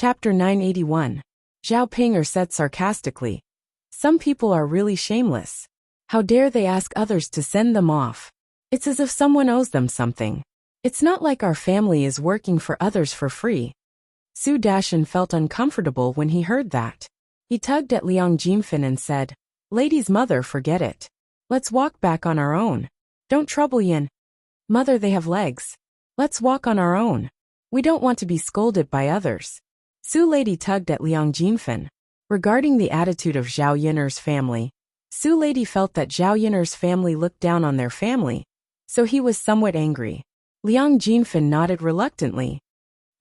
Chapter 981. Zhao Ping'er said sarcastically. Some people are really shameless. How dare they ask others to send them off? It's as if someone owes them something. It's not like our family is working for others for free. Su Dashan felt uncomfortable when he heard that. He tugged at Liang Jinfen and said, "Lady's mother, forget it. Let's walk back on our own. Don't trouble Yin. Mother, they have legs. Let's walk on our own. We don't want to be scolded by others." Su Lady tugged at Liang Jinfen. Regarding the attitude of Zhao Yiner's family, Su Lady felt that Zhao Yiner's family looked down on their family, so he was somewhat angry. Liang Jinfen nodded reluctantly.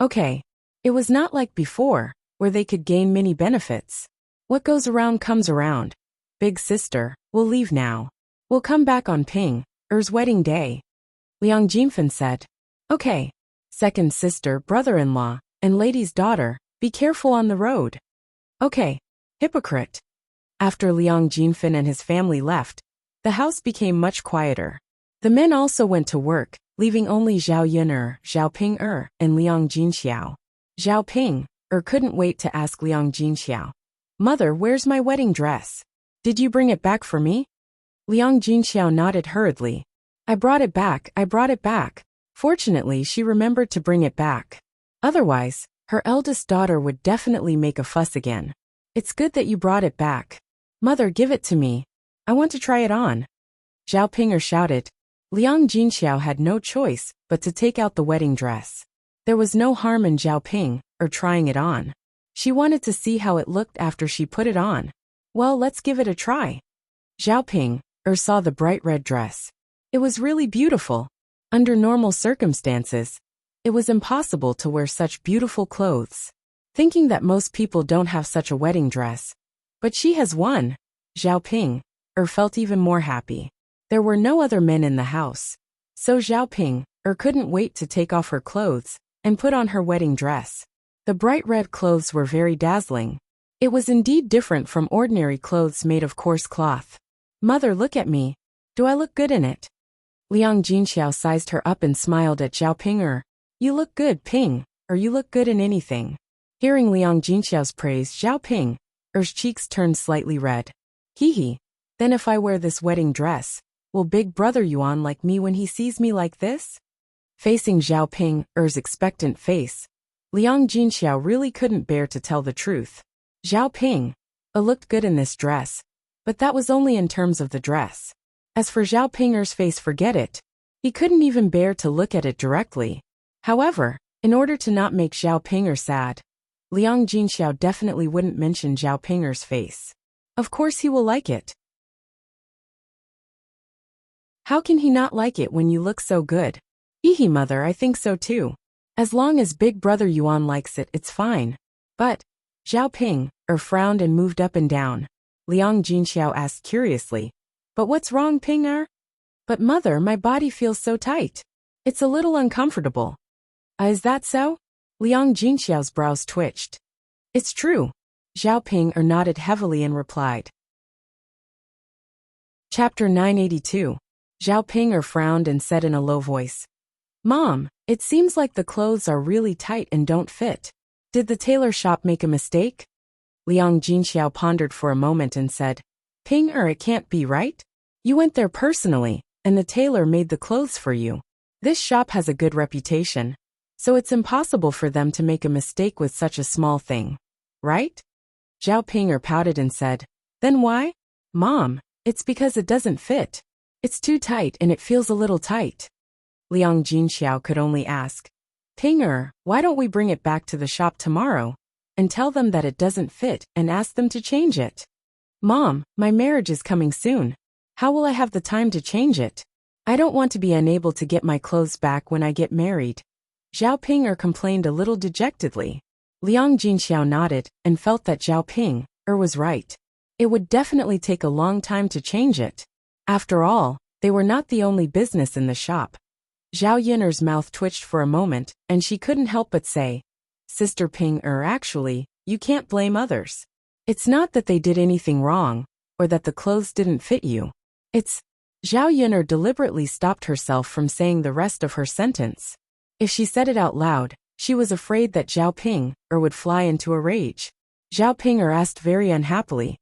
Okay. It was not like before, where they could gain many benefits. What goes around comes around. Big sister, we'll leave now. We'll come back on Ping'er's wedding day. Liang Jinfen said. Okay. Second sister, brother-in-law, and lady's daughter, be careful on the road. Okay. Hypocrite. After Liang Jinfen and his family left, the house became much quieter. The men also went to work, leaving only Zhao Yiner, Zhao Ping'er, and Liang Jinxiao. Zhao Ping'er couldn't wait to ask Liang Jinxiao. Mother, where's my wedding dress? Did you bring it back for me? Liang Jinxiao nodded hurriedly. I brought it back. Fortunately, she remembered to bring it back. Otherwise, her eldest daughter would definitely make a fuss again. It's good that you brought it back. Mother, give it to me. I want to try it on. Zhao Ping'er shouted. Liang Jinxiao had no choice but to take out the wedding dress. There was no harm in Zhao Ping'er trying it on. She wanted to see how it looked after she put it on. Well, let's give it a try. Zhao Ping'er saw the bright red dress. It was really beautiful. Under normal circumstances, it was impossible to wear such beautiful clothes. Thinking that most people don't have such a wedding dress. But she has one. Zhao Ping'er felt even more happy. There were no other men in the house. So Zhao Ping'er couldn't wait to take off her clothes and put on her wedding dress. The bright red clothes were very dazzling. It was indeed different from ordinary clothes made of coarse cloth. Mother, look at me. Do I look good in it? Liang Jinxiao sized her up and smiled at Zhao Ping'er. You look good, Ping'er, you look good in anything. Hearing Liang Jinxiao's praise, Zhao Ping'er's cheeks turned slightly red. Hee. Then if I wear this wedding dress, will Big Brother Yuan like me when he sees me like this? Facing Zhao Ping'er's expectant face, Liang Jinxiao really couldn't bear to tell the truth. Zhao Ping'er looked good in this dress, but that was only in terms of the dress. As for Zhao Ping'er's face, forget it. He couldn't even bear to look at it directly. However, in order to not make Zhao Ping'er sad, Liang Jinxiao definitely wouldn't mention Zhao Ping'er's face. Of course he will like it. How can he not like it when you look so good? Hee mother, I think so too. As long as Big Brother Yuan likes it, it's fine. But, Zhao Ping'er frowned and moved up and down. Liang Jinxiao asked curiously, but what's wrong, Ping'er? But mother, my body feels so tight. It's a little uncomfortable. Is that so? Liang Jinxiao's brows twitched. It's true. Zhao Ping'er nodded heavily and replied. Chapter 982. Zhao Ping'er frowned and said in a low voice. Mom, it seems like the clothes are really tight and don't fit. Did the tailor shop make a mistake? Liang Jinxiao pondered for a moment and said, Ping'er, it can't be right? You went there personally, and the tailor made the clothes for you. This shop has a good reputation, so it's impossible for them to make a mistake with such a small thing. Right? Zhao Ping'er pouted and said, Then why? Mom, it's because it doesn't fit. It's too tight and it feels a little tight. Liang Jinxiao could only ask, Ping'er, why don't we bring it back to the shop tomorrow and tell them that it doesn't fit and ask them to change it? Mom, my marriage is coming soon. How will I have the time to change it? I don't want to be unable to get my clothes back when I get married. Zhao Ping'er complained a little dejectedly. Liang Jinxiao nodded and felt that Zhao Ping'er was right. It would definitely take a long time to change it. After all, they were not the only business in the shop. Zhao Yiner's mouth twitched for a moment, and she couldn't help but say, Sister Ping'er, actually, you can't blame others. It's not that they did anything wrong, or that the clothes didn't fit you. It's... Zhao Yiner deliberately stopped herself from saying the rest of her sentence. If she said it out loud, She was afraid that Zhao Ping would fly into a rage. Zhao Ping asked very unhappily.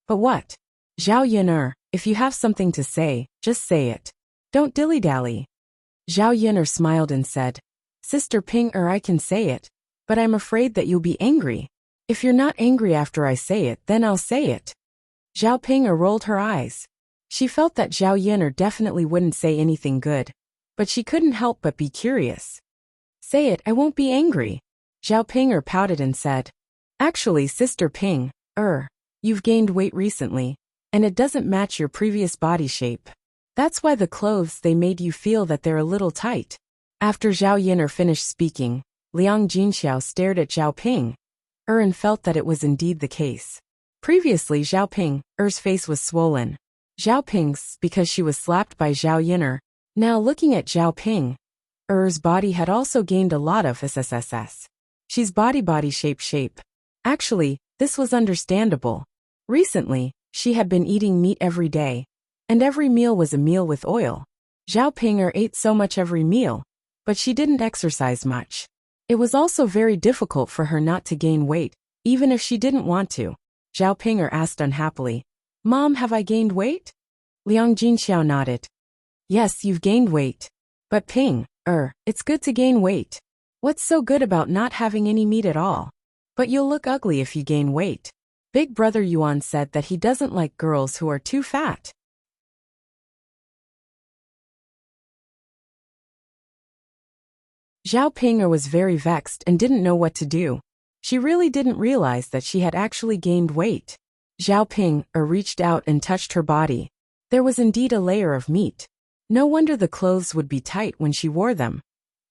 But what? Zhao Yin if you have something to say, just say it. Don't dilly-dally. Zhao Yin smiled and said, Sister Ping I can say it, but I'm afraid that you'll be angry. If you're not angry after I say it, then I'll say it. Zhao Ping rolled her eyes. She felt that Zhao Yin definitely wouldn't say anything good, but she couldn't help but be curious. Say it, I won't be angry. Zhao Ping pouted and said, Actually, Sister Ping, you've gained weight recently, and it doesn't match your previous body shape. That's why the clothes they made you feel that they're a little tight. After Zhao Yin finished speaking, Liang Jinxiao stared at Zhao Ping, and felt that it was indeed the case. Previously Zhao Ping's face was swollen. Zhao Ping's because she was slapped by Zhao Yin. Now looking at Zhao Ping's body had also gained a lot of SSSS. She's body shape. Actually, this was understandable. Recently, she had been eating meat every day, and every meal was a meal with oil. Zhao Ping ate so much every meal, but she didn't exercise much. It was also very difficult for her not to gain weight, even if she didn't want to. Zhao Ping asked unhappily, Mom, have I gained weight? Liang Jinxiao nodded. Yes, you've gained weight. But Ping, it's good to gain weight. What's so good about not having any meat at all? But you'll look ugly if you gain weight. Big brother Yuan said that he doesn't like girls who are too fat. Zhao Ping was very vexed and didn't know what to do. She really didn't realize that she had actually gained weight. Zhao Ping reached out and touched her body. There was indeed a layer of meat. No wonder the clothes would be tight when she wore them.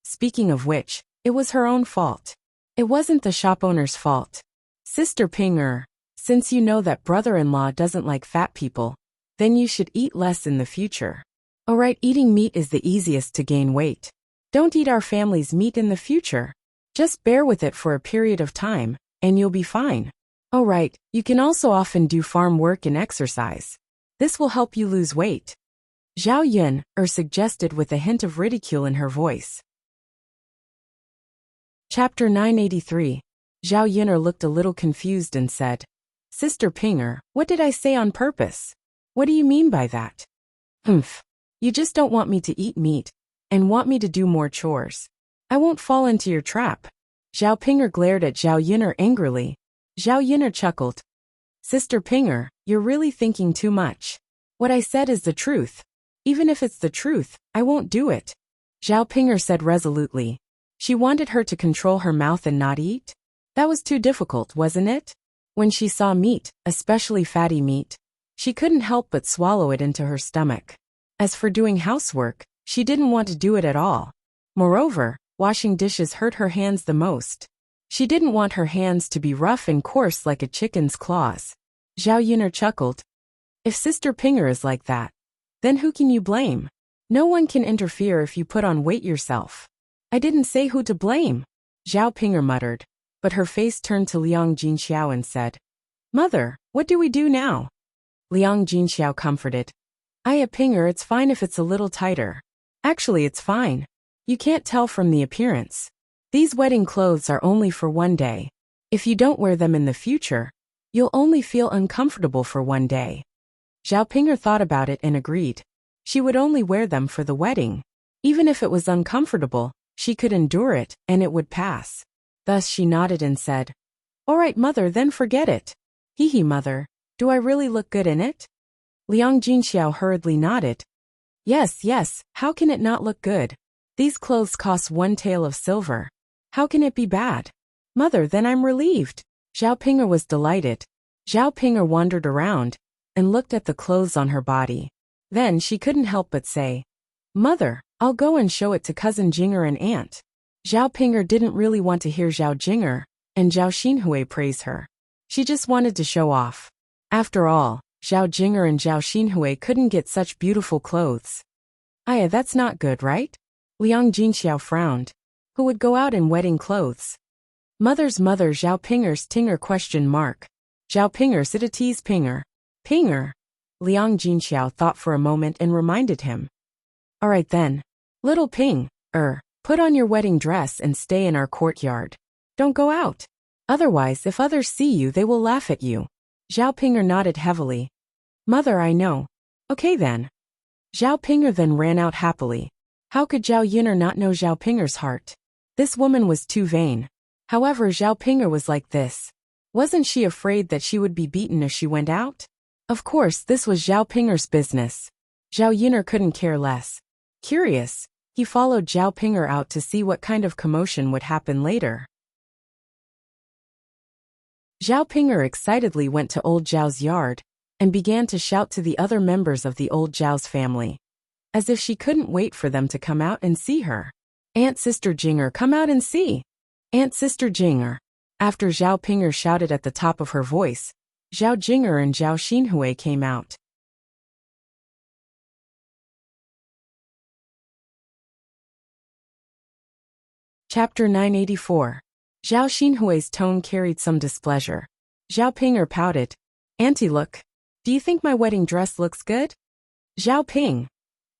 Speaking of which, it was her own fault. It wasn't the shop owner's fault. Sister Ping since you know that brother-in-law doesn't like fat people, then you should eat less in the future. Alright, eating meat is the easiest to gain weight. Don't eat our family's meat in the future. Just bear with it for a period of time, and you'll be fine. Alright, you can also often do farm work and exercise. This will help you lose weight. Zhao Yun suggested with a hint of ridicule in her voice. Chapter 983. Zhao Yun looked a little confused and said, Sister Ping what did I say on purpose? What do you mean by that? Humph. You just don't want me to eat meat, and want me to do more chores. I won't fall into your trap. Zhao Ping glared at Zhao Yun angrily. Zhao Yun chuckled. Sister Ping, you're really thinking too much. What I said is the truth. Even if it's the truth, I won't do it. Zhao Ping said resolutely. She wanted her to control her mouth and not eat? That was too difficult, wasn't it? When she saw meat, especially fatty meat, she couldn't help but swallow it into her stomach. As for doing housework, she didn't want to do it at all. Moreover, washing dishes hurt her hands the most. She didn't want her hands to be rough and coarse like a chicken's claws. Zhao Yun chuckled. If Sister Ping is like that, then who can you blame? No one can interfere if you put on weight yourself. I didn't say who to blame, Zhao Ping muttered, but her face turned to Liang Jinxiao and said, Mother, what do we do now? Liang Jinxiao comforted. Aya Ping, it's fine if it's a little tighter. Actually, it's fine. You can't tell from the appearance. These wedding clothes are only for one day. If you don't wear them in the future, you'll only feel uncomfortable for one day. Zhao Ping thought about it and agreed. She would only wear them for the wedding. Even if it was uncomfortable, she could endure it, and it would pass. Thus she nodded and said, All right, Mother, then forget it. Hee hee, Mother, do I really look good in it? Liang Jinxiao hurriedly nodded. Yes, how can it not look good? These clothes cost 1 tael of silver. How can it be bad? Mother, then I'm relieved. Zhao Ping was delighted. Zhao Ping wandered around and looked at the clothes on her body. Then she couldn't help but say, Mother, I'll go and show it to Cousin Jinger and Aunt. Zhao Ping didn't really want to hear Zhao Jinger and Zhao Xinhui praise her. She just wanted to show off. After all, Zhao Jinger and Zhao Xinhui couldn't get such beautiful clothes. Aya, that's not good, right? Liang Jinxiao frowned. Who would go out in wedding clothes? Mother's mother Zhao Pinger's Tinger ? Zhao Pinger's it a tease Pinger. Pinger? Liang Jinxiao thought for a moment and reminded him. Alright then. Little Ping, Put on your wedding dress and stay in our courtyard. Don't go out. Otherwise, if others see you, they will laugh at you. Zhao Ping'er nodded heavily. Mother, I know. Okay then. Zhao Ping'er then ran out happily. How could Zhao Yun'er not know Zhao Ping'er's heart? This woman was too vain. However, Zhao Ping'er was like this. Wasn't she afraid that she would be beaten if she went out? Of course, this was Zhao Ping'er's business. Zhao Yun'er couldn't care less. Curious, he followed Zhao Ping'er out to see what kind of commotion would happen later. Zhao Ping'er excitedly went to old Zhao's yard and began to shout to the other members of the old Zhao's family, as if she couldn't wait for them to come out and see her. Aunt Sister Jing'er, come out and see! Aunt Sister Jing'er. After Zhao Ping'er shouted at the top of her voice, Zhao Jing'er and Zhao Xinhui came out. Chapter 984. Zhao Xinhui's tone carried some displeasure. Zhao Ping'er pouted. Auntie, look. Do you think my wedding dress looks good? Zhao Ping'er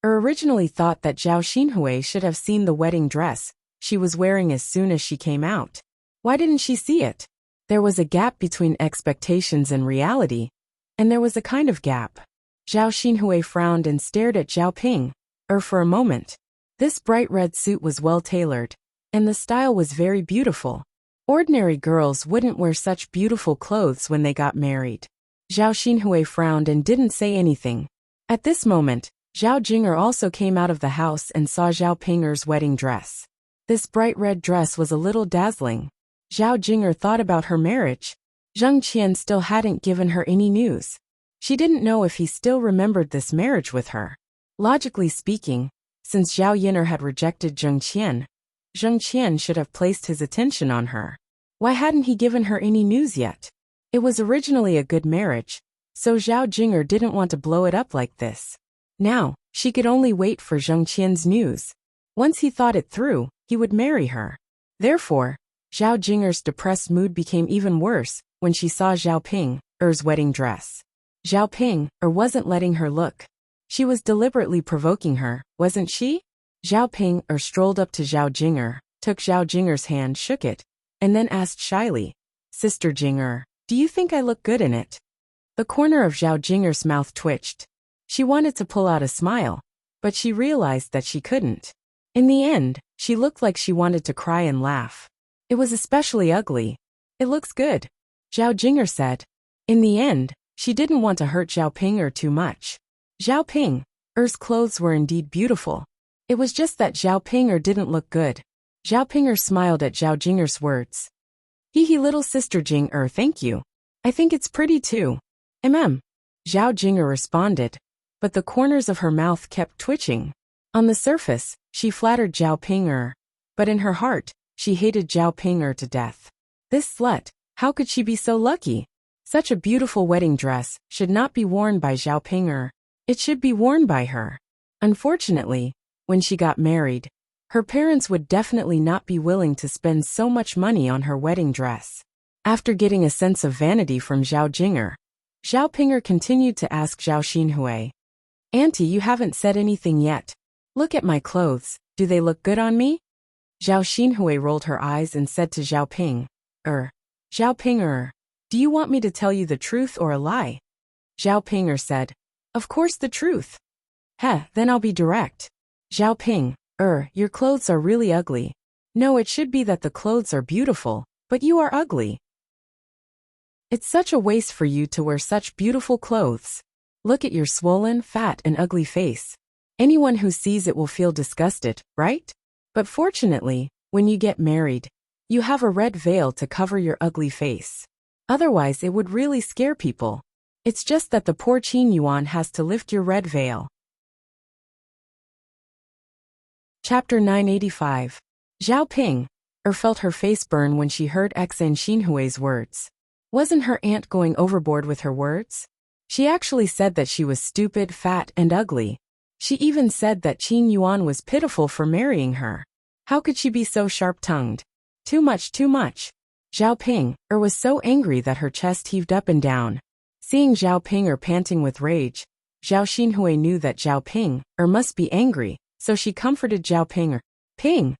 originally thought that Zhao Xinhui should have seen the wedding dress she was wearing as soon as she came out. Why didn't she see it? There was a gap between expectations and reality, and there was a kind of gap. Zhao Xinhui frowned and stared at Zhao Ping'er for a moment. This bright red suit was well tailored, and the style was very beautiful. Ordinary girls wouldn't wear such beautiful clothes when they got married. Zhao Xinhui frowned and didn't say anything. At this moment, Zhao Jing'er also came out of the house and saw Zhao Ping'er's wedding dress. This bright red dress was a little dazzling. Zhao Jing'er thought about her marriage. Zheng Qian still hadn't given her any news. She didn't know if he still remembered this marriage with her. Logically speaking, since Zhao Yun'er had rejected Zheng Qian should have placed his attention on her. Why hadn't he given her any news yet? It was originally a good marriage, so Zhao Jing'er didn't want to blow it up like this. Now, she could only wait for Zheng Qian's news. Once he thought it through, he would marry her. Therefore, Zhao Jing'er's depressed mood became even worse when she saw Zhao Ping'er's wedding dress. Zhao Ping'er wasn't letting her look. She was deliberately provoking her, wasn't she? Zhao Ping'er strolled up to Zhao Jing'er, took Zhao Jing'er's hand, shook it, and then asked shyly, Sister Jing'er, do you think I look good in it? The corner of Zhao Jing'er's mouth twitched. She wanted to pull out a smile, but she realized that she couldn't. In the end, she looked like she wanted to cry and laugh. It was especially ugly. It looks good, Zhao Jing'er said. In the end, she didn't want to hurt Zhao Ping'er too much. Zhao Ping'er's clothes were indeed beautiful. It was just that Zhao Ping'er didn't look good. Zhao Ping'er smiled at Zhao Jing'er's words. Hee little sister Jing'er, thank you. I think it's pretty too. Zhao Jing'er responded, but the corners of her mouth kept twitching. On the surface, she flattered Zhao Ping'er, but in her heart, she hated Zhao Ping'er to death. This slut, how could she be so lucky? Such a beautiful wedding dress should not be worn by Zhao Ping'er. It should be worn by her. Unfortunately, when she got married, her parents would definitely not be willing to spend so much money on her wedding dress. After getting a sense of vanity from Zhao Jing'er, Zhao Ping'er continued to ask Zhao Xinhui. Auntie, you haven't said anything yet. Look at my clothes, do they look good on me? Zhao Xinhui rolled her eyes and said to Zhao Ping'er, do you want me to tell you the truth or a lie? Zhao Ping'er said, of course the truth. Then I'll be direct. Zhao Ping'er, your clothes are really ugly. No, it should be that the clothes are beautiful, but you are ugly. It's such a waste for you to wear such beautiful clothes. Look at your swollen, fat, and ugly face. Anyone who sees it will feel disgusted, right? But fortunately, when you get married, you have a red veil to cover your ugly face. Otherwise, it would really scare people. It's just that the poor Qin Yuan has to lift your red veil. Chapter 985. Zhao Ping'er felt her face burn when she heard Zheng Xinhui's words. Wasn't her aunt going overboard with her words? She actually said that she was stupid, fat, and ugly. She even said that Qin Yuan was pitiful for marrying her. How could she be so sharp-tongued? Too much, too much. Zhao Ping'er was so angry that her chest heaved up and down. Seeing Zhao Ping'er panting with rage, Zhao Xinhui knew that Zhao Ping'er must be angry, so she comforted Zhao Ping'er. Ping,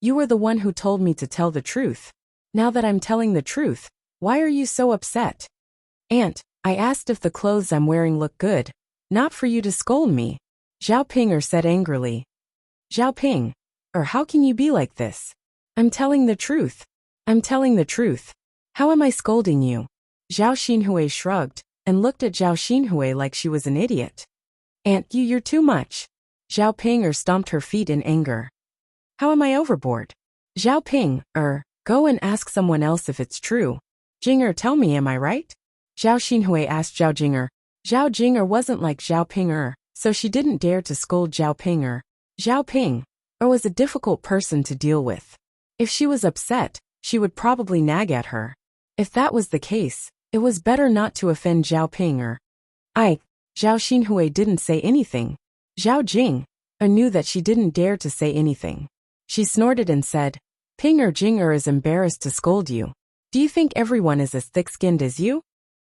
you were the one who told me to tell the truth. Now that I'm telling the truth, why are you so upset? Aunt, I asked if the clothes I'm wearing look good, not for you to scold me, Zhao Ping said angrily. Zhao Ping, how can you be like this? I'm telling the truth. I'm telling the truth. How am I scolding you? Zhao Xinhui shrugged and looked at Zhao Xinhui like she was an idiot. Aunt, you're too much. Zhao Ping stomped her feet in anger. How am I overboard? Zhao Ping, go and ask someone else if it's true. Jinger, tell me, am I right? Zhao Xinhui asked Zhao Jinger. Zhao Jinger wasn't like Zhao Ping so she didn't dare to scold Zhao Ping Zhao Ping was a difficult person to deal with. If she was upset, she would probably nag at her. If that was the case, it was better not to offend Zhao Ping Zhao Xinhui didn't say anything. Zhao Jing knew that she didn't dare to say anything. She snorted and said, Ping Jinger is embarrassed to scold you. Do you think everyone is as thick-skinned as you?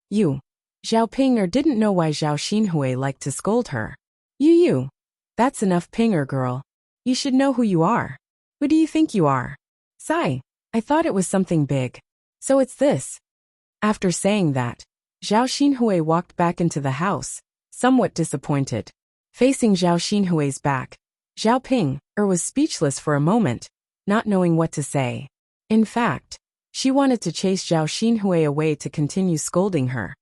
You. Zhao Ping didn't know why Zhao Xinhui liked to scold her. You. That's enough, Ping girl. You should know who you are. Who do you think you are? Sigh. I thought it was something big. So it's this. After saying that, Zhao Xinhui walked back into the house, somewhat disappointed. Facing Zhao Xinhui's back, Zhao Ping was speechless for a moment, not knowing what to say. In fact, she wanted to chase Zhao Xinhui away to continue scolding her.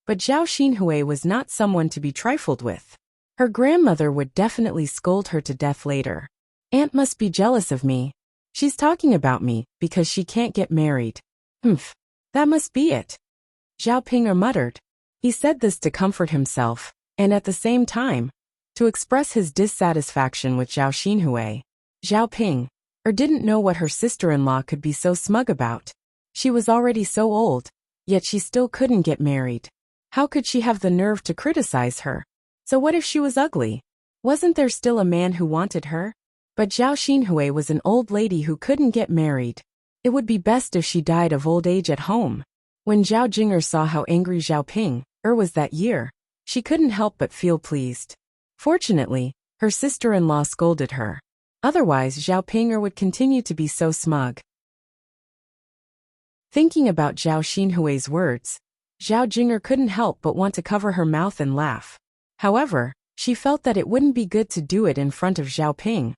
But Zhao Xinhui was not someone to be trifled with. Her grandmother would definitely scold her to death later. Aunt must be jealous of me. She's talking about me because she can't get married. Humph. That must be it. Zhao Ping muttered. He said this to comfort himself, and at the same time, to express his dissatisfaction with Zhao Xinhui. Zhao Ping didn't know what her sister-in-law could be so smug about. She was already so old, yet she still couldn't get married. How could she have the nerve to criticize her? So what if she was ugly? Wasn't there still a man who wanted her? But Zhao Xinhui was an old lady who couldn't get married. It would be best if she died of old age at home. When Zhao Jinger saw how angry Zhao Ping was that year, she couldn't help but feel pleased. Fortunately, her sister-in-law scolded her. Otherwise, Zhao Ping would continue to be so smug. Thinking about Zhao Xinhui's words, Zhao Jinger couldn't help but want to cover her mouth and laugh. However, she felt that it wouldn't be good to do it in front of Zhao Ping,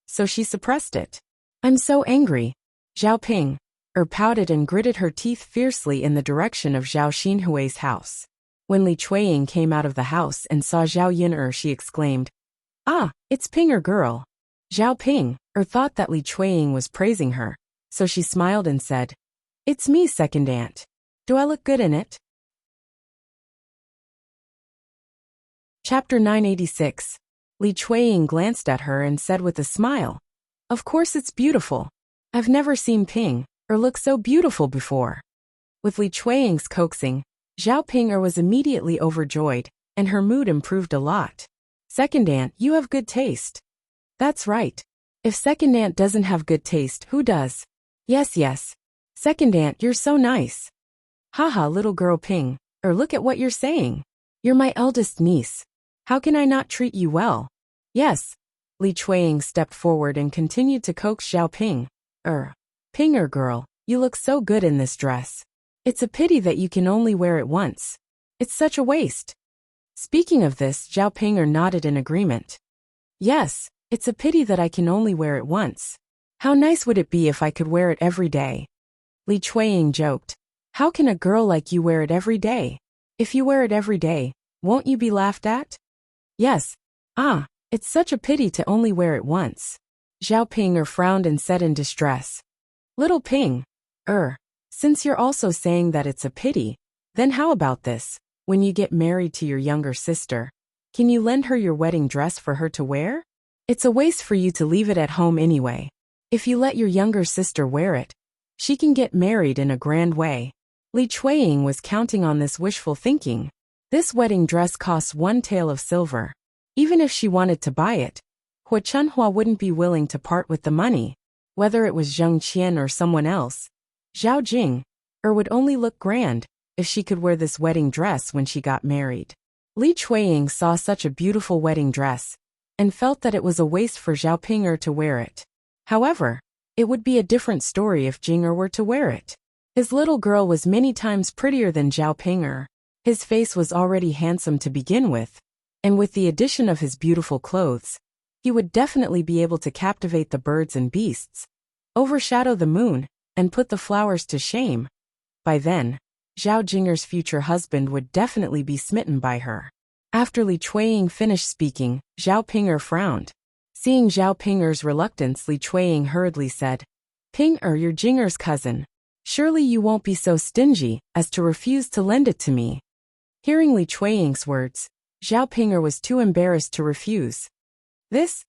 so she suppressed it. I'm so angry. Zhao Ping pouted and gritted her teeth fiercely in the direction of Zhao Xinhui's house. When Li Chuiying came out of the house and saw Zhao Yin she exclaimed, Ah, it's Ping girl. Zhao Ping thought that Li Chuiying was praising her, so she smiled and said, It's me, second aunt. Do I look good in it? Chapter 986. Li Chuiying glanced at her and said with a smile, Of course it's beautiful. I've never seen Ping look so beautiful before. With Li Chuiying's coaxing, Zhao Ping was immediately overjoyed, and her mood improved a lot. Second aunt, you have good taste. That's right. If second aunt doesn't have good taste, who does? Yes. Second aunt, you're so nice. Haha, little girl Ping, look at what you're saying. You're my eldest niece. How can I not treat you well? Yes. Li Chuiying stepped forward and continued to coax Zhao Ping. Ping girl, you look so good in this dress. It's a pity that you can only wear it once. It's such a waste. Speaking of this, Zhao Ping nodded in agreement. Yes, it's a pity that I can only wear it once. How nice would it be if I could wear it every day? Li Chuiying joked. How can a girl like you wear it every day? If you wear it every day, won't you be laughed at? Yes. It's such a pity to only wear it once. Zhao Ping frowned and said in distress. Little Ping, since you're also saying that it's a pity, then how about this? When you get married to your younger sister, can you lend her your wedding dress for her to wear? It's a waste for you to leave it at home anyway. If you let your younger sister wear it, she can get married in a grand way. Li Chuiying was counting on this wishful thinking. This wedding dress costs 1 tael of silver. Even if she wanted to buy it, Hua Chunhua wouldn't be willing to part with the money. Whether it was Zheng Qian or someone else, Zhao Jing would only look grand if she could wear this wedding dress when she got married. Li Chuiying saw such a beautiful wedding dress and felt that it was a waste for Zhao Ping to wear it. However, it would be a different story if Jinger were to wear it. His little girl was many times prettier than Zhao Ping'er. His face was already handsome to begin with, and with the addition of his beautiful clothes, he would definitely be able to captivate the birds and beasts, overshadow the moon, and put the flowers to shame. By then, Zhao Jinger's future husband would definitely be smitten by her. After Li Chuiying finished speaking, Zhao Ping'er frowned. Seeing Zhao Ping'er's reluctance, Li Chuiying hurriedly said, "Ping'er, you're Jinger's cousin. Surely you won't be so stingy as to refuse to lend it to me." Hearing Li Chuiying's words, Zhao Ping'er was too embarrassed to refuse. "This?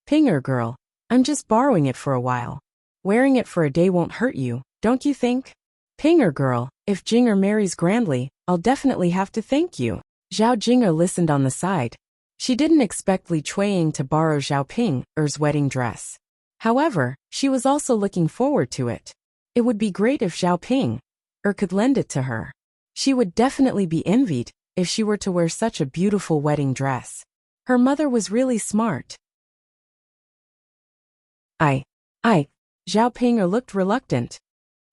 Ping'er girl, I'm just borrowing it for a while. Wearing it for a day won't hurt you, don't you think? Ping'er girl, if Jinger marries grandly, I'll definitely have to thank you." Zhao Jinger listened on the side. She didn't expect Li Chuiying to borrow Zhao Ping'er's wedding dress. However, she was also looking forward to it. It would be great if Zhao Ping'er could lend it to her. She would definitely be envied if she were to wear such a beautiful wedding dress. Her mother was really smart. I. Zhao Ping'er looked reluctant.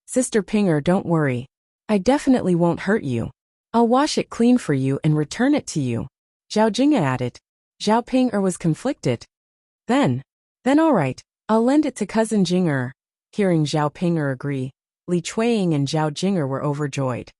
"Sister Ping'er, don't worry. I definitely won't hurt you. I'll wash it clean for you and return it to you," Zhao Jing'e added. Zhao Ping'er was conflicted. Then all right, I'll lend it to cousin Jinger." Hearing Zhao Ping'er agree, Li Chuiying and Zhao Jinger were overjoyed.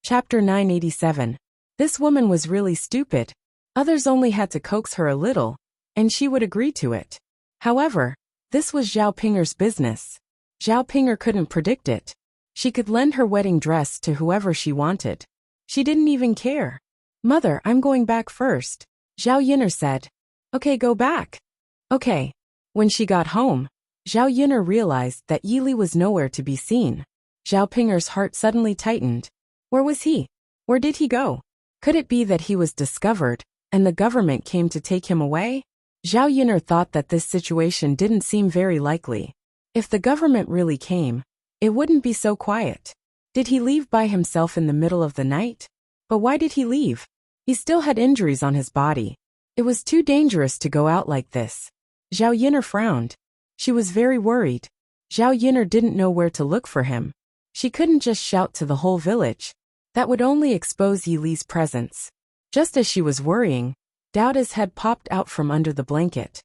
Chapter 987. This woman was really stupid. Others only had to coax her a little, and she would agree to it. However, this was Zhao Ping'er's business. Zhao Ping'er couldn't predict it. She could lend her wedding dress to whoever she wanted. She didn't even care. "Mother, I'm going back first," Zhao Yin'er said. "Okay, go back." "Okay." When she got home, Zhao Yin'er realized that Yili was nowhere to be seen. Zhao Ping'er's heart suddenly tightened. Where was he? Where did he go? Could it be that he was discovered, and the government came to take him away? Zhao Yin'er thought that this situation didn't seem very likely. If the government really came, it wouldn't be so quiet. Did he leave by himself in the middle of the night? But why did he leave? He still had injuries on his body. It was too dangerous to go out like this. Zhao Yin'er frowned. She was very worried. Zhao Yin'er didn't know where to look for him. She couldn't just shout to the whole village. That would only expose Yi Li's presence. Just as she was worrying, Daoda's head popped out from under the blanket.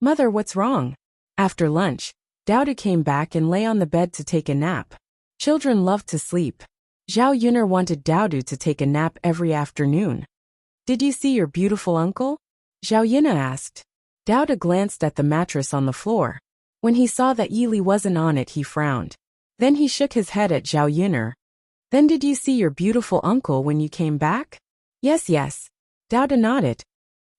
"Mother, what's wrong?" After lunch, Daoda came back and lay on the bed to take a nap. Children love to sleep. Zhao Yin'er wanted Daoda to take a nap every afternoon. "Did you see your beautiful uncle?" Zhao Yin'er asked. Daoda glanced at the mattress on the floor. When he saw that Yi Li wasn't on it, he frowned. Then he shook his head at Zhao Yin'er. "Then did you see your beautiful uncle when you came back?" Yes. Daoda nodded.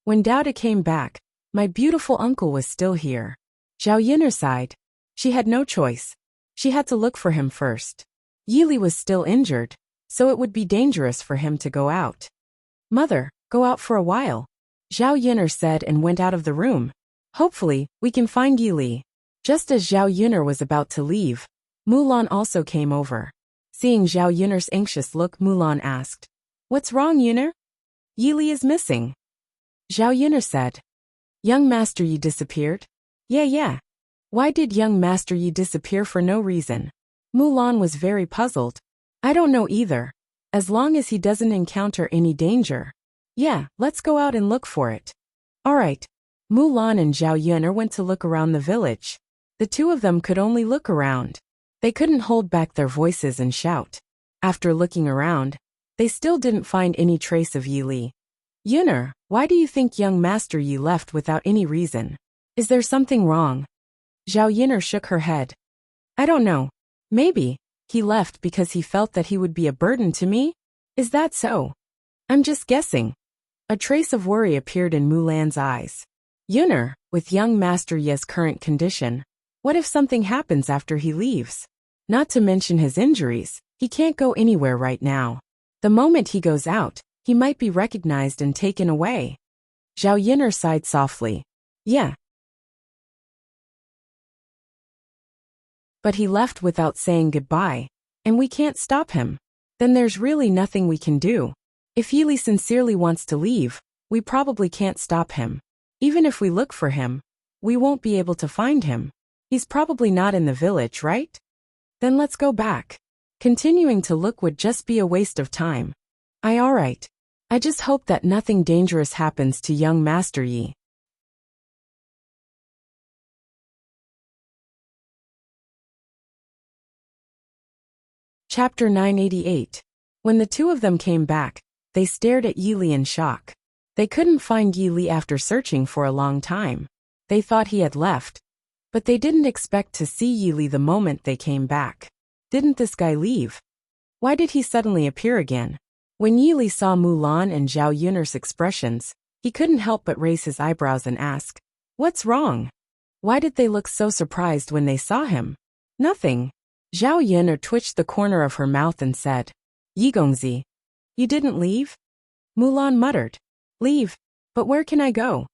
"When Daoda came back, my beautiful uncle was still here." Zhao Yin'er sighed. She had no choice. She had to look for him first. Yi Li was still injured, so it would be dangerous for him to go out. "Mother, go out for a while," Zhao Yin'er said and went out of the room. "Hopefully, we can find Yi Li." Just as Zhao Yin'er was about to leave, Mulan also came over. Seeing Zhao Yin'er's anxious look, Mulan asked, "What's wrong, Yin'er?" "Yi Li is missing," Zhao Yin'er said. "Young Master Yi disappeared?" Yeah. Why did young Master Yi disappear for no reason?" Mulan was very puzzled. "I don't know either. As long as he doesn't encounter any danger. Yeah, let's go out and look for it." Alright. Mulan and Zhao Yin'er went to look around the village. The two of them could only look around. They couldn't hold back their voices and shout. After looking around, they still didn't find any trace of Yi Li. "Yin'er, why do you think young Master Yi left without any reason? Is there something wrong?" Zhao Yin'er shook her head. "I don't know. Maybe he left because he felt that he would be a burden to me? Is that so? I'm just guessing." A trace of worry appeared in Mulan's eyes. "Yin'er, with young Master Yi's current condition, what if something happens after he leaves? Not to mention his injuries, he can't go anywhere right now. The moment he goes out, he might be recognized and taken away." Zhao Yin'er sighed softly. "Yeah. But he left without saying goodbye, and we can't stop him. Then there's really nothing we can do. If Yi Li sincerely wants to leave, We probably can't stop him. Even if we look for him, we won't be able to find him. He's probably not in the village, right? Then let's go back. Continuing to look would just be a waste of time. Alright. I just hope that nothing dangerous happens to young Master Yi. Chapter 988. When the two of them came back, they stared at Yi Li in shock. They couldn't find Yi Li after searching for a long time. They thought he had left, but they didn't expect to see Yi Li the moment they came back. Didn't this guy leave? Why did he suddenly appear again? When Yi Li saw Mulan and Zhao Yun'er's expressions, he couldn't help but raise his eyebrows and ask, "What's wrong? Why did they look so surprised when they saw him?" "Nothing." Zhao Yun'er twitched the corner of her mouth and said, "Yi Gongzi, you didn't leave?" Mulan muttered, "Leave? But where can I go?"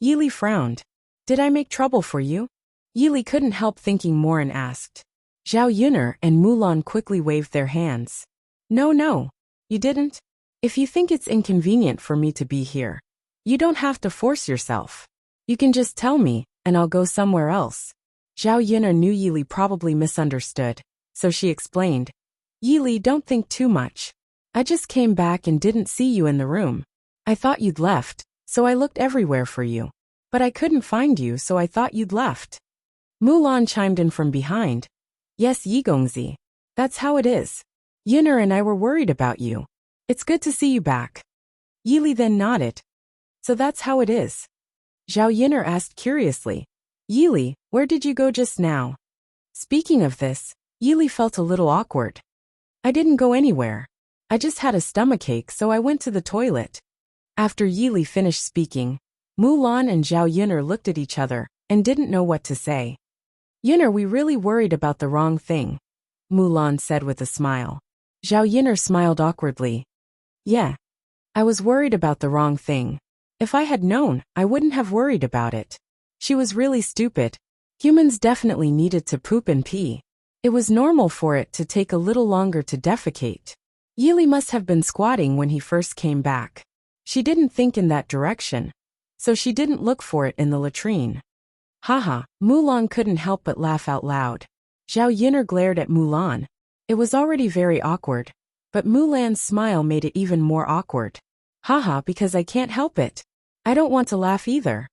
Yi Li frowned. "Did I make trouble for you?" Yi Li couldn't help thinking more and asked. Zhao Yun'er and Mulan quickly waved their hands. No, you didn't. If you think it's inconvenient for me to be here, you don't have to force yourself. You can just tell me, and I'll go somewhere else." Zhao Yun'er knew Yi Li probably misunderstood, so she explained, "Yi Li, don't think too much. I just came back and didn't see you in the room. I thought you'd left, so I looked everywhere for you. But I couldn't find you, so I thought you'd left." Mulan chimed in from behind. "Yes, Yi Gongzi. That's how it is. Yun'er and I were worried about you. It's good to see you back." Yi Li then nodded. "So that's how it is?" Zhao Yun'er asked curiously. "Yi Li, where did you go just now?" Speaking of this, Yi Li felt a little awkward. "I didn't go anywhere. I just had a stomachache, so I went to the toilet." After Yi Li finished speaking, Mulan and Zhao Yun'er looked at each other and didn't know what to say. "Yun'er, we really worried about the wrong thing," Mulan said with a smile. Zhao Yun'er smiled awkwardly. "Yeah. I was worried about the wrong thing. If I had known, I wouldn't have worried about it. She was really stupid. Humans definitely needed to poop and pee. It was normal for it to take a little longer to defecate. Yi Li must have been squatting when he first came back. She didn't think in that direction, so she didn't look for it in the latrine." Haha, Mulan couldn't help but laugh out loud. Zhao Yun'er glared at Mulan. It was already very awkward, but Mulan's smile made it even more awkward. "Haha, because I can't help it. I don't want to laugh either."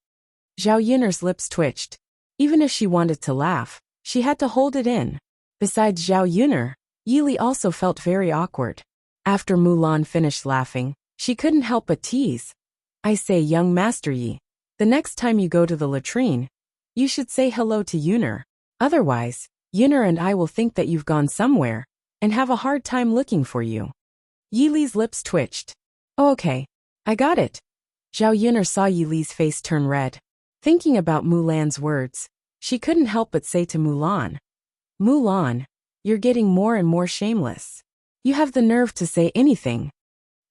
Zhao Yun'er's lips twitched. Even if she wanted to laugh, she had to hold it in. Besides Zhao Yun'er, Yi Li also felt very awkward. After Mulan finished laughing, she couldn't help but tease. "I say, young Master Yi, the next time you go to the latrine, you should say hello to Yun'er. Otherwise, Yun'er and I will think that you've gone somewhere, and have a hard time looking for you." Yi Li's lips twitched. "Oh, okay. I got it." Zhao Yun'er saw Yi Li's face turn red. Thinking about Mulan's words, she couldn't help but say to Mulan, "Mulan, you're getting more and more shameless. You have the nerve to say anything."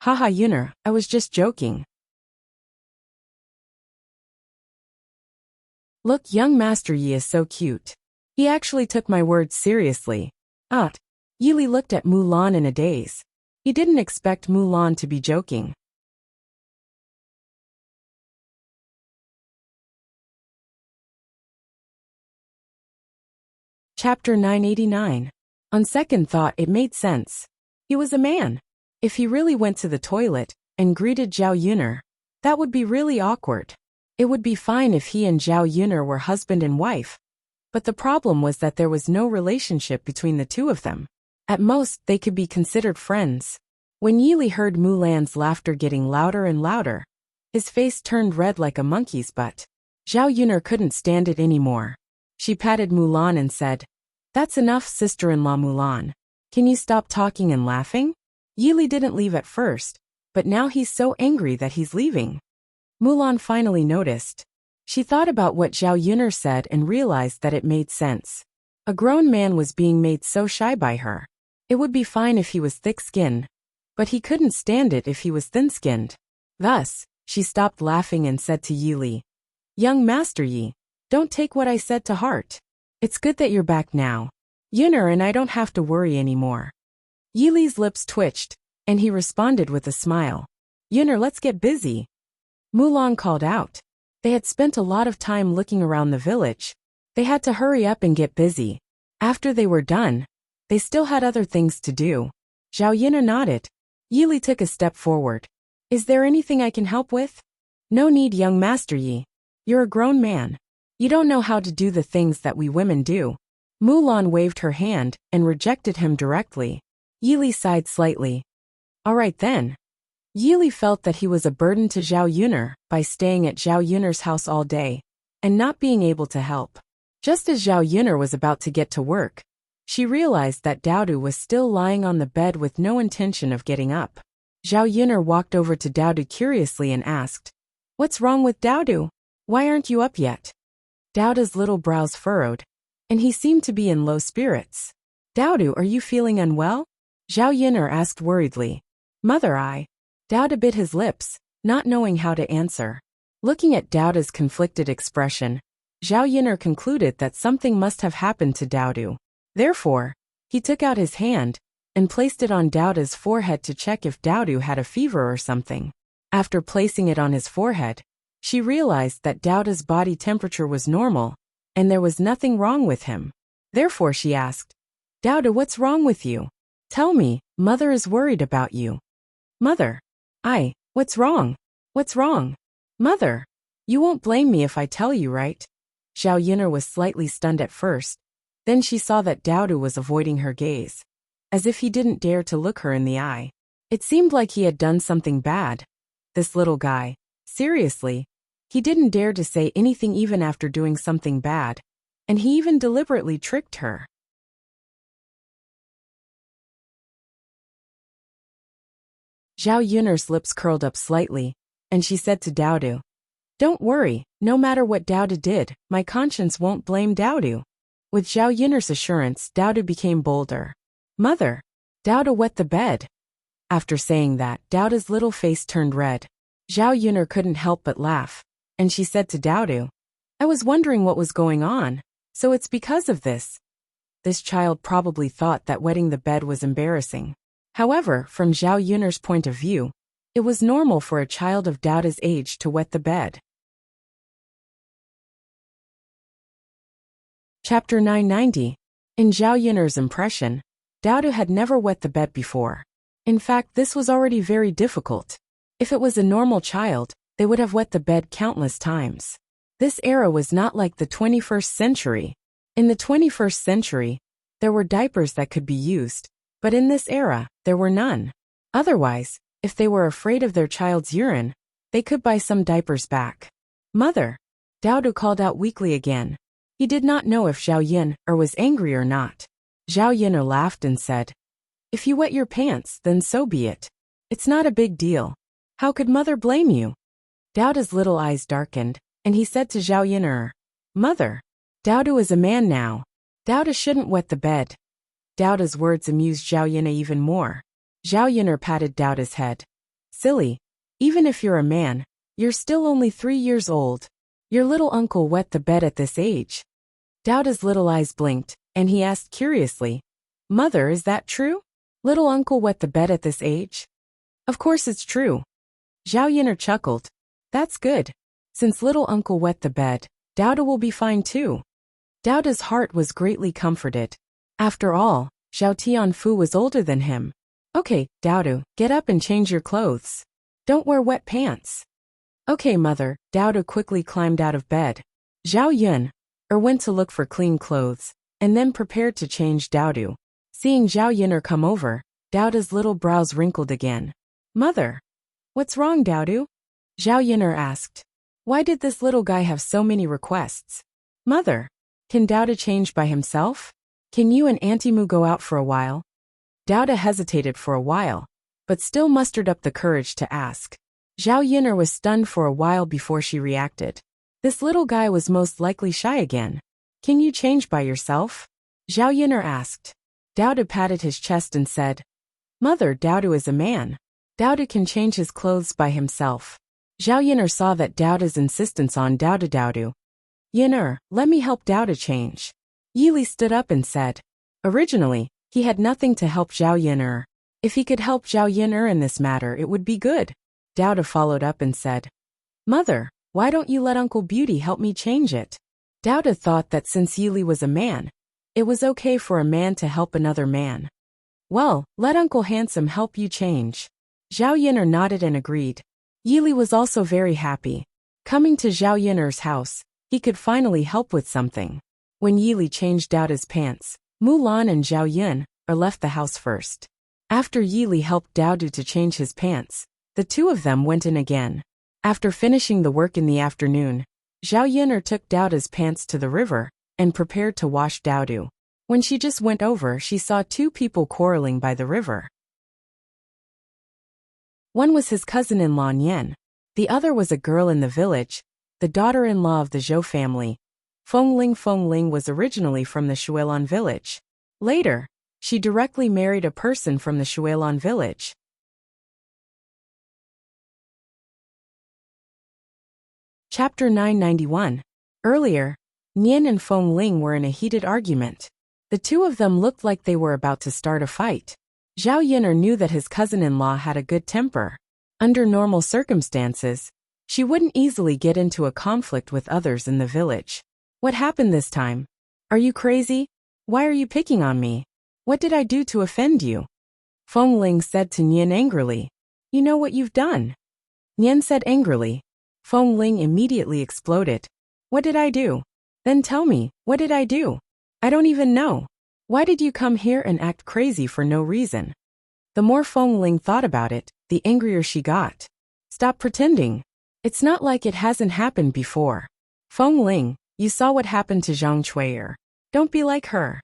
"Haha, Yun'er, I was just joking." "Look, young Master Yi is so cute. He actually took my words seriously." Yi Li looked at Mulan in a daze. He didn't expect Mulan to be joking. Chapter 989. On second thought, it made sense. He was a man. If he really went to the toilet and greeted Zhao Yun'er, that would be really awkward. It would be fine if he and Zhao Yun'er were husband and wife, but the problem was that there was no relationship between the two of them. At most, they could be considered friends. When Yi Li heard Mulan's laughter getting louder and louder, his face turned red like a monkey's butt. Zhao Yun'er couldn't stand it anymore. She patted Mulan and said, "That's enough, sister-in-law Mulan. Can you stop talking and laughing?" Yi Li didn't leave at first, but now he's so angry that he's leaving. Mulan finally noticed. She thought about what Zhao Yun'er said and realized that it made sense. A grown man was being made so shy by her. It would be fine if he was thick-skinned, but he couldn't stand it if he was thin-skinned. Thus, she stopped laughing and said to Yi Li, "Young Master Yi, don't take what I said to heart. It's good that you're back now. Yun'er and I don't have to worry anymore." Yi Li's lips twitched, and he responded with a smile. "Yun'er, let's get busy." Mulan called out. They had spent a lot of time looking around the village. They had to hurry up and get busy. After they were done, they still had other things to do. Zhao Yina nodded. Yi took a step forward. Is there anything I can help with? No need, young Master Yi. You're a grown man. You don't know how to do the things that we women do. Mulan waved her hand and rejected him directly. Yi sighed slightly. All right then. Yi felt that he was a burden to Zhao Yuner by staying at Zhao Yuner's house all day and not being able to help. Just as Zhao Yuner was about to get to work, she realized that Daodu was still lying on the bed with no intention of getting up. Zhao Yuner walked over to Daodu curiously and asked, "What's wrong with Daodu? Why aren't you up yet?" Daodu's little brows furrowed, and he seemed to be in low spirits. "Daodu, are you feeling unwell?" Zhao Yuner asked worriedly. "Mother, Daodu bit his lips, not knowing how to answer. Looking at Daodu's conflicted expression, Zhao Yuner concluded that something must have happened to Daodu. Therefore, he took out his hand and placed it on Daodu's forehead to check if Daodu had a fever or something. After placing it on his forehead, she realized that Daodu's body temperature was normal, and there was nothing wrong with him. Therefore she asked, "Daodu, what's wrong with you? Tell me, Mother is worried about you." "Mother. What's wrong? What's wrong? Mother, you won't blame me if I tell you, right?" Zhao Yuner was slightly stunned at first. Then she saw that Daodu was avoiding her gaze, as if he didn't dare to look her in the eye. It seemed like he had done something bad. This little guy, seriously, he didn't dare to say anything even after doing something bad, and he even deliberately tricked her. Zhao Yuner's lips curled up slightly, and she said to Daodu, "Don't worry, no matter what Daodu did, my conscience won't blame Daodu." With Zhao Yuner's assurance, Daodu became bolder. "Mother." Daodu wet the bed. After saying that, Daodu's little face turned red. Zhao Yuner couldn't help but laugh, and she said to Daodu, "I was wondering what was going on, so it's because of this." This child probably thought that wetting the bed was embarrassing. However, from Zhao Yuner's point of view, it was normal for a child of Daodu's age to wet the bed. Chapter 990. In Zhao Yuner's impression, Daodu had never wet the bed before. In fact, this was already very difficult. If it was a normal child, they would have wet the bed countless times. This era was not like the 21st century. In the 21st century, there were diapers that could be used, but in this era, there were none. Otherwise, if they were afraid of their child's urine, they could buy some diapers back. "Mother." Daodu called out weakly again. He did not know if Zhao Yuner was angry or not. Zhao Yuner laughed and said, "If you wet your pants, then so be it. It's not a big deal. How could Mother blame you?" Daodu's little eyes darkened, and he said to Zhao Yuner, "Mother, Daodu is a man now. Daodu shouldn't wet the bed." Daodu's words amused Zhao Yuner even more. Zhao Yuner patted Daodu's head. "Silly, even if you're a man, you're still only 3 years old. Your little uncle wet the bed at this age." Daodu's little eyes blinked, and he asked curiously, "Mother, is that true? Little uncle wet the bed at this age?" "Of course it's true." Zhao Yuner chuckled. "That's good. Since little uncle wet the bed, Daodu will be fine too." Daodu's heart was greatly comforted. After all, Zhao Tianfu was older than him. "Okay, Daodu, get up and change your clothes. Don't wear wet pants." "Okay, Mother." Daodu quickly climbed out of bed. Zhao Yuner went to look for clean clothes, and then prepared to change Daodu. Seeing Zhao Yuner come over, Daodu's little brows wrinkled again. "Mother, what's wrong, Daodu?" Zhao Yuner asked. Why did this little guy have so many requests? "Mother, can Daodu change by himself? Can you and Auntie Mu go out for a while?" Daodu hesitated for a while, but still mustered up the courage to ask. Zhao Yuner was stunned for a while before she reacted. This little guy was most likely shy again. "Can you change by yourself?" Zhao Yuner asked. Daodu patted his chest and said, "Mother, Daodu is a man. Daodu can change his clothes by himself." Zhao Yuner saw that Daodu's insistence on Daodu. "Yuner, let me help Daodu change." Yili stood up and said. Originally, he had nothing to help Zhao Yuner. If he could help Zhao Yuner in this matter, it would be good. Daodu followed up and said, Mother, why don't you let Uncle Beauty help me change it? Douda thought that since Yili was a man, it was okay for a man to help another man. Well, let Uncle Handsome help you change. Zhao Yin'er nodded and agreed. Yili was also very happy. Coming to Zhao Yin'er's house, he could finally help with something. When Yili changed Douda's pants, Mulan and Zhao Yin'er left the house first. After Yili helped Doudu to change his pants, the two of them went in again. After finishing the work in the afternoon, Zhao Yin'er took Douda's pants to the river and prepared to wash Doudu. When she just went over, she saw two people quarreling by the river. One was his cousin-in-law Nian. The other was a girl in the village, the daughter-in-law of the Zhou family. Feng Ling was originally from the Shuilan village. Later, she directly married a person from the Shuilan village. Chapter 991. Earlier, Nian and Feng Ling were in a heated argument. The two of them looked like they were about to start a fight. Zhao Yin'er knew that his cousin-in-law had a good temper. Under normal circumstances, she wouldn't easily get into a conflict with others in the village. What happened this time? Are you crazy? Why are you picking on me? What did I do to offend you? Feng Ling said to Nian angrily. You know what you've done? Nian said angrily. Feng Ling immediately exploded. What did I do? Then tell me, what did I do? I don't even know. Why did you come here and act crazy for no reason? The more Feng Ling thought about it, the angrier she got. Stop pretending. It's not like it hasn't happened before. Feng Ling, you saw what happened to Zhang Chui'er. Don't be like her.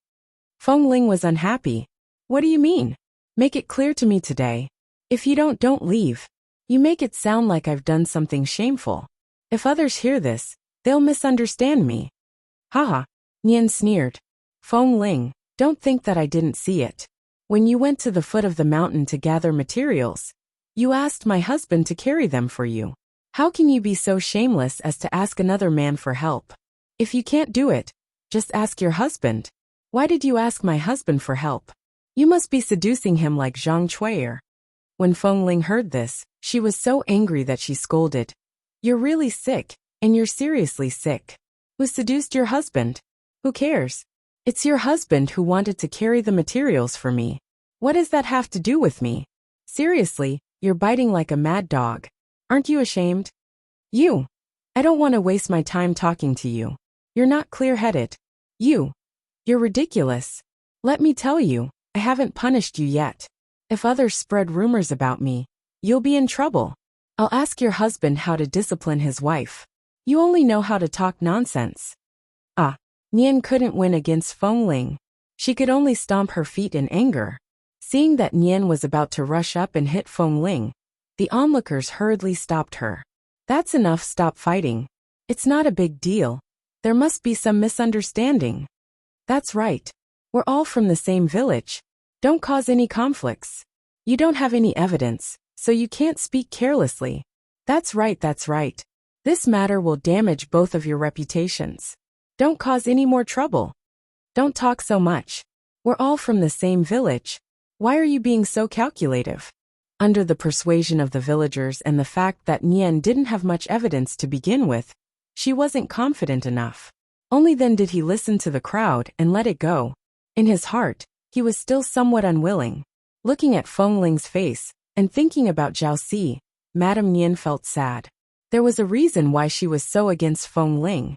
Feng Ling was unhappy. What do you mean? Make it clear to me today. If you don't leave. You make it sound like I've done something shameful. If others hear this, they'll misunderstand me. Haha, Nian sneered. Feng Ling, don't think that I didn't see it. When you went to the foot of the mountain to gather materials, you asked my husband to carry them for you. How can you be so shameless as to ask another man for help? If you can't do it, just ask your husband. Why did you ask my husband for help? You must be seducing him like Zhang Chui'er. When Feng Ling heard this, she was so angry that she scolded. You're really sick, and you're seriously sick. Who seduced your husband? Who cares? It's your husband who wanted to carry the materials for me. What does that have to do with me? Seriously, you're biting like a mad dog. Aren't you ashamed? You. I don't want to waste my time talking to you. You're not clear-headed. You're ridiculous. Let me tell you, I haven't punished you yet. If others spread rumors about me, you'll be in trouble. I'll ask your husband how to discipline his wife. You only know how to talk nonsense. Nian couldn't win against Feng Ling. She could only stomp her feet in anger. Seeing that Nian was about to rush up and hit Feng Ling, the onlookers hurriedly stopped her. That's enough, stop fighting. It's not a big deal. There must be some misunderstanding. That's right. We're all from the same village. Don't cause any conflicts. You don't have any evidence, so you can't speak carelessly. That's right. This matter will damage both of your reputations. Don't cause any more trouble. Don't talk so much. We're all from the same village. Why are you being so calculative? Under the persuasion of the villagers and the fact that Nian didn't have much evidence to begin with, she wasn't confident enough. Only then did he listen to the crowd and let it go. In his heart, he was still somewhat unwilling. Looking at Feng Ling's face and thinking about Zhao Si, Madame Nian felt sad. There was a reason why she was so against Feng Ling.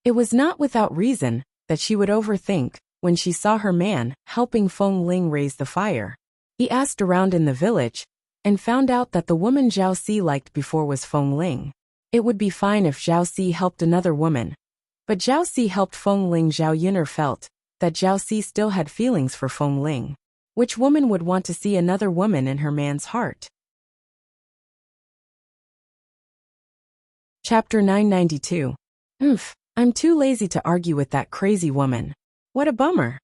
It was not without reason that she would overthink when she saw her man helping Feng Ling raise the fire. He asked around in the village and found out that the woman Zhao Si liked before was Feng Ling. It would be fine if Zhao Si helped another woman, but Zhao Si helped Feng Ling. Zhao Yin'er felt that Zhao Si still had feelings for Feng Ling. Which woman would want to see another woman in her man's heart? Chapter 992. I'm too lazy to argue with that crazy woman. What a bummer.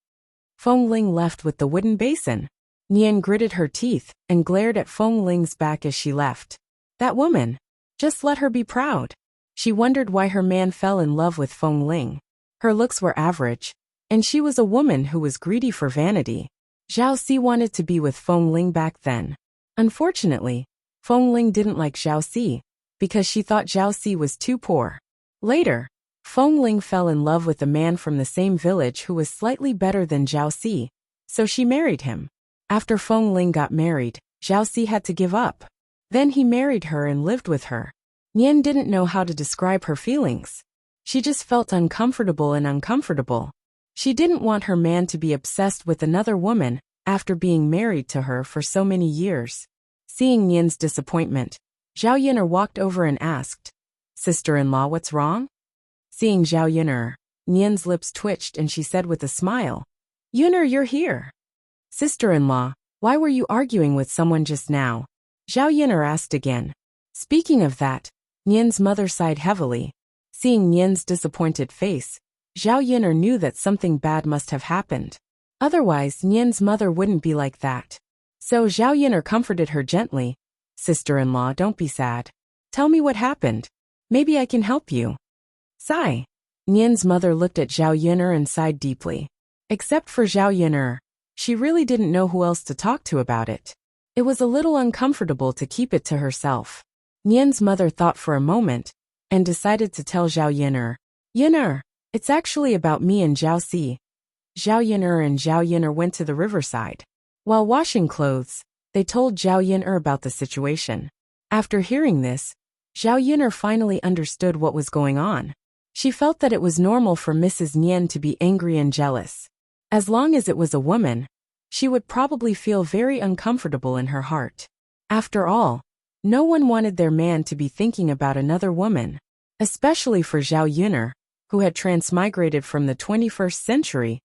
Feng Ling left with the wooden basin. Nian gritted her teeth and glared at Feng Ling's back as she left. That woman. Just let her be proud. She wondered why her man fell in love with Feng Ling. Her looks were average, and she was a woman who was greedy for vanity. Zhao Si wanted to be with Feng Ling back then. Unfortunately, Feng Ling didn't like Zhao Si, because she thought Zhao Si was too poor. Later, Feng Ling fell in love with a man from the same village who was slightly better than Zhao Si, so she married him. After Feng Ling got married, Zhao Si had to give up. Then he married her and lived with her. Nian didn't know how to describe her feelings. She just felt uncomfortable. She didn't want her man to be obsessed with another woman after being married to her for so many years. Seeing Nian's disappointment, Zhao Yin'er walked over and asked, "Sister-in-law, what's wrong?" Seeing Zhao Yin'er, Nian's lips twitched and she said with a smile, "Yin'er, you're here." "Sister-in-law, why were you arguing with someone just now?" Zhao Yin'er asked again. Speaking of that, Nian's mother sighed heavily. Seeing Nian's disappointed face, Zhao Yin'er knew that something bad must have happened. Otherwise, Nian's mother wouldn't be like that. So Zhao Yin'er comforted her gently. "Sister-in-law, don't be sad. Tell me what happened. Maybe I can help you." Sigh. Nian's mother looked at Zhao Yin'er and sighed deeply. Except for Zhao Yin'er, she really didn't know who else to talk to about it. It was a little uncomfortable to keep it to herself. Nian's mother thought for a moment, and decided to tell Zhao Yin'er, "Yin'er, it's actually about me and Zhao Si." Zhao Yin'er and Zhao Yin'er went to the riverside. While washing clothes, they told Zhao Yin'er about the situation. After hearing this, Zhao Yin'er finally understood what was going on. She felt that it was normal for Mrs. Nian to be angry and jealous. As long as it was a woman, she would probably feel very uncomfortable in her heart. After all, no one wanted their man to be thinking about another woman, especially for Zhao Yin'er, who had transmigrated from the 21st century.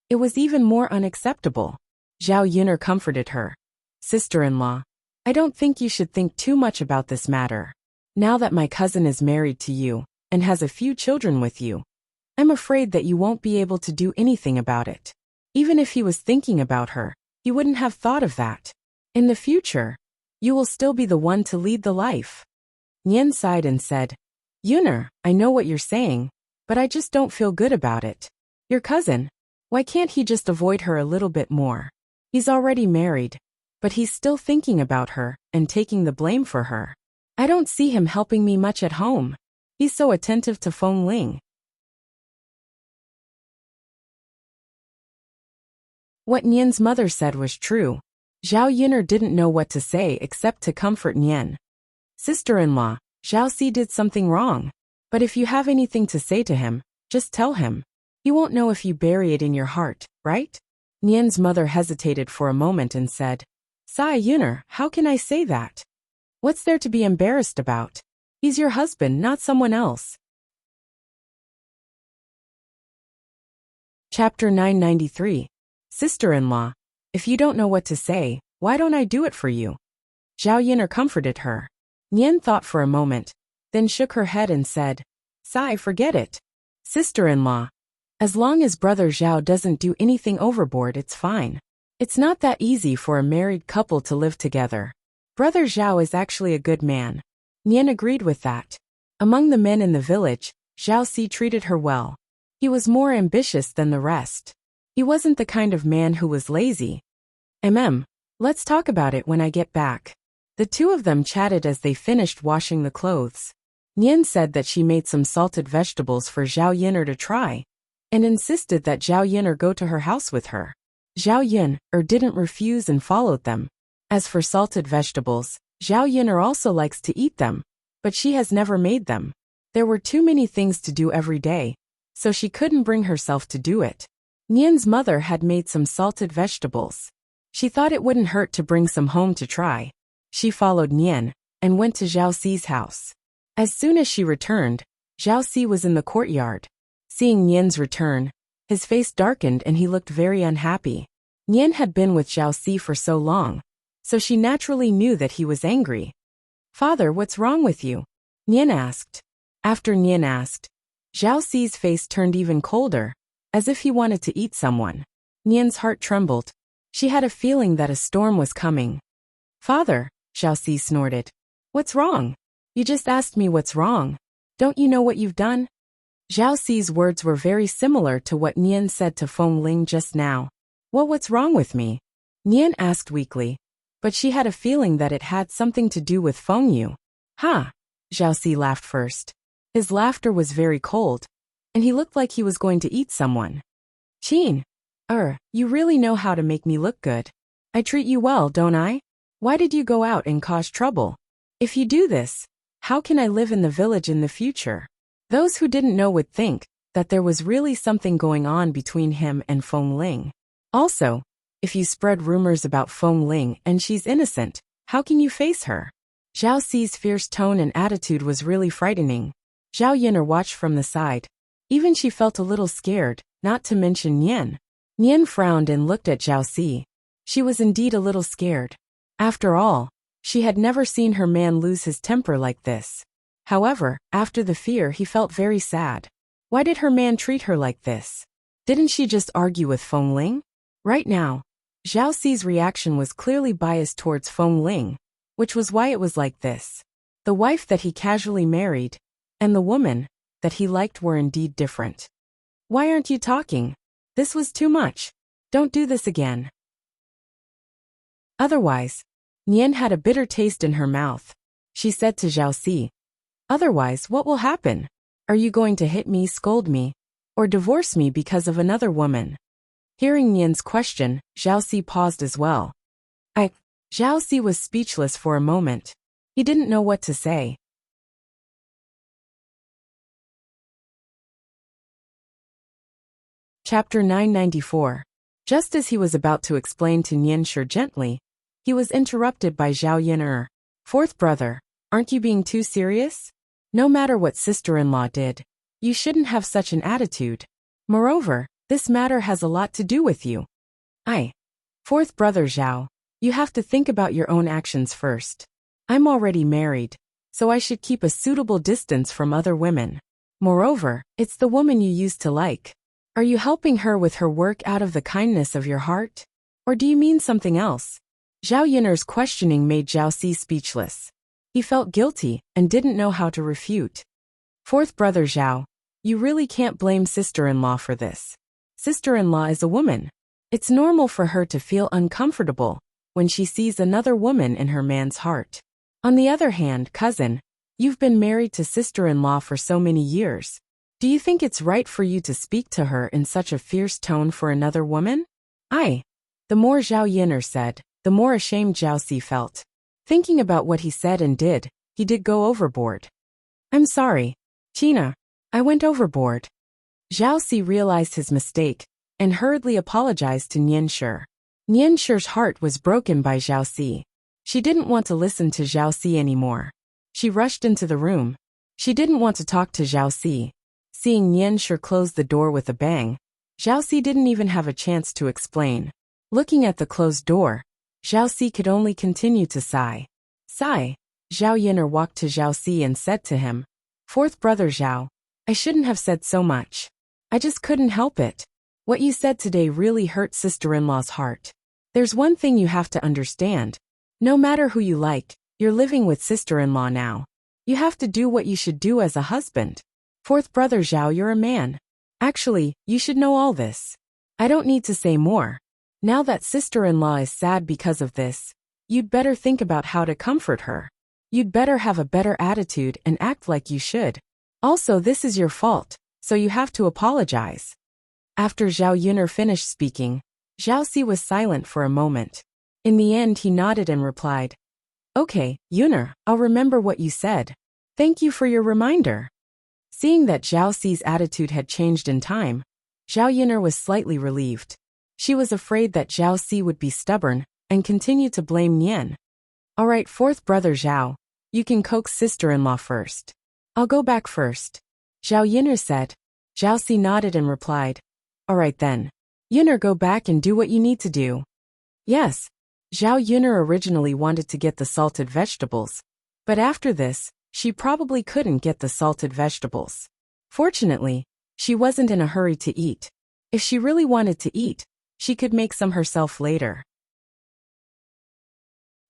It was even more unacceptable. Zhao Yin'er comforted her. "Sister-in-law, I don't think you should think too much about this matter. Now that my cousin is married to you, and has a few children with you, I'm afraid that you won't be able to do anything about it. Even if he was thinking about her, he wouldn't have thought of that. In the future, you will still be the one to lead the life." Nian sighed and said, "Yin'er, I know what you're saying, but I just don't feel good about it. Your cousin, why can't he just avoid her a little bit more? He's already married, but he's still thinking about her and taking the blame for her. I don't see him helping me much at home. He's so attentive to Feng Ling." What Nian's mother said was true. Zhao Yin'er didn't know what to say except to comfort Nian. "Sister-in-law, Zhao Si did something wrong. But if you have anything to say to him, just tell him. He won't know if you bury it in your heart, right?" Nian's mother hesitated for a moment and said, "Sai Yin'er, how can I say that? What's there to be embarrassed about? He's your husband, not someone else." Chapter 993. Sister-in-law, if you don't know what to say, why don't I do it for you? Zhao Yin'er comforted her. Nian thought for a moment, then shook her head and said, "Sai, forget it. Sister-in-law, as long as brother Zhao doesn't do anything overboard, it's fine. It's not that easy for a married couple to live together. Brother Zhao is actually a good man." Nian agreed with that. Among the men in the village, Zhao Si treated her well. He was more ambitious than the rest. He wasn't the kind of man who was lazy. Let's talk about it when I get back." The two of them chatted as they finished washing the clothes. Nian said that she made some salted vegetables for Zhao Yin'er to try, and insisted that Zhao Yin'er go to her house with her. Zhao Yin'er didn't refuse and followed them. As for salted vegetables, Zhao Yin'er also likes to eat them, but she has never made them. There were too many things to do every day, so she couldn't bring herself to do it. Nian's mother had made some salted vegetables. She thought it wouldn't hurt to bring some home to try. She followed Nian and went to Zhao Si's house. As soon as she returned, Zhao Si was in the courtyard. Seeing Nian's return, his face darkened and he looked very unhappy. Nian had been with Zhao Si for so long, so she naturally knew that he was angry. "Father, what's wrong with you?" Nian asked. After Nian asked, Zhao Si's face turned even colder, as if he wanted to eat someone. Nian's heart trembled. She had a feeling that a storm was coming. "Father," Zhao Si snorted. "What's wrong? You just asked me what's wrong. Don't you know what you've done?" Zhao Si's words were very similar to what Nian said to Feng Ling just now. What's wrong with me?" Nian asked weakly. but she had a feeling that it had something to do with Feng Yu. Ha! Zhao Si laughed first. His laughter was very cold, and he looked like he was going to eat someone. Qin. You really know how to make me look good. I treat you well, don't I? Why did you go out and cause trouble? If you do this, how can I live in the village in the future? Those who didn't know would think that there was really something going on between him and Feng Ling. Also, if you spread rumors about Feng Ling and she's innocent, how can you face her? Zhao Si's fierce tone and attitude was really frightening. Zhao Yin'er watched from the side. Even she felt a little scared, not to mention Nian. Nian frowned and looked at Zhao Si. She was indeed a little scared. After all, she had never seen her man lose his temper like this. However, after the fear he felt very sad. Why did her man treat her like this? Didn't she just argue with Feng Ling? Right now, Zhao Si's reaction was clearly biased towards Feng Ling, which was why it was like this. The wife that he casually married, and the woman that he liked were indeed different. Why aren't you talking? This was too much. Don't do this again. Otherwise, Nian had a bitter taste in her mouth. She said to Zhao Si, "Otherwise, what will happen? Are you going to hit me, scold me, or divorce me because of another woman?" Hearing Nian's question, Zhao Si paused as well. Zhao Si was speechless for a moment. He didn't know what to say. Chapter 994. Just as he was about to explain to Nian Shi gently, he was interrupted by Zhao Yin'er. "Fourth brother, aren't you being too serious? No matter what sister-in-law did, you shouldn't have such an attitude. Moreover, this matter has a lot to do with you." Fourth brother Zhao, you have to think about your own actions first. I'm already married, so I should keep a suitable distance from other women. Moreover, it's the woman you used to like. Are you helping her with her work out of the kindness of your heart? Or do you mean something else? Zhao Yin'er's questioning made Zhao Si speechless. He felt guilty and didn't know how to refute. Fourth brother Zhao, you really can't blame sister-in-law for this. Sister-in-law is a woman. It's normal for her to feel uncomfortable when she sees another woman in her man's heart. On the other hand, cousin, you've been married to sister-in-law for so many years. Do you think it's right for you to speak to her in such a fierce tone for another woman? The more Zhao Yin'er said, the more ashamed Zhao Si felt. Thinking about what he said and did, he did go overboard. I'm sorry, Tina. I went overboard. Zhao Si realized his mistake and hurriedly apologized to Nian Shi. Nian Shi's heart was broken by Zhao Si. She didn't want to listen to Zhao Si anymore. She rushed into the room. She didn't want to talk to Zhao Si. Seeing Nian Shi close the door with a bang, Zhao Si didn't even have a chance to explain. Looking at the closed door, Zhao Si could only continue to sigh. Zhao Yin'er walked to Zhao Si and said to him, "Fourth brother Zhao, I shouldn't have said so much. I just couldn't help it. What you said today really hurt sister-in-law's heart. There's one thing you have to understand. No matter who you like, you're living with sister-in-law now. You have to do what you should do as a husband. Fourth brother Zhao, you're a man. Actually, you should know all this. I don't need to say more. Now that sister-in-law is sad because of this, you'd better think about how to comfort her. You'd better have a better attitude and act like you should. Also, this is your fault, so you have to apologize." After Zhao Yin'er finished speaking, Zhao Si was silent for a moment. In the end, he nodded and replied, "Okay, Yin'er, I'll remember what you said. Thank you for your reminder." Seeing that Zhao Si's attitude had changed in time, Zhao Yin'er was slightly relieved. She was afraid that Zhao Si would be stubborn and continue to blame Nian. "All right, fourth brother Zhao, you can coax sister-in-law first. I'll go back first," Zhao Yin'er said. Zhao Si nodded and replied, "All right then. Yin'er, go back and do what you need to do." Yes, Zhao Yin'er originally wanted to get the salted vegetables, but after this, she probably couldn't get the salted vegetables. Fortunately, she wasn't in a hurry to eat. If she really wanted to eat, she could make some herself later.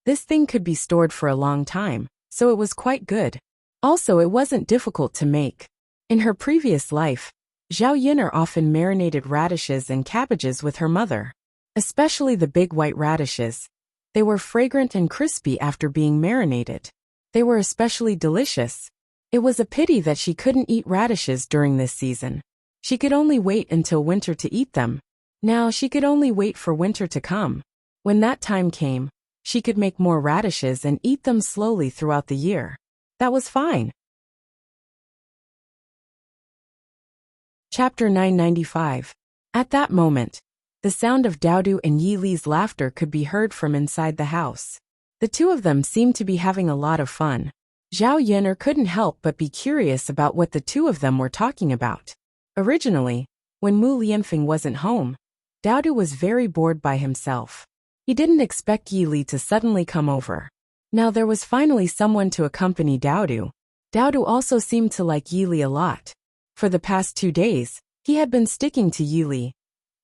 This thing could be stored for a long time, so it was quite good. Also, it wasn't difficult to make. In her previous life, Zhao Yin'er often marinated radishes and cabbages with her mother. Especially the big white radishes. They were fragrant and crispy after being marinated. They were especially delicious. It was a pity that she couldn't eat radishes during this season. She could only wait until winter to eat them. Now she could only wait for winter to come. When that time came, she could make more radishes and eat them slowly throughout the year. That was fine. Chapter 995. At that moment, the sound of Dowdu and Yi Li's laughter could be heard from inside the house. The two of them seemed to be having a lot of fun. Zhao Yun'er couldn't help but be curious about what the two of them were talking about. Originally, when Mu Lianfeng wasn't home, Dowdu was very bored by himself. He didn't expect Yi Li to suddenly come over. Now there was finally someone to accompany Dowdu. Dowdu also seemed to like Yi Li a lot. For the past 2 days, he had been sticking to Yi Li.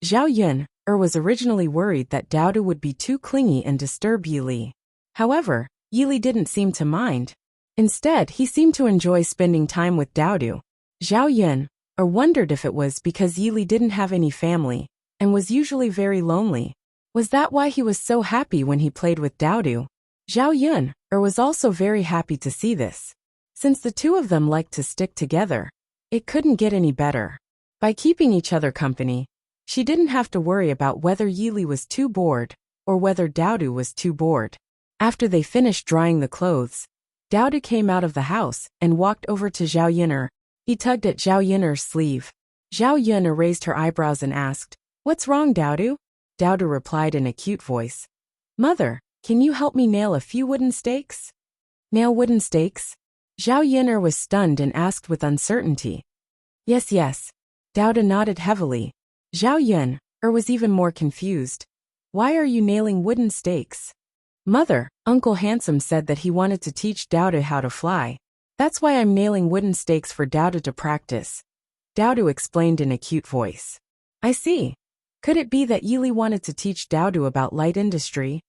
Zhao Yun'er was originally worried that Dowdu would be too clingy and disturb Yi Li. However, Yi Li didn't seem to mind. Instead, he seemed to enjoy spending time with Dowdu. Zhao Yun'er wondered if it was because Yi Li didn't have any family and was usually very lonely. Was that why he was so happy when he played with Dowdu? Zhao Yun'er was also very happy to see this. Since the two of them liked to stick together, it couldn't get any better. By keeping each other company, she didn't have to worry about whether Yi Li was too bored or whether Dowdu was too bored. After they finished drying the clothes, Dowdu came out of the house and walked over to Zhao Yun'er. He tugged at Zhao Yun'er's sleeve. Zhao Yun'er raised her eyebrows and asked, "What's wrong, Dowdu?" Dowdu replied in a cute voice, "Mother, can you help me nail a few wooden stakes?" Nail wooden stakes? Zhao Yun'er was stunned and asked with uncertainty. Yes. Dowdu nodded heavily. Zhao Yun'er was even more confused. "Why are you nailing wooden stakes?" "Mother, Uncle Handsome said that he wanted to teach Dowdu how to fly. That's why I'm nailing wooden stakes for Dowdu to practice," Dowdu explained in a cute voice. "I see. Could it be that Yi Li wanted to teach Dowdu about light industry?"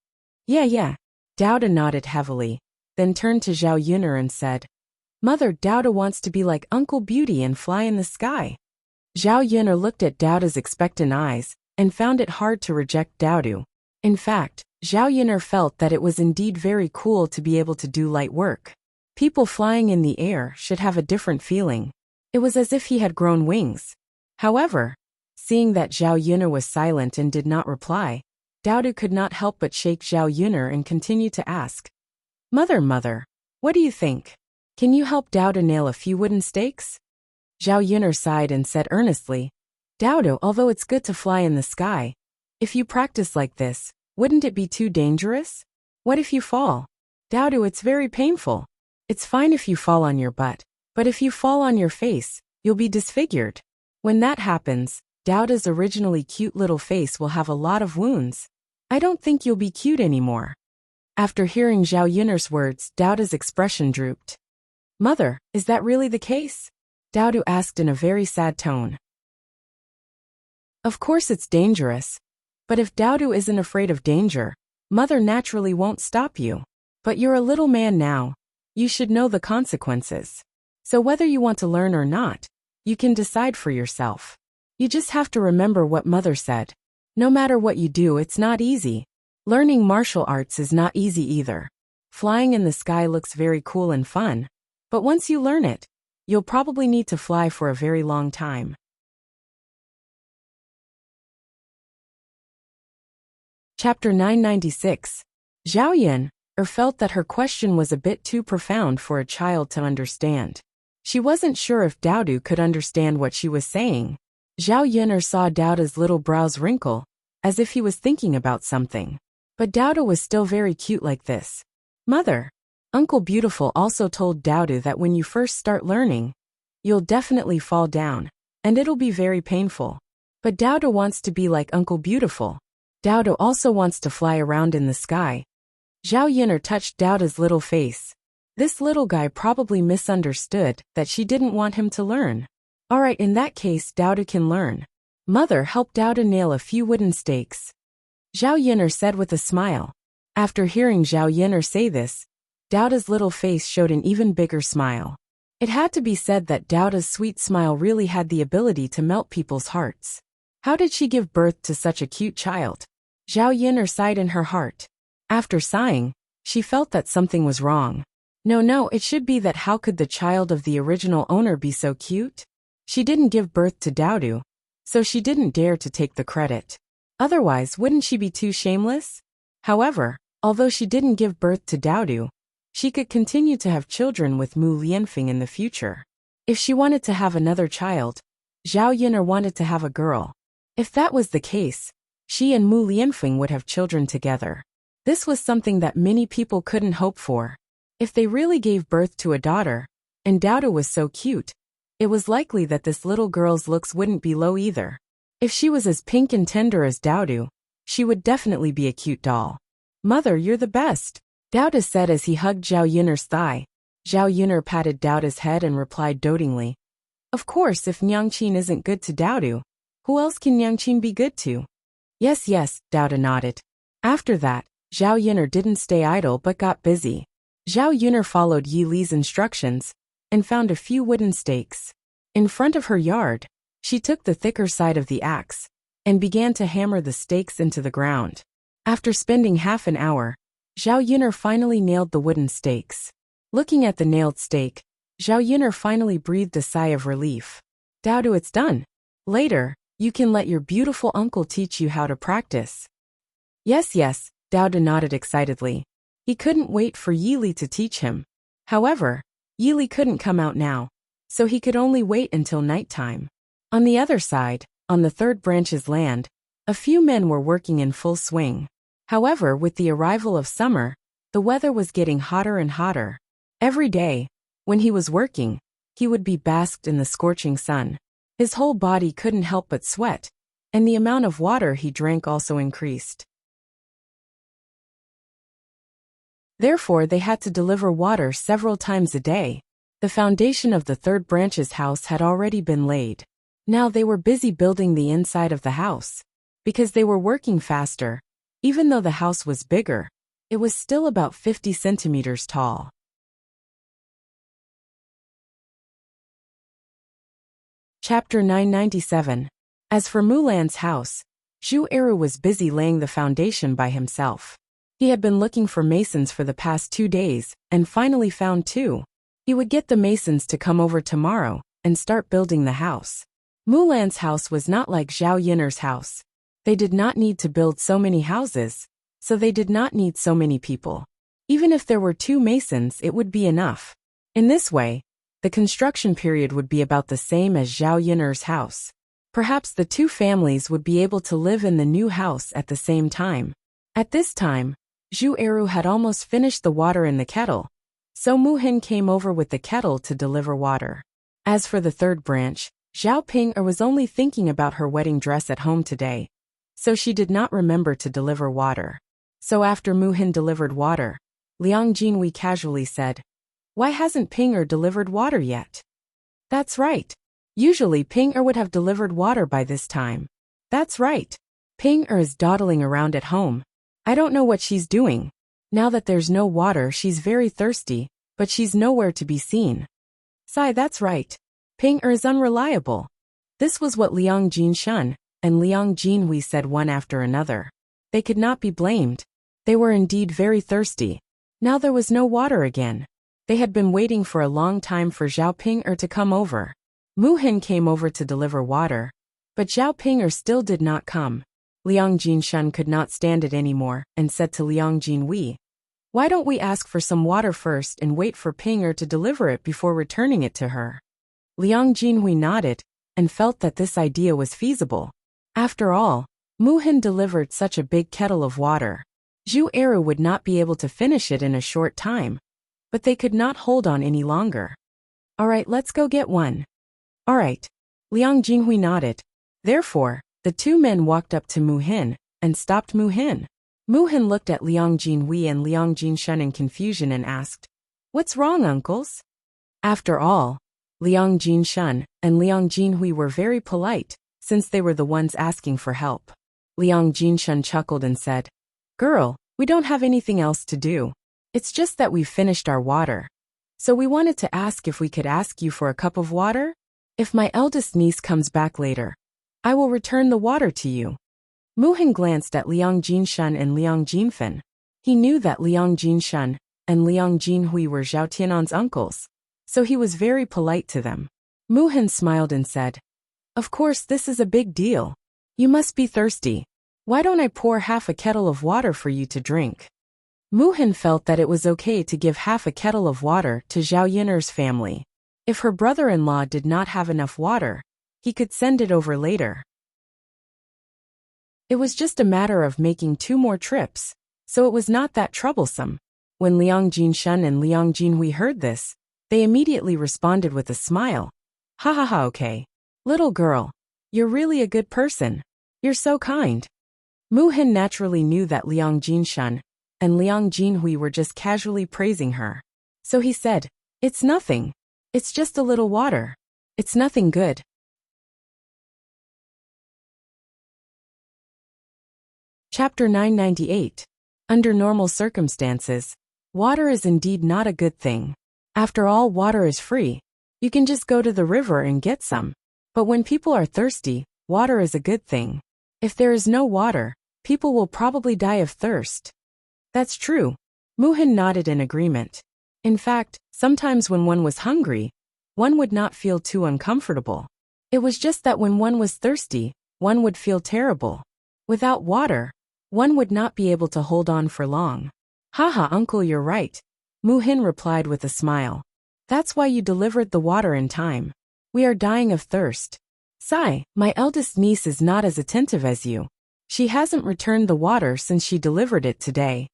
Yeah. Dowdu nodded heavily, then turned to Zhao Yun'er and said, "Mother, Dowdu wants to be like Uncle Beauty and fly in the sky." Zhao Yun'er looked at Dowdu's expectant eyes and found it hard to reject Dowdu. In fact, Zhao Yun'er felt that it was indeed very cool to be able to do light work. People flying in the air should have a different feeling. It was as if he had grown wings. However, seeing that Zhao Yun'er was silent and did not reply, Dowdu could not help but shake Zhao Yun'er and continue to ask, Mother, what do you think? Can you help Dowdu nail a few wooden stakes?" Zhao Yun'er sighed and said earnestly, "Dowdu, although it's good to fly in the sky, if you practice like this, wouldn't it be too dangerous? What if you fall? Dowdu, it's very painful. It's fine if you fall on your butt, but if you fall on your face, you'll be disfigured. When that happens, Dowdu's originally cute little face will have a lot of wounds. I don't think you'll be cute anymore." After hearing Zhao Yun'er's words, Dowdu's expression drooped. "Mother, is that really the case?" Dowdu asked in a very sad tone. "Of course it's dangerous. But if Dowdu isn't afraid of danger, Mother naturally won't stop you. But you're a little man now. You should know the consequences. So whether you want to learn or not, you can decide for yourself. You just have to remember what Mother said. No matter what you do, it's not easy. Learning martial arts is not easy either. Flying in the sky looks very cool and fun, but once you learn it, you'll probably need to fly for a very long time." Chapter 996. Zhao Yun'er felt that her question was a bit too profound for a child to understand. She wasn't sure if Dowdu could understand what she was saying. Zhao Yun'er saw Dowdu's little brows wrinkle, as if he was thinking about something. But Dowdu was still very cute like this. "Mother, Uncle Beautiful also told Dowdu that when you first start learning, you'll definitely fall down, and it'll be very painful. But Dowdu wants to be like Uncle Beautiful. Dowdu also wants to fly around in the sky." Zhao Yun'er touched Dowdu's little face. This little guy probably misunderstood that she didn't want him to learn. Alright, in that case, Dowdu can learn. Mother, help Dowdu nail a few wooden stakes, Zhao Yun'er said with a smile. After hearing Zhao Yun'er say this, Dowdu's little face showed an even bigger smile. It had to be said that Dowdu's sweet smile really had the ability to melt people's hearts. How did she give birth to such a cute child? Zhao Yun'er sighed in her heart. After sighing, she felt that something was wrong. No, it should be that how could the child of the original owner be so cute? She didn't give birth to Daudu, so she didn't dare to take the credit. Otherwise, wouldn't she be too shameless? However, although she didn't give birth to Daudu, she could continue to have children with Mu Lianfeng in the future. If she wanted to have another child, Zhao Yun'er wanted to have a girl. If that was the case, she and Mu Lianfeng would have children together. This was something that many people couldn't hope for. If they really gave birth to a daughter, and Daudu was so cute, it was likely that this little girl's looks wouldn't be low either. If she was as pink and tender as Daudu, she would definitely be a cute doll. Mother, you're the best, Daudu said as he hugged Zhao Yun'er's thigh. Zhao Yun'er patted Daudu's head and replied dotingly, "Of course, if Nyangqin isn't good to Daudu, who else can Nyangqin be good to?" Yes, Daudu nodded. After that, Zhao Yun'er didn't stay idle but got busy. Zhao Yun'er followed Yi Li's instructions and found a few wooden stakes. In front of her yard, she took the thicker side of the axe and began to hammer the stakes into the ground. After spending half an hour, Zhao Yun'er finally nailed the wooden stakes. Looking at the nailed stake, Zhao Yun'er finally breathed a sigh of relief. Daudu, it's done. Later, you can let your beautiful uncle teach you how to practice. Yes, Daudu nodded excitedly. He couldn't wait for Yi Li to teach him. However, Yi Li couldn't come out now, so he could only wait until nighttime. On the other side, on the third branch's land, a few men were working in full swing. However, with the arrival of summer, the weather was getting hotter and hotter. Every day, when he was working, he would be basked in the scorching sun. His whole body couldn't help but sweat, and the amount of water he drank also increased. Therefore, they had to deliver water several times a day. The foundation of the third branch's house had already been laid. Now they were busy building the inside of the house. Because they were working faster, even though the house was bigger, it was still about 50 centimeters tall. Chapter 997. As for Mulan's house, Zhu Eru was busy laying the foundation by himself. He had been looking for masons for the past 2 days, and finally found 2. He would get the masons to come over tomorrow and start building the house. Mulan's house was not like Zhao Yun'er's house. They did not need to build so many houses, so they did not need so many people. Even if there were 2 masons, it would be enough. In this way, the construction period would be about the same as Zhao Yun'er's house. Perhaps the 2 families would be able to live in the new house at the same time. At this time, Zhu Eru had almost finished the water in the kettle, so Mu Hin came over with the kettle to deliver water. As for the third branch, Zhao Ping'er was only thinking about her wedding dress at home today, so she did not remember to deliver water. So after Mu Hin delivered water, Liang Jinhui casually said, "Why hasn't Ping'er delivered water yet?" That's right. Usually Ping'er would have delivered water by this time. That's right. Ping'er is dawdling around at home. I don't know what she's doing. Now that there's no water, she's very thirsty, but she's nowhere to be seen. Sai, that's right. Ping'er is unreliable. This was what Liang Jinshan and Liang Jinhui said one after another. They could not be blamed. They were indeed very thirsty. Now there was no water again. They had been waiting for a long time for Zhao Ping'er to come over. Mu Hin came over to deliver water, but Zhao Ping'er still did not come. Liang Jinshan could not stand it anymore and said to Liang Jinhui, "Why don't we ask for some water first and wait for Ping'er to deliver it before returning it to her?" Liang Jinhui nodded and felt that this idea was feasible. After all, Mu Hin delivered such a big kettle of water. Zhu Eru would not be able to finish it in a short time, but they could not hold on any longer. "All right, let's go get one." "All right." Liang Jinhui nodded. Therefore, the 2 men walked up to Mu Hin and stopped Mu Hin. Mu Hin looked at Liang Jinhui and Liang Jinshan in confusion and asked, "What's wrong, uncles?" After all, Liang Jinshan and Liang Jinhui were very polite, since they were the ones asking for help. Liang Jinshan chuckled and said, "Girl, we don't have anything else to do. It's just that we've finished our water. So we wanted to ask if we could ask you for a cup of water? If my eldest niece comes back later, I will return the water to you." Mu Hin glanced at Liang Jinshan and Liang Jinfen. He knew that Liang Jinshan and Liang Jinhui were Zhao Tianan's uncles, so he was very polite to them. Mu Hin smiled and said, "Of course this is a big deal. You must be thirsty. Why don't I pour half a kettle of water for you to drink?" Mu Hin felt that it was okay to give half a kettle of water to Zhao Yiner's family. If her brother-in-law did not have enough water, he could send it over later. It was just a matter of making 2 more trips, so it was not that troublesome. When Liang Jinshan and Liang Jinhui heard this, they immediately responded with a smile. "Ha ha ha, okay. Little girl, you're really a good person. You're so kind." Mu Hin naturally knew that Liang Jinshan and Liang Jinhui were just casually praising her. So he said, "It's nothing. It's just a little water. It's nothing good." Chapter 998. Under normal circumstances, water is indeed not a good thing. After all, water is free. You can just go to the river and get some. But when people are thirsty, water is a good thing. If there is no water, people will probably die of thirst. That's true. Mu Hin nodded in agreement. In fact, sometimes when one was hungry, one would not feel too uncomfortable. It was just that when one was thirsty, one would feel terrible. Without water, one would not be able to hold on for long. "Haha, uncle, you're right," Mu Hin replied with a smile. "That's why you delivered the water in time. We are dying of thirst. Sai, my eldest niece is not as attentive as you. She hasn't returned the water since she delivered it today."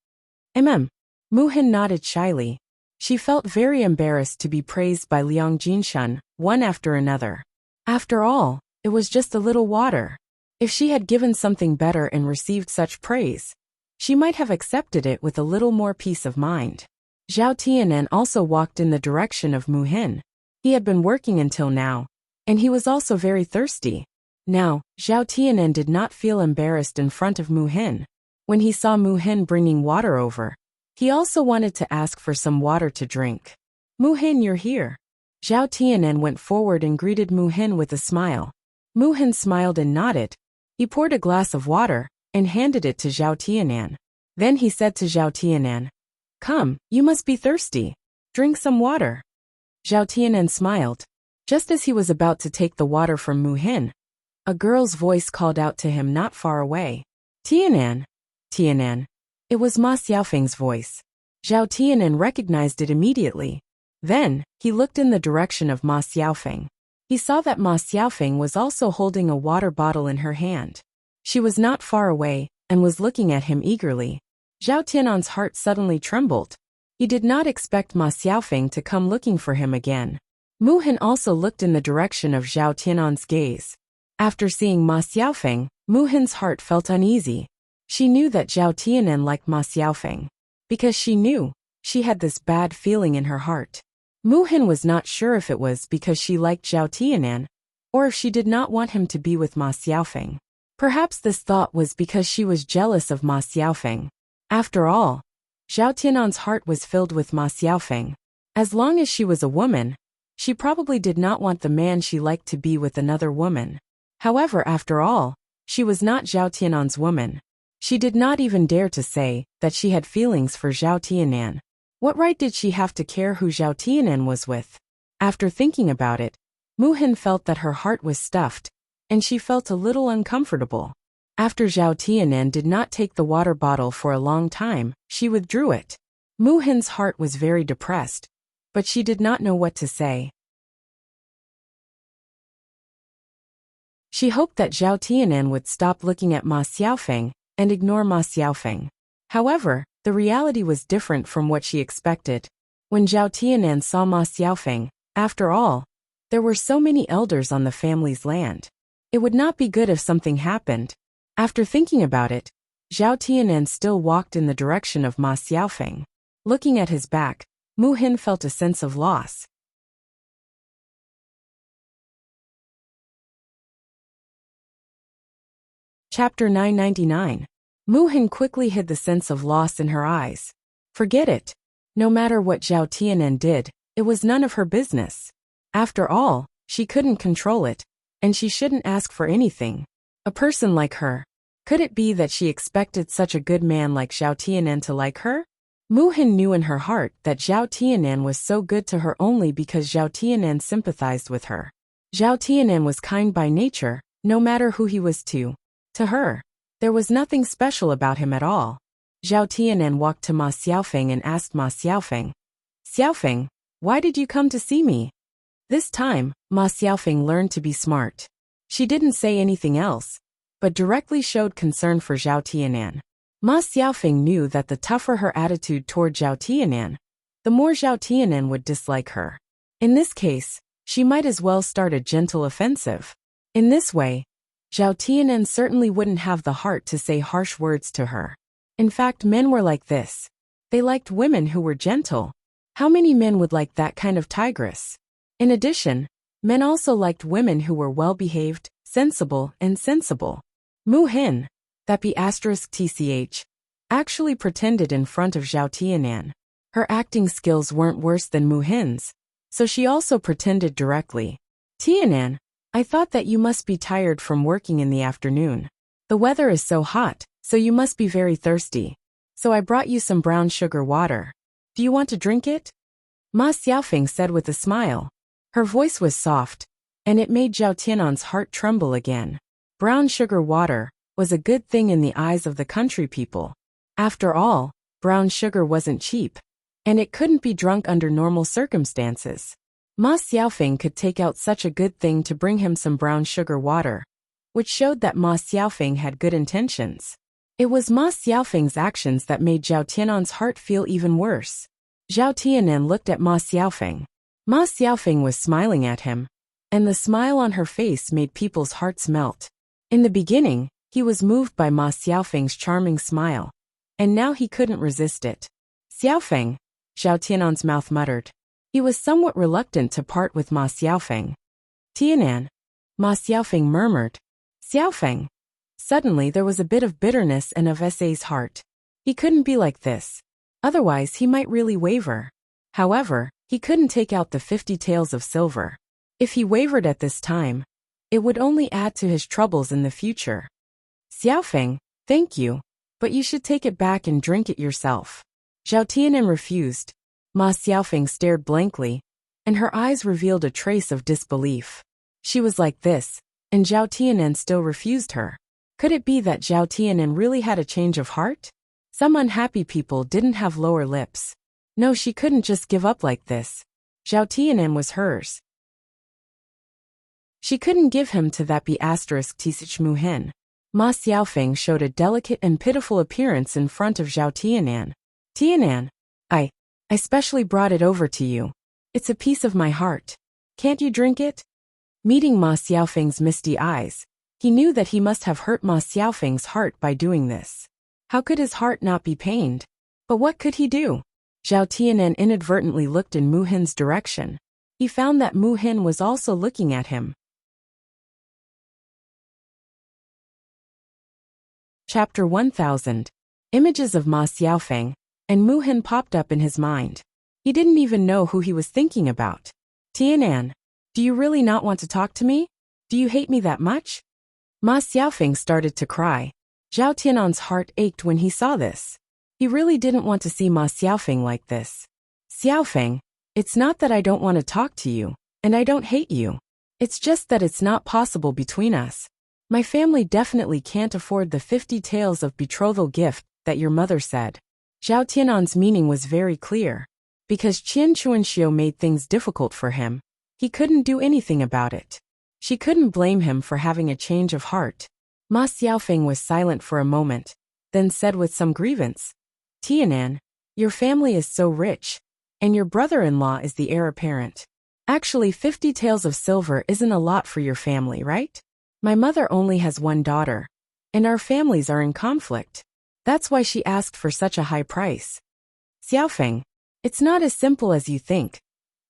Mu Hin nodded shyly. She felt very embarrassed to be praised by Liang Jinshan, one after another. After all, it was just a little water. If she had given something better and received such praise, she might have accepted it with a little more peace of mind. Zhao Tianan also walked in the direction of Mu Hin. He had been working until now, and he was also very thirsty. Now, Zhao Tianan did not feel embarrassed in front of Mu Hin. When he saw Mu Hin bringing water over, he also wanted to ask for some water to drink. "Mu Hin, you're here." Zhao Tianan went forward and greeted Mu Hin with a smile. Mu Hin smiled and nodded. He poured a glass of water and handed it to Zhao Tianan. Then he said to Zhao Tianan, "Come, you must be thirsty. Drink some water." Zhao Tianan smiled. Just as he was about to take the water from Mu Hin, a girl's voice called out to him not far away. "Tianan, Tianan." It was Ma Xiaofeng's voice. Zhao Tianan recognized it immediately. Then, he looked in the direction of Ma Xiaofeng. He saw that Ma Xiaofeng was also holding a water bottle in her hand. She was not far away and was looking at him eagerly. Zhao Tianan's heart suddenly trembled. He did not expect Ma Xiaofeng to come looking for him again. Mu Hin also looked in the direction of Zhao Tianan's gaze. After seeing Ma Xiaofeng, Mu Hin's heart felt uneasy. She knew that Zhao Tianan liked Ma Xiaofeng, because she knew she had this bad feeling in her heart. Mu Hin was not sure if it was because she liked Zhao Tianan, or if she did not want him to be with Ma Xiaofeng. Perhaps this thought was because she was jealous of Ma Xiaofeng. After all, Zhao Tianan's heart was filled with Ma Xiaofeng. As long as she was a woman, she probably did not want the man she liked to be with another woman. However, after all, she was not Zhao Tianan's woman. She did not even dare to say that she had feelings for Zhao Tianan. What right did she have to care who Zhao Tianan was with? After thinking about it, Mu Hin felt that her heart was stuffed, and she felt a little uncomfortable. After Zhao Tianan did not take the water bottle for a long time, she withdrew it. Mu Hin's heart was very depressed, but she did not know what to say. She hoped that Zhao Tianan would stop looking at Ma Xiaofeng and ignore Ma Xiaofeng. However, the reality was different from what she expected. When Zhao Tianan saw Ma Xiaofeng, after all, there were so many elders on the family's land. It would not be good if something happened. After thinking about it, Zhao Tianan still walked in the direction of Ma Xiaofeng. Looking at his back, Mu Hin felt a sense of loss. Chapter 999. Mu Hin quickly hid the sense of loss in her eyes. Forget it. No matter what Zhao Tianan did, it was none of her business. After all, she couldn't control it, and she shouldn't ask for anything. A person like her, Could it be that she expected such a good man like Zhao Tianan to like her? Mu Hin knew in her heart that Zhao Tianan was so good to her only because Zhao Tianan sympathized with her. Zhao Tianan was kind by nature, no matter who he was to. To her, there was nothing special about him at all. Zhao Tianan walked to Ma Xiaofeng and asked Ma Xiaofeng, "Xiaofeng, why did you come to see me?" This time, Ma Xiaofeng learned to be smart. She didn't say anything else, but directly showed concern for Zhao Tianan. Ma Xiaofeng knew that the tougher her attitude toward Zhao Tianan, the more Zhao Tianan would dislike her. In this case, she might as well start a gentle offensive. In this way, Zhao Tianan certainly wouldn't have the heart to say harsh words to her. In fact, men were like this. They liked women who were gentle. How many men would like that kind of tigress? In addition, men also liked women who were well-behaved, sensible, and sensible. Mu Hin, that be *tch, actually pretended in front of Zhao Tianan. Her acting skills weren't worse than Mu Hin's, so she also pretended directly. "Tianan, I thought that you must be tired from working in the afternoon. The weather is so hot, so you must be very thirsty. So I brought you some brown sugar water. Do you want to drink it?" Ma Xiaofeng said with a smile. Her voice was soft, and it made Zhao Tianan's heart tremble again. Brown sugar water was a good thing in the eyes of the country people. After all, brown sugar wasn't cheap, and it couldn't be drunk under normal circumstances. Ma Xiaofeng could take out such a good thing to bring him some brown sugar water, which showed that Ma Xiaofeng had good intentions. It was Ma Xiaofeng's actions that made Zhao Tianan's heart feel even worse. Zhao Tianan looked at Ma Xiaofeng. Ma Xiaofeng was smiling at him, and the smile on her face made people's hearts melt. In the beginning, he was moved by Ma Xiaofeng's charming smile, and now he couldn't resist it. "Xiaofeng," Zhao Tianan's mouth muttered. He was somewhat reluctant to part with Ma Xiaofeng. "Tianan," Ma Xiaofeng murmured. "Xiaofeng." Suddenly there was a bit of bitterness in Sa's heart. He couldn't be like this. Otherwise he might really waver. However, he couldn't take out the 50 taels of silver. If he wavered at this time, it would only add to his troubles in the future. "Xiaofeng, thank you, but you should take it back and drink it yourself." Zhao Tianan refused. Ma Xiaofeng stared blankly, and her eyes revealed a trace of disbelief. She was like this, and Zhao Tianan still refused her. Could it be that Zhao Tianan really had a change of heart? Some unhappy people didn't have lower lips. No, she couldn't just give up like this. Zhao Tianan was hers. She couldn't give him to that be *tch Mu Hin. Ma Xiaofeng showed a delicate and pitiful appearance in front of Zhao Tianan. "Tianan, I specially brought it over to you. It's a piece of my heart. Can't you drink it?" Meeting Ma Xiaofeng's misty eyes, he knew that he must have hurt Ma Xiaofeng's heart by doing this. How could his heart not be pained? But what could he do? Zhao Tianan inadvertently looked in Mu Hin's direction. He found that Mu Hin was also looking at him. Chapter 1000. Images of Ma Xiaofeng, and Mu Hin popped up in his mind. He didn't even know who he was thinking about. "Tianan, do you really not want to talk to me? Do you hate me that much?" Ma Xiaofeng started to cry. Zhao Tianan's heart ached when he saw this. He really didn't want to see Ma Xiaofeng like this. "Xiaofeng, it's not that I don't want to talk to you, and I don't hate you. It's just that it's not possible between us. My family definitely can't afford the 50 taels of betrothal gift that your mother said." Zhao Tianan's meaning was very clear. Because Qian Chuanxiu made things difficult for him, he couldn't do anything about it. She couldn't blame him for having a change of heart. Ma Xiaofeng was silent for a moment, then said with some grievance, "Tianan, your family is so rich, and your brother-in-law is the heir apparent. Actually 50 taels of silver isn't a lot for your family, right? My mother only has one daughter, and our families are in conflict. That's why she asked for such a high price." "Xiaofeng, it's not as simple as you think.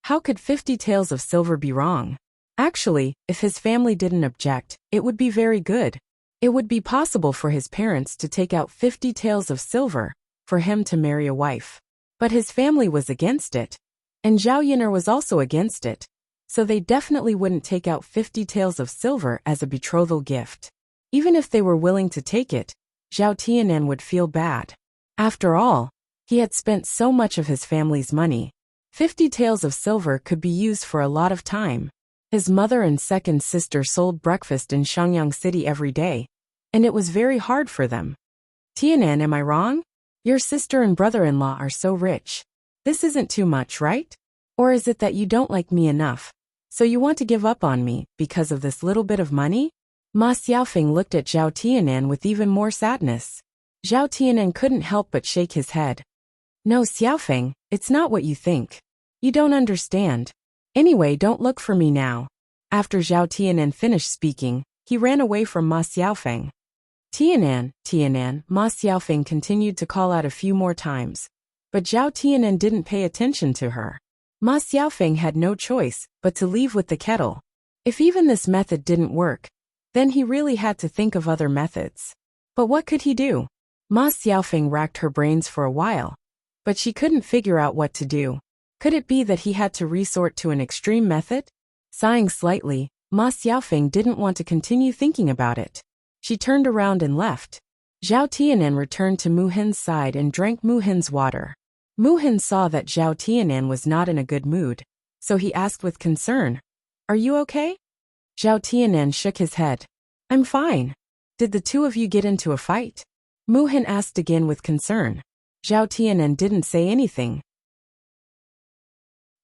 How could 50 taels of silver be wrong? Actually, if his family didn't object, it would be very good. It would be possible for his parents to take out 50 taels of silver for him to marry a wife. But his family was against it, and Zhao Yinar was also against it, so they definitely wouldn't take out 50 taels of silver as a betrothal gift. Even if they were willing to take it, Zhao Tianan would feel bad. After all, he had spent so much of his family's money. 50 taels of silver could be used for a lot of time. His mother and second sister sold breakfast in Shangyang City every day, and it was very hard for them. Tianan, am I wrong? Your sister and brother-in-law are so rich. This isn't too much, right? Or is it that you don't like me enough, so you want to give up on me because of this little bit of money? Ma Xiaofeng looked at Zhao Tianan with even more sadness. Zhao Tianan couldn't help but shake his head. No, Xiaofeng, it's not what you think. You don't understand. Anyway, don't look for me now. After Zhao Tianan finished speaking, he ran away from Ma Xiaofeng. Tianan, Tianan, Ma Xiaofeng continued to call out a few more times, but Zhao Tianan didn't pay attention to her. Ma Xiaofeng had no choice but to leave with the kettle. If even this method didn't work, then he really had to think of other methods. But what could he do? Ma Xiaofeng racked her brains for a while, but she couldn't figure out what to do. Could it be that he had to resort to an extreme method? Sighing slightly, Ma Xiaofeng didn't want to continue thinking about it. She turned around and left. Zhao Tianan returned to Mu Hin's side and drank Mu Hin's water. Mu Hin saw that Zhao Tianan was not in a good mood, so he asked with concern, "Are you okay?" Zhao Tianan shook his head. "I'm fine. Did the two of you get into a fight?" Mu Hin asked again with concern. Zhao Tianan didn't say anything.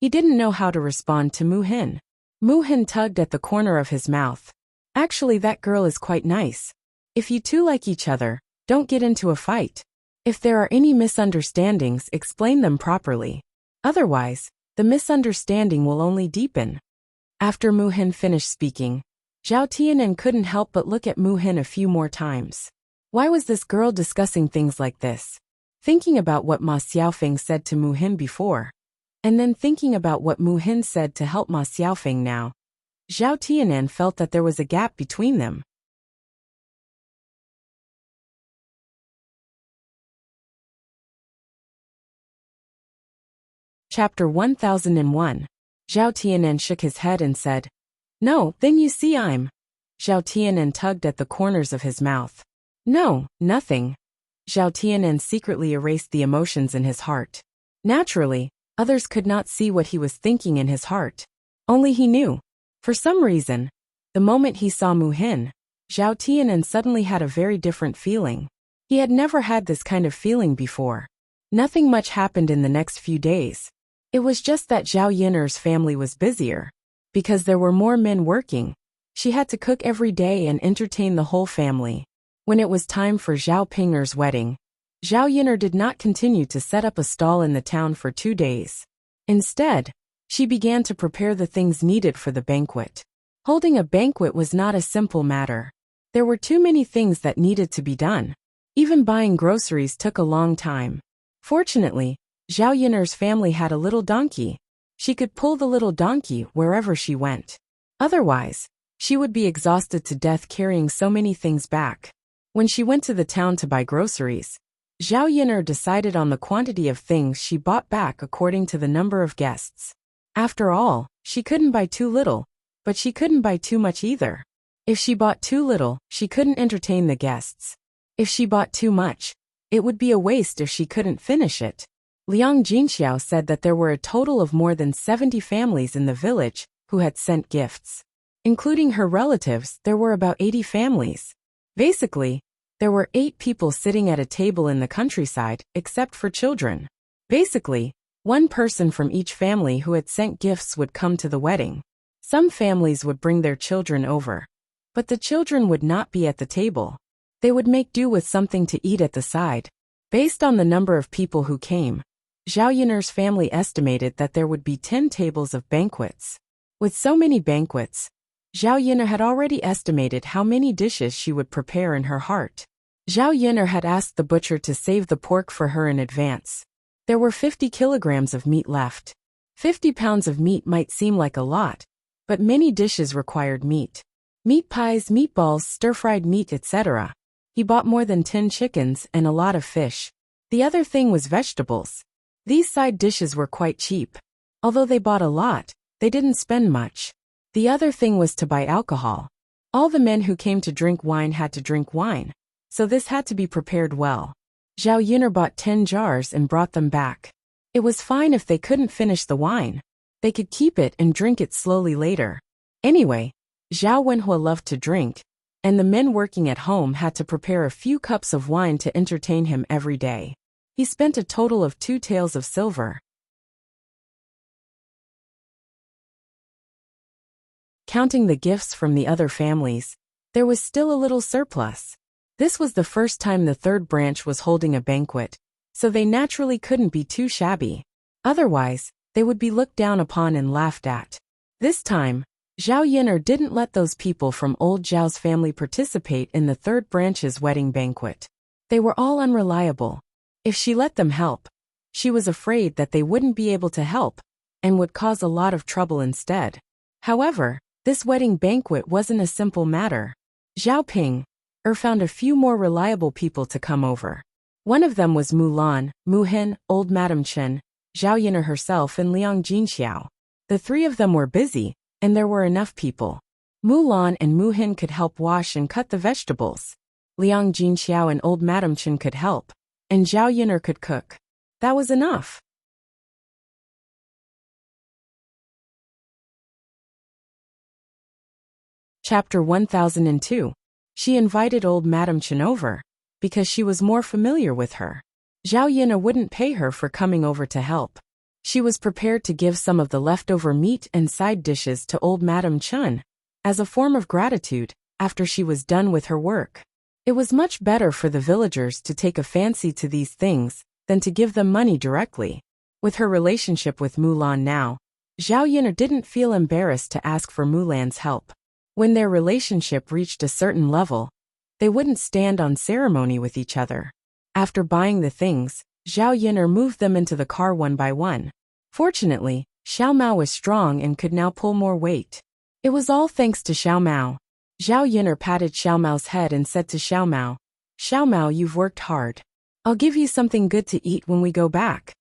He didn't know how to respond to Mu Hin. Mu Hin tugged at the corner of his mouth. "Actually, that girl is quite nice. If you two like each other, don't get into a fight. If there are any misunderstandings, explain them properly. Otherwise, the misunderstanding will only deepen." After Mu Hin finished speaking, Zhao Tianan couldn't help but look at Mu Hin a few more times. Why was this girl discussing things like this? Thinking about what Ma Xiaofeng said to Mu Hin before, and then thinking about what Mu Hin said to help Ma Xiaofeng now, Zhao Tianan felt that there was a gap between them. Chapter 1001. Zhao Tianan shook his head and said, "No, then you see I'm..." Zhao Tianan tugged at the corners of his mouth. "No, nothing." Zhao Tianan secretly erased the emotions in his heart. Naturally, others could not see what he was thinking in his heart. Only he knew. For some reason, the moment he saw Mu Hin, Zhao Tianan suddenly had a very different feeling. He had never had this kind of feeling before. Nothing much happened in the next few days. It was just that Zhao Yiner's family was busier. Because there were more men working, she had to cook every day and entertain the whole family. When it was time for Zhao Ping'er's wedding, Zhao Yiner did not continue to set up a stall in the town for 2 days. Instead, she began to prepare the things needed for the banquet. Holding a banquet was not a simple matter. There were too many things that needed to be done. Even buying groceries took a long time. Fortunately, Zhao Yiner's family had a little donkey. She could pull the little donkey wherever she went. Otherwise, she would be exhausted to death carrying so many things back. When she went to the town to buy groceries, Zhao Yiner decided on the quantity of things she bought back according to the number of guests. After all, she couldn't buy too little, but she couldn't buy too much either. If she bought too little, she couldn't entertain the guests. If she bought too much, it would be a waste if she couldn't finish it. Liang Jinxiao said that there were a total of more than 70 families in the village who had sent gifts. Including her relatives, there were about 80 families. Basically, there were 8 people sitting at a table in the countryside, except for children. Basically, one person from each family who had sent gifts would come to the wedding. Some families would bring their children over, but the children would not be at the table. They would make do with something to eat at the side. Based on the number of people who came, Zhao Yiner's family estimated that there would be 10 tables of banquets. With so many banquets, Zhao Yiner had already estimated how many dishes she would prepare in her heart. Zhao Yiner had asked the butcher to save the pork for her in advance. There were 50 kilograms of meat left. 50 pounds of meat might seem like a lot, but many dishes required meat. Meat pies, meatballs, stir-fried meat, etc. He bought more than 10 chickens and a lot of fish. The other thing was vegetables. These side dishes were quite cheap. Although they bought a lot, they didn't spend much. The other thing was to buy alcohol. All the men who came to drink wine had to drink wine, so this had to be prepared well. Zhao Yun'er bought 10 jars and brought them back. It was fine if they couldn't finish the wine. They could keep it and drink it slowly later. Anyway, Zhao Wenhua loved to drink, and the men working at home had to prepare a few cups of wine to entertain him every day. He spent a total of 2 taels of silver. Counting the gifts from the other families, there was still a little surplus. This was the first time the third branch was holding a banquet, so they naturally couldn't be too shabby. Otherwise, they would be looked down upon and laughed at. This time, Zhao Yun'er didn't let those people from old Zhao's family participate in the third branch's wedding banquet. They were all unreliable. If she let them help, she was afraid that they wouldn't be able to help, and would cause a lot of trouble instead. However, this wedding banquet wasn't a simple matter. Zhao Ping found a few more reliable people to come over. One of them was Mulan, Mu Hin, old Madam Chen, Zhao Yun'er herself and Liang Jinxiao. The 3 of them were busy, and there were enough people. Mulan and Mu Hin could help wash and cut the vegetables. Liang Jinxiao and old Madam Chen could help, and Zhao Yun'er could cook. That was enough. Chapter 1002. She invited old Madam Chen over, because she was more familiar with her. Zhao Yun'er wouldn't pay her for coming over to help. She was prepared to give some of the leftover meat and side dishes to old Madam Chen, as a form of gratitude, after she was done with her work. It was much better for the villagers to take a fancy to these things, than to give them money directly. With her relationship with Mulan now, Zhao Yun'er didn't feel embarrassed to ask for Mulan's help. When their relationship reached a certain level, they wouldn't stand on ceremony with each other. After buying the things, Zhao Yun'er moved them into the car one by one. Fortunately, Xiao Mao was strong and could now pull more weight. It was all thanks to Xiao Mao. Zhao Yun'er patted Xiao Mao's head and said to Xiao Mao, you've worked hard. I'll give you something good to eat when we go back.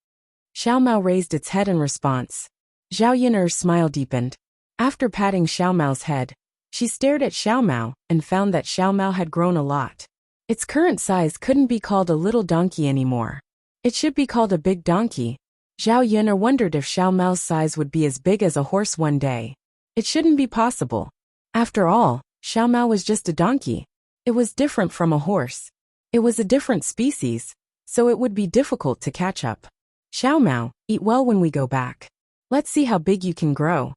Xiao Mao raised its head in response. Zhao Yun'er's smile deepened. After patting Xiao Mao's head, she stared at Xiao Mao and found that Xiao Mao had grown a lot. Its current size couldn't be called a little donkey anymore. It should be called a big donkey. Zhao Yun'er wondered if Xiao Mao's size would be as big as a horse one day. It shouldn't be possible. After all, Xiao Mao was just a donkey. It was different from a horse. It was a different species, so it would be difficult to catch up. Xiao Mao, eat well when we go back. Let's see how big you can grow.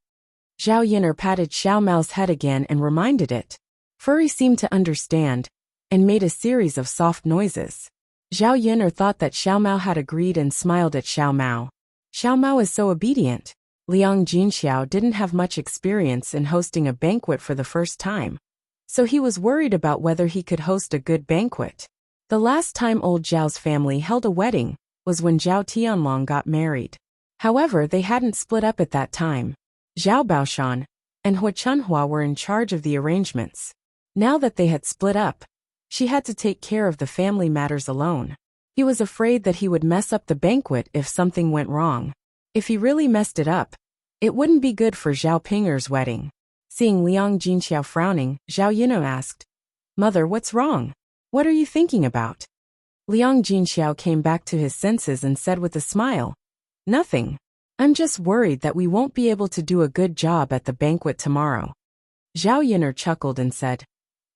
Zhao Yun'er patted Xiao Mao's head again and reminded it. Furry seemed to understand, and made a series of soft noises. Zhao Yun'er thought that Xiao Mao had agreed and smiled at Xiao Mao. Xiao Mao is so obedient. Liang Jinxiao didn't have much experience in hosting a banquet for the first time, so he was worried about whether he could host a good banquet. The last time old Zhao's family held a wedding was when Zhao Tianlong got married. However, they hadn't split up at that time. Zhao Baoshan and Hua Chunhua were in charge of the arrangements. Now that they had split up, she had to take care of the family matters alone. He was afraid that he would mess up the banquet if something went wrong. If he really messed it up, it wouldn't be good for Zhao Ping'er's wedding. Seeing Liang Jinxiao frowning, Zhao Yun'er asked, "Mother, what's wrong? What are you thinking about?" Liang Jinxiao came back to his senses and said with a smile, "Nothing. I'm just worried that we won't be able to do a good job at the banquet tomorrow." Zhao Yun'er chuckled and said,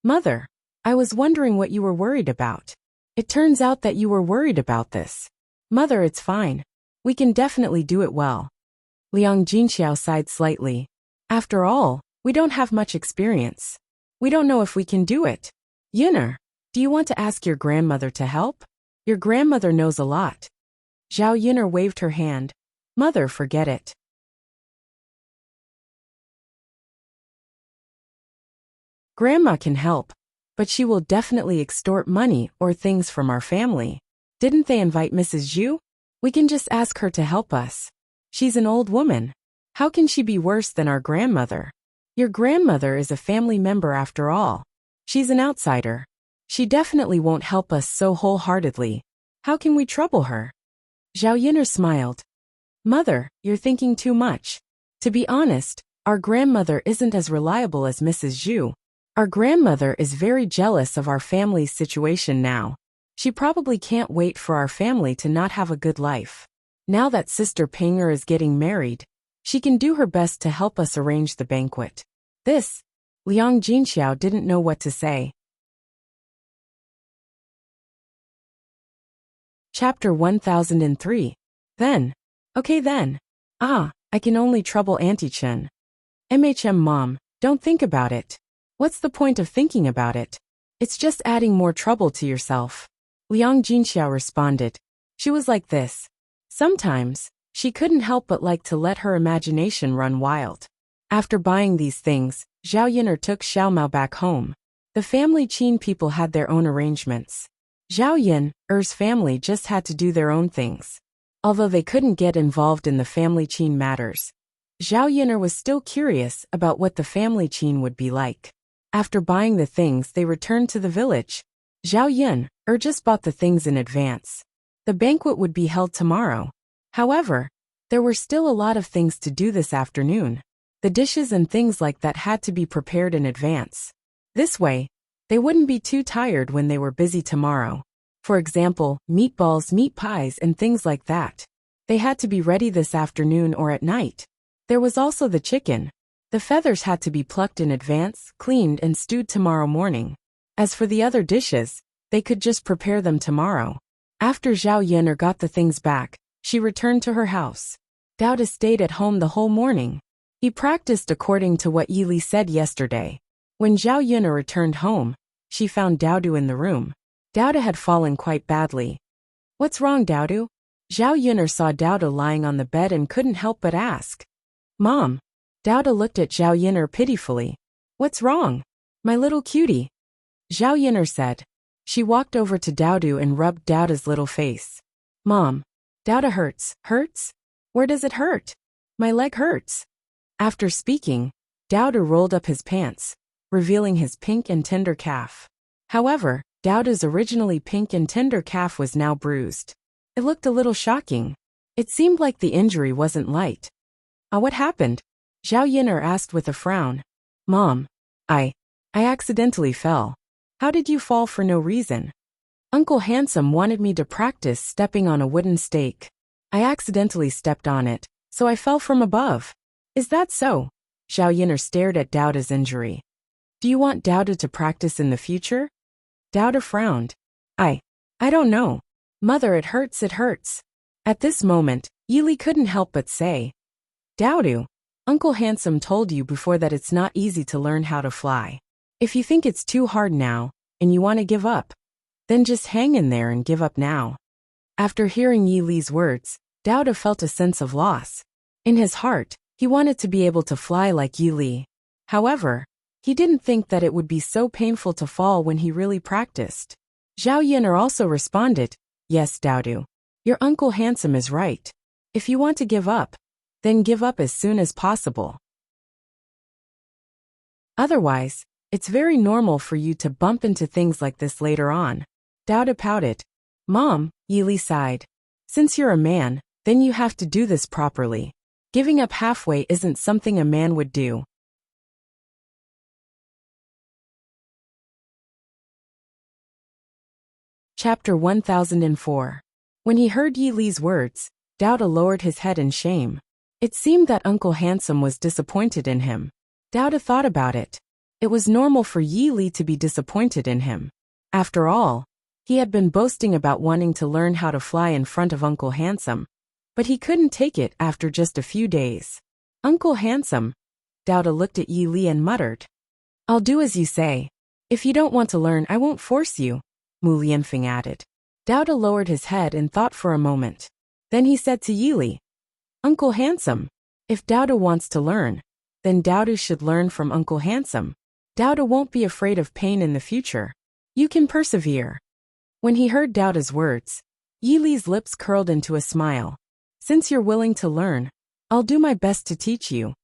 "Mother, I was wondering what you were worried about. It turns out that you were worried about this. Mother, it's fine. We can definitely do it well." Liang Jinxiao sighed slightly. "After all, we don't have much experience. We don't know if we can do it. Yun'er, do you want to ask your grandmother to help? Your grandmother knows a lot." Zhao Yun'er waved her hand. "Mother, forget it. Grandma can help, but she will definitely extort money or things from our family. Didn't they invite Mrs. Zhu? We can just ask her to help us. She's an old woman. How can she be worse than our grandmother? Your grandmother is a family member after all. She's an outsider. She definitely won't help us so wholeheartedly. How can we trouble her?" Zhao Yun'er smiled. "Mother, you're thinking too much. To be honest, our grandmother isn't as reliable as Mrs. Zhu. Our grandmother is very jealous of our family's situation now. She probably can't wait for our family to not have a good life. Now that Sister Pinger is getting married, she can do her best to help us arrange the banquet. This, Liang Jinxiao didn't know what to say. Chapter 1003. Then. Okay then. I can only trouble Auntie Chen. Mom, don't think about it. What's the point of thinking about it? It's just adding more trouble to yourself. Liang Jinxiao responded. She was like this. Sometimes, she couldn't help but like to let her imagination run wild. After buying these things, Zhao Yin'er took Xiaomao back home. The family Qin people had their own arrangements. Zhao Yin'er's family just had to do their own things. Although they couldn't get involved in the family Qin matters, Zhao Yin'er was still curious about what the family Qin would be like. After buying the things, they returned to the village. Zhao Yin'er just bought the things in advance. The banquet would be held tomorrow. However, there were still a lot of things to do this afternoon. The dishes and things like that had to be prepared in advance. This way, they wouldn't be too tired when they were busy tomorrow. For example, meatballs, meat pies, and things like that. They had to be ready this afternoon or at night. There was also the chicken. The feathers had to be plucked in advance, cleaned, and stewed tomorrow morning. As for the other dishes, they could just prepare them tomorrow. After Zhao Yin'er got the things back, she returned to her house. Dao De stayed at home the whole morning. He practiced according to what Yili said yesterday. When Zhao Yin'er returned home, she found Daodu in the room. Daodu had fallen quite badly. What's wrong, Daodu? Zhao Yin'er saw Daodu lying on the bed and couldn't help but ask. Mom. Daodu looked at Zhao Yin'er pitifully. What's wrong? My little cutie. Zhao Yin'er said. She walked over to Daodu and rubbed Daodu's little face. Mom. Daodu hurts. Hurts? Where does it hurt? My leg hurts. After speaking, Daodu rolled up his pants, revealing his pink and tender calf. However, Daodu's originally pink and tender calf was now bruised. It looked a little shocking. It seemed like the injury wasn't light. What happened? Zhao Yin'er asked with a frown. Mom. I accidentally fell. How did you fall for no reason? Uncle Handsome wanted me to practice stepping on a wooden stake. I accidentally stepped on it, so I fell from above. Is that so? Zhao Yin'er stared at Daodu's injury. Do you want Daodu to practice in the future? Daodu frowned. I don't know. Mother, it hurts, it hurts. At this moment, Yili couldn't help but say. Daodu, Uncle Handsome told you before that it's not easy to learn how to fly. If you think it's too hard now, and you want to give up, then just hang in there and give up now. After hearing Yi Li's words, Daodu felt a sense of loss. In his heart, he wanted to be able to fly like Yi Li. However, he didn't think that it would be so painful to fall when he really practiced. Zhao Yin'er also responded, Yes, Daodu. Your Uncle Handsome is right. If you want to give up, then give up as soon as possible. Otherwise, it's very normal for you to bump into things like this later on. Daodu pouted. Mom, Yi Li sighed. Since you're a man, then you have to do this properly. Giving up halfway isn't something a man would do. Chapter 1004. When he heard Yi Li's words, Daodu lowered his head in shame. It seemed that Uncle Handsome was disappointed in him. Daodu thought about it. It was normal for Yi Li to be disappointed in him. After all, he had been boasting about wanting to learn how to fly in front of Uncle Handsome, but he couldn't take it after just a few days. Uncle Handsome. Daodu looked at Yi Li and muttered. I'll do as you say. If you don't want to learn, I won't force you, Mu Lianfeng added. Daodu lowered his head and thought for a moment. Then he said to Yi Li, Uncle Handsome, if Daodu wants to learn, then Daodu should learn from Uncle Handsome. Daodu won't be afraid of pain in the future. You can persevere. When he heard Daodu's words, Yi Li's lips curled into a smile. Since you're willing to learn, I'll do my best to teach you.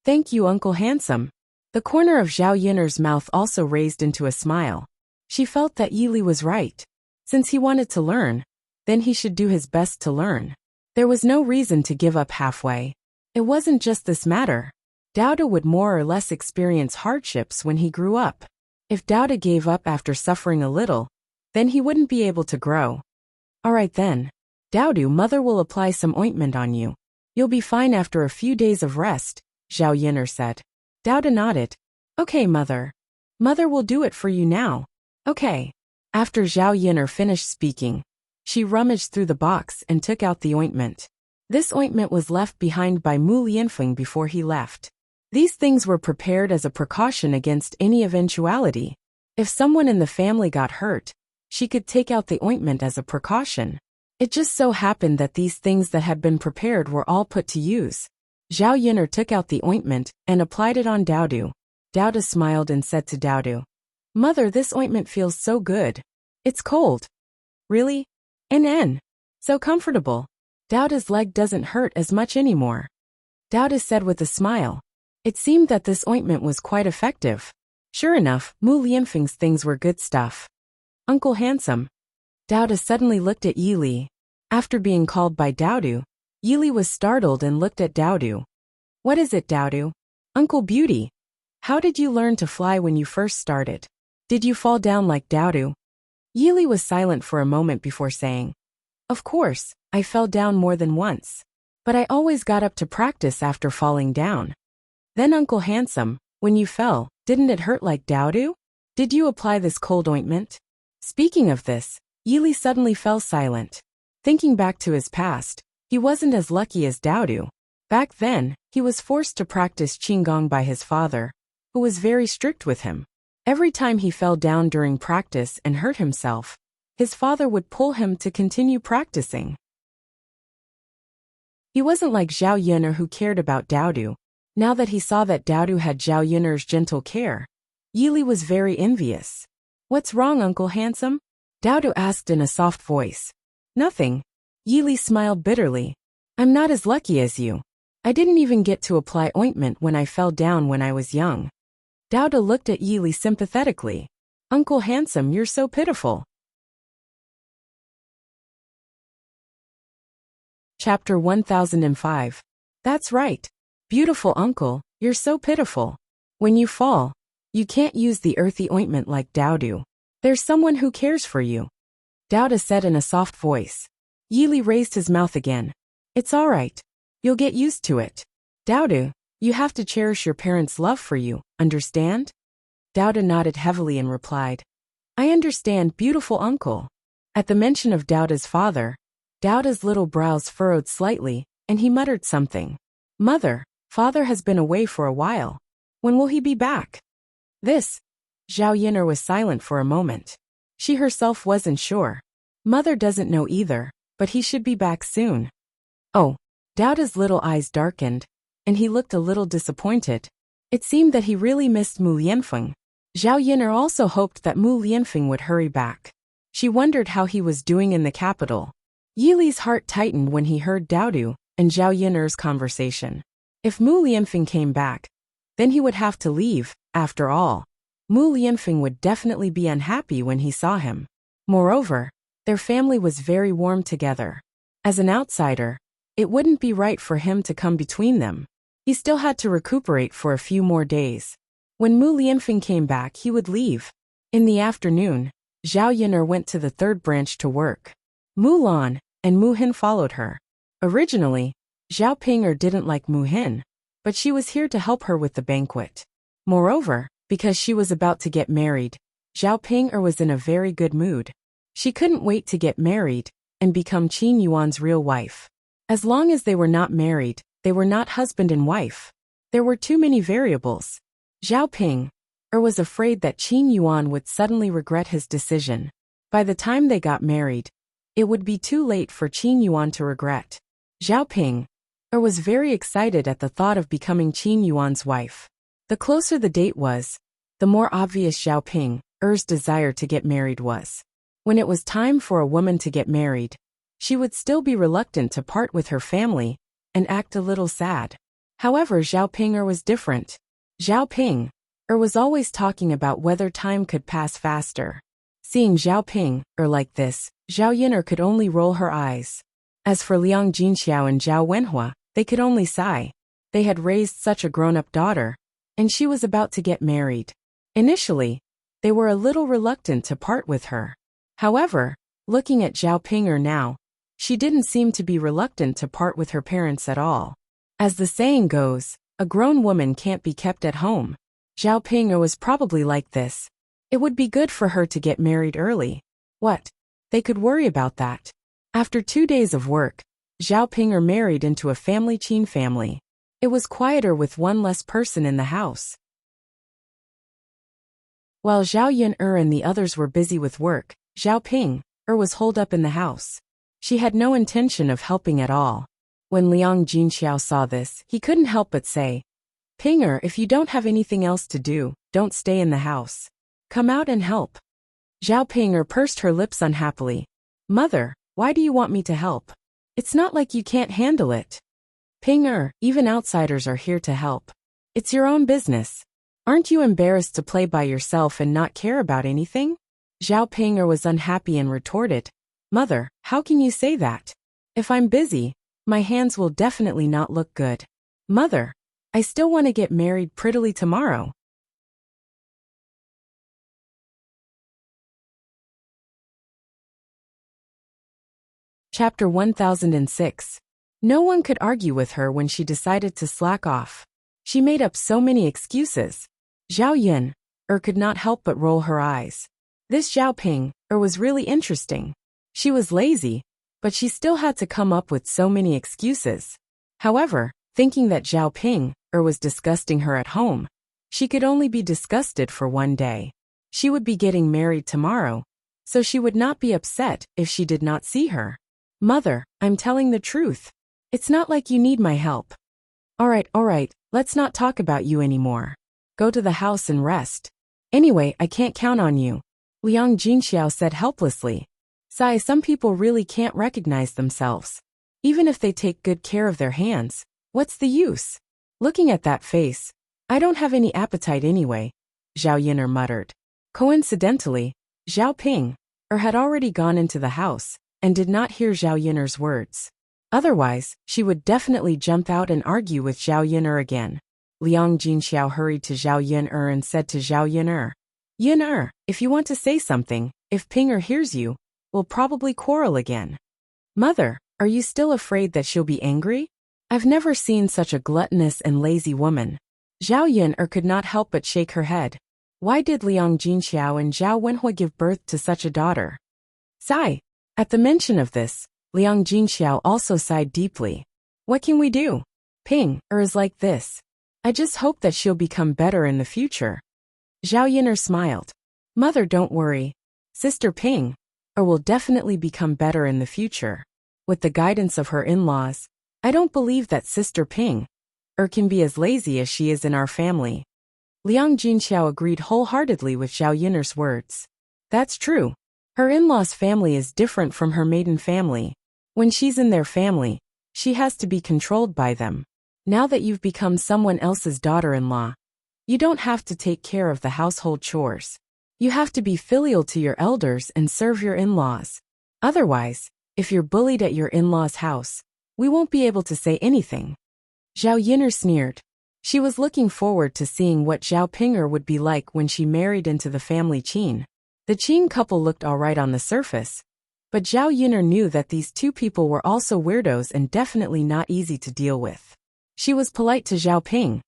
Thank you, Uncle Handsome. The corner of Zhao Yin'er's mouth also raised into a smile. She felt that Yi Li was right. Since he wanted to learn, then he should do his best to learn. There was no reason to give up halfway. It wasn't just this matter. Daodu would more or less experience hardships when he grew up. If Dowda gave up after suffering a little, then he wouldn't be able to grow. All right then. Dowdu, mother will apply some ointment on you. You'll be fine after a few days of rest, Zhao Yin'er said. Dowda nodded. Okay, mother. Mother will do it for you now. Okay. After Zhao Yin'er finished speaking, she rummaged through the box and took out the ointment. This ointment was left behind by Mu Lianfeng before he left. These things were prepared as a precaution against any eventuality. If someone in the family got hurt, she could take out the ointment as a precaution. It just so happened that these things that had been prepared were all put to use. Zhao Yin'er took out the ointment and applied it on Dowdu. Dowda smiled and said to Dowdu, Mother, this ointment feels so good. It's cold. Really? So comfortable. Dowda's leg doesn't hurt as much anymore. Dowda said with a smile. It seemed that this ointment was quite effective. Sure enough, Mu Lianfeng's things were good stuff. Uncle Handsome. Dowda suddenly looked at Yili. After being called by Dowdu, Yili was startled and looked at Dowdu. What is it, Dowdu? Uncle Beauty. How did you learn to fly when you first started? Did you fall down like Dowdu? Yili was silent for a moment before saying, Of course, I fell down more than once. But I always got up to practice after falling down. Then Uncle Handsome, when you fell, didn't it hurt like Dowdu? Did you apply this cold ointment? Speaking of this, Yili suddenly fell silent. Thinking back to his past, he wasn't as lucky as Dowdu. Back then, he was forced to practice Qigong by his father, who was very strict with him. Every time he fell down during practice and hurt himself, his father would pull him to continue practicing. He wasn't like Zhao Yin'er who cared about Dowdu. Now that he saw that Dowdu had Zhao Yin'er's gentle care, Yili was very envious. What's wrong, Uncle Handsome? Dowdu asked in a soft voice. Nothing. Yili smiled bitterly. I'm not as lucky as you. I didn't even get to apply ointment when I fell down when I was young. Dowda looked at Yili sympathetically. Uncle Handsome, you're so pitiful. Chapter 1005. That's right. Beautiful uncle, you're so pitiful. When you fall, you can't use the earthy ointment like Dowdu. There's someone who cares for you. Dowda said in a soft voice. Yili raised his mouth again. It's all right. You'll get used to it. Dowdu, you have to cherish your parents' love for you, understand? Dowda nodded heavily and replied. I understand, beautiful uncle. At the mention of Dowda's father, Dowda's little brows furrowed slightly, and he muttered something. Mother, father has been away for a while. When will he be back? Zhao Yin'er was silent for a moment. She herself wasn't sure. Mother doesn't know either, but he should be back soon. Oh, Dowda's little eyes darkened, and he looked a little disappointed. It seemed that he really missed Mu Lianfeng. Zhao Yin'er also hoped that Mu Lianfeng would hurry back. She wondered how he was doing in the capital. Yili's heart tightened when he heard Dowdu and Zhao Yin'er's conversation. If Mu Lianfeng came back, then he would have to leave. After all, Mu Lianfeng would definitely be unhappy when he saw him. Moreover, their family was very warm together. As an outsider, it wouldn't be right for him to come between them. He still had to recuperate for a few more days. When Mu Lianfeng came back, he would leave. In the afternoon, Zhao Yin'er went to the third branch to work. Mu Lan and Mu Hin followed her. Originally, Zhao Ping'er didn't like Mu Hin, but she was here to help her with the banquet. Moreover, because she was about to get married, Zhao Ping'er was in a very good mood. She couldn't wait to get married and become Qin Yuan's real wife. As long as they were not married, they were not husband and wife. There were too many variables. Zhao Ping'er was afraid that Qin Yuan would suddenly regret his decision. By the time they got married, it would be too late for Qin Yuan to regret. Zhao Ping'er was very excited at the thought of becoming Qin Yuan's wife. The closer the date was, the more obvious Zhao Ping'er's desire to get married was. When it was time for a woman to get married, she would still be reluctant to part with her family and act a little sad. However, Zhao Ping'er was different. Zhao Ping'er was always talking about whether time could pass faster. Seeing Zhao Ping'er like this, Zhao Yin'er could only roll her eyes. As for Liang Jinxiao and Zhao Wenhua, they could only sigh. They had raised such a grown-up daughter, and she was about to get married. Initially, They were a little reluctant to part with her. However, looking at Zhao Ping'er now, she didn't seem to be reluctant to part with her parents at all. As the saying goes, a grown woman can't be kept at home. Zhao Ping'er was probably like this. It would be good for her to get married early. What? They could worry about that. After 2 days of work, Zhao Ping'er married into a family Qin family. It was quieter with one less person in the house. While Zhao Yun'er and the others were busy with work, Zhao Ping'er was holed up in the house. She had no intention of helping at all. When Liang Jinxiao saw this, he couldn't help but say, "Ping'er, if you don't have anything else to do, don't stay in the house. Come out and help." Zhao Ping'er pursed her lips unhappily. "Mother, why do you want me to help? It's not like you can't handle it." "Ping'er, even outsiders are here to help. It's your own business. Aren't you embarrassed to play by yourself and not care about anything?" Zhao Ping'er was unhappy and retorted, "Mother, how can you say that? If I'm busy, my hands will definitely not look good. Mother, I still want to get married prettily tomorrow." Chapter 1006. No one could argue with her when she decided to slack off. She made up so many excuses. Zhao Yun'er could not help but roll her eyes. This Zhao Ping'er was really interesting. She was lazy, but she still had to come up with so many excuses. However, thinking that Zhao Ping'er was disgusting her at home, she could only be disgusted for one day. She would be getting married tomorrow, so she would not be upset if she did not see her. "Mother, I'm telling the truth. It's not like you need my help." All right, let's not talk about you anymore. Go to the house and rest. Anyway, I can't count on you," Liang Jinxiao said helplessly. "Sigh, some people really can't recognize themselves. Even if they take good care of their hands, what's the use? Looking at that face, I don't have any appetite anyway," Zhao Yun'er muttered. Coincidentally, Zhao Ping'er had already gone into the house and did not hear Zhao Yun'er's words. Otherwise, she would definitely jump out and argue with Zhao Yun'er again. Liang Jinxiao hurried to Zhao Yun'er and said to Zhao Yun'er, "Yun'er, if you want to say something, if Ping'er hears you, we'll probably quarrel again." "Mother, are you still afraid that she'll be angry? I've never seen such a gluttonous and lazy woman." Zhao Yun'er could not help but shake her head. Why did Liang Jinxiao and Zhao Wenhua give birth to such a daughter? Sigh. At the mention of this, Liang Jinxiao also sighed deeply. "What can we do? Ping'er is like this. I just hope that she'll become better in the future." Zhao Yun'er smiled. "Mother, don't worry. Sister Ping'er will definitely become better in the future. With the guidance of her in-laws, I don't believe that Sister Ping'er can be as lazy as she is in our family." Liang Jinxiao agreed wholeheartedly with Zhao Yun'er's words. That's true. Her in-laws' family is different from her maiden family. When she's in their family, she has to be controlled by them. Now that you've become someone else's daughter-in-law, you don't have to take care of the household chores. You have to be filial to your elders and serve your in-laws. Otherwise, if you're bullied at your in-laws' house, we won't be able to say anything. Zhao Yun'er sneered. She was looking forward to seeing what Zhao Ping'er would be like when she married into the family Qin. The Qin couple looked alright on the surface, but Zhao Yun'er knew that these two people were also weirdos and definitely not easy to deal with. She was polite to Zhao Ping'er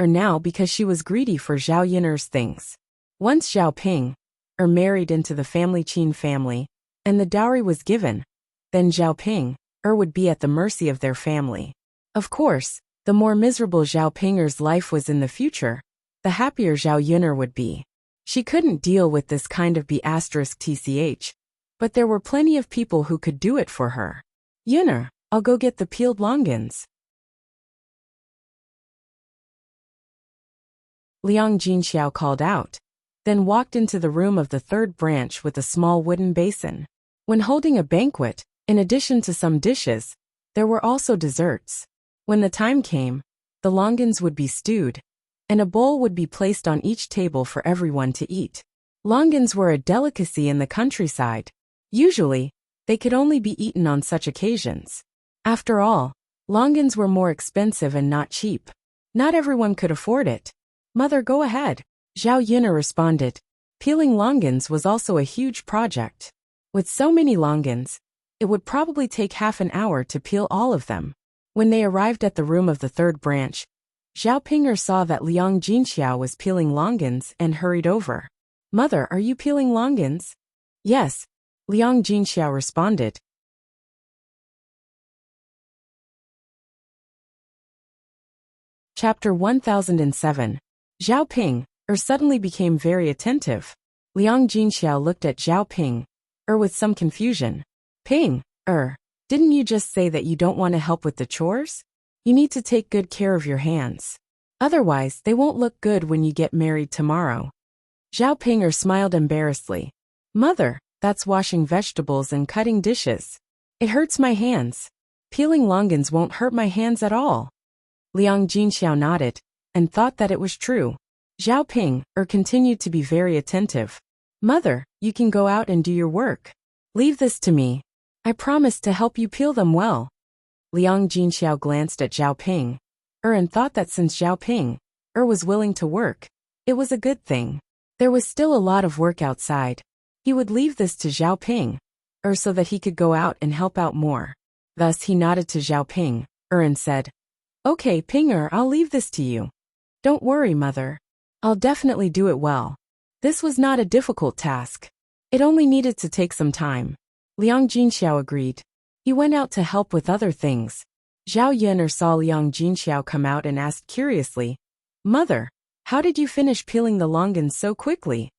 now because she was greedy for Zhao Yun'er's things. Once Zhao Ping'er married into the family Qin family, and the dowry was given, then Zhao Ping'er would be at the mercy of their family. Of course, the more miserable Zhao Ping'er's life was in the future, the happier Zhao Yun'er would be. She couldn't deal with this kind of B***tch, but there were plenty of people who could do it for her. "Yun'er, I'll go get the peeled longans," Liang Jinxiao called out, then walked into the room of the third branch with a small wooden basin. When holding a banquet, in addition to some dishes, there were also desserts. When the time came, the longans would be stewed, and a bowl would be placed on each table for everyone to eat. Longans were a delicacy in the countryside. Usually, they could only be eaten on such occasions. After all, longans were more expensive and not cheap. Not everyone could afford it. "Mother, go ahead," Zhao Yun'er responded. Peeling longans was also a huge project. With so many longans, it would probably take half an hour to peel all of them. When they arrived at the room of the third branch, Zhao Ping'er saw that Liang Jinxiao was peeling longans and hurried over. "Mother, are you peeling longans?" "Yes," Liang Jinxiao responded. Chapter 1007. Zhao Ping'er suddenly became very attentive. Liang Jinxiao looked at Zhao Ping'er with some confusion. "Ping'er, didn't you just say that you don't want to help with the chores? You need to take good care of your hands. Otherwise, they won't look good when you get married tomorrow." Zhao Ping'er smiled embarrassedly. "Mother, that's washing vegetables and cutting dishes. It hurts my hands. Peeling longans won't hurt my hands at all." Liang Jinxiao nodded and thought that it was true. Zhao Ping'er continued to be very attentive. "Mother, you can go out and do your work. Leave this to me. I promise to help you peel them well." Liang Jinxiao glanced at Zhao Ping'er and thought that since Zhao Ping'er was willing to work, it was a good thing. There was still a lot of work outside. He would leave this to Zhao Ping'er so that he could go out and help out more. Thus he nodded to Zhao Ping'er and said, "Okay, Ping'er, I'll leave this to you. Don't worry, Mother. I'll definitely do it well." This was not a difficult task. It only needed to take some time. Liang Jinxiao agreed. He went out to help with other things. Zhao Yun'er saw Liang Jinxiao come out and asked curiously, "Mother, how did you finish peeling the longans so quickly?"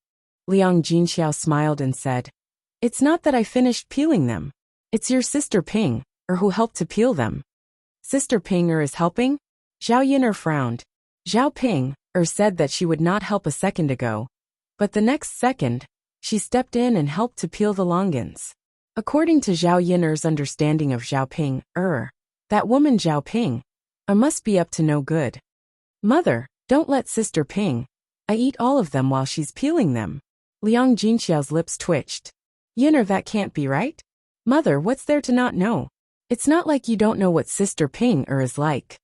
Liang Jinxiao smiled and said, "It's not that I finished peeling them. It's your sister Ping'er who helped to peel them." "Sister Ping'er is helping?" Zhao Yun'er frowned. Zhao Ping'er said that she would not help a second ago, but the next second, she stepped in and helped to peel the longans. According to Zhao Yun'er's understanding of Zhao Ping'er, that woman Zhao Ping'er must be up to no good. "Mother, don't let Sister Ping'er eat all of them while she's peeling them." Liang Jinxiao's lips twitched. "Yun'er, that can't be right. Mother, what's there to not know? It's not like you don't know what Sister Ping'er is like."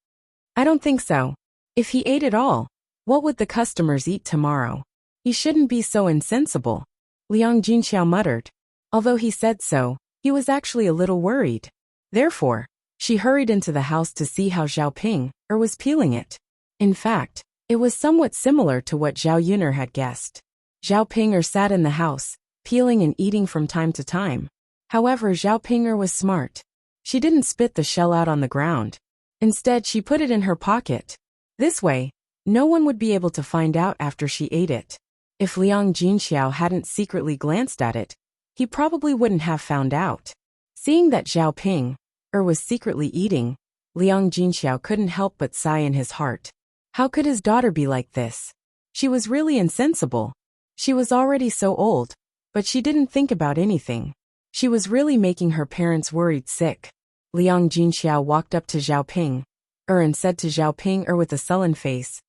"I don't think so. If he ate it all, what would the customers eat tomorrow? He shouldn't be so insensible," Liang Jinxiao muttered. Although he said so, he was actually a little worried. Therefore, she hurried into the house to see how Zhao Ping'er was peeling it. In fact, it was somewhat similar to what Zhao Yun'er had guessed. Zhao Ping'er sat in the house, peeling and eating from time to time. However, Zhao Ping'er was smart. She didn't spit the shell out on the ground. Instead, she put it in her pocket. This way, no one would be able to find out after she ate it. If Liang Jinxiao hadn't secretly glanced at it, he probably wouldn't have found out. Seeing that Zhao Ping'er was secretly eating, Liang Jinxiao couldn't help but sigh in his heart. How could his daughter be like this? She was really insensible. She was already so old, but she didn't think about anything. She was really making her parents worried sick. Liang Jinxiao walked up to Zhao Ping'er and said to Zhao Ping'er with a sullen face,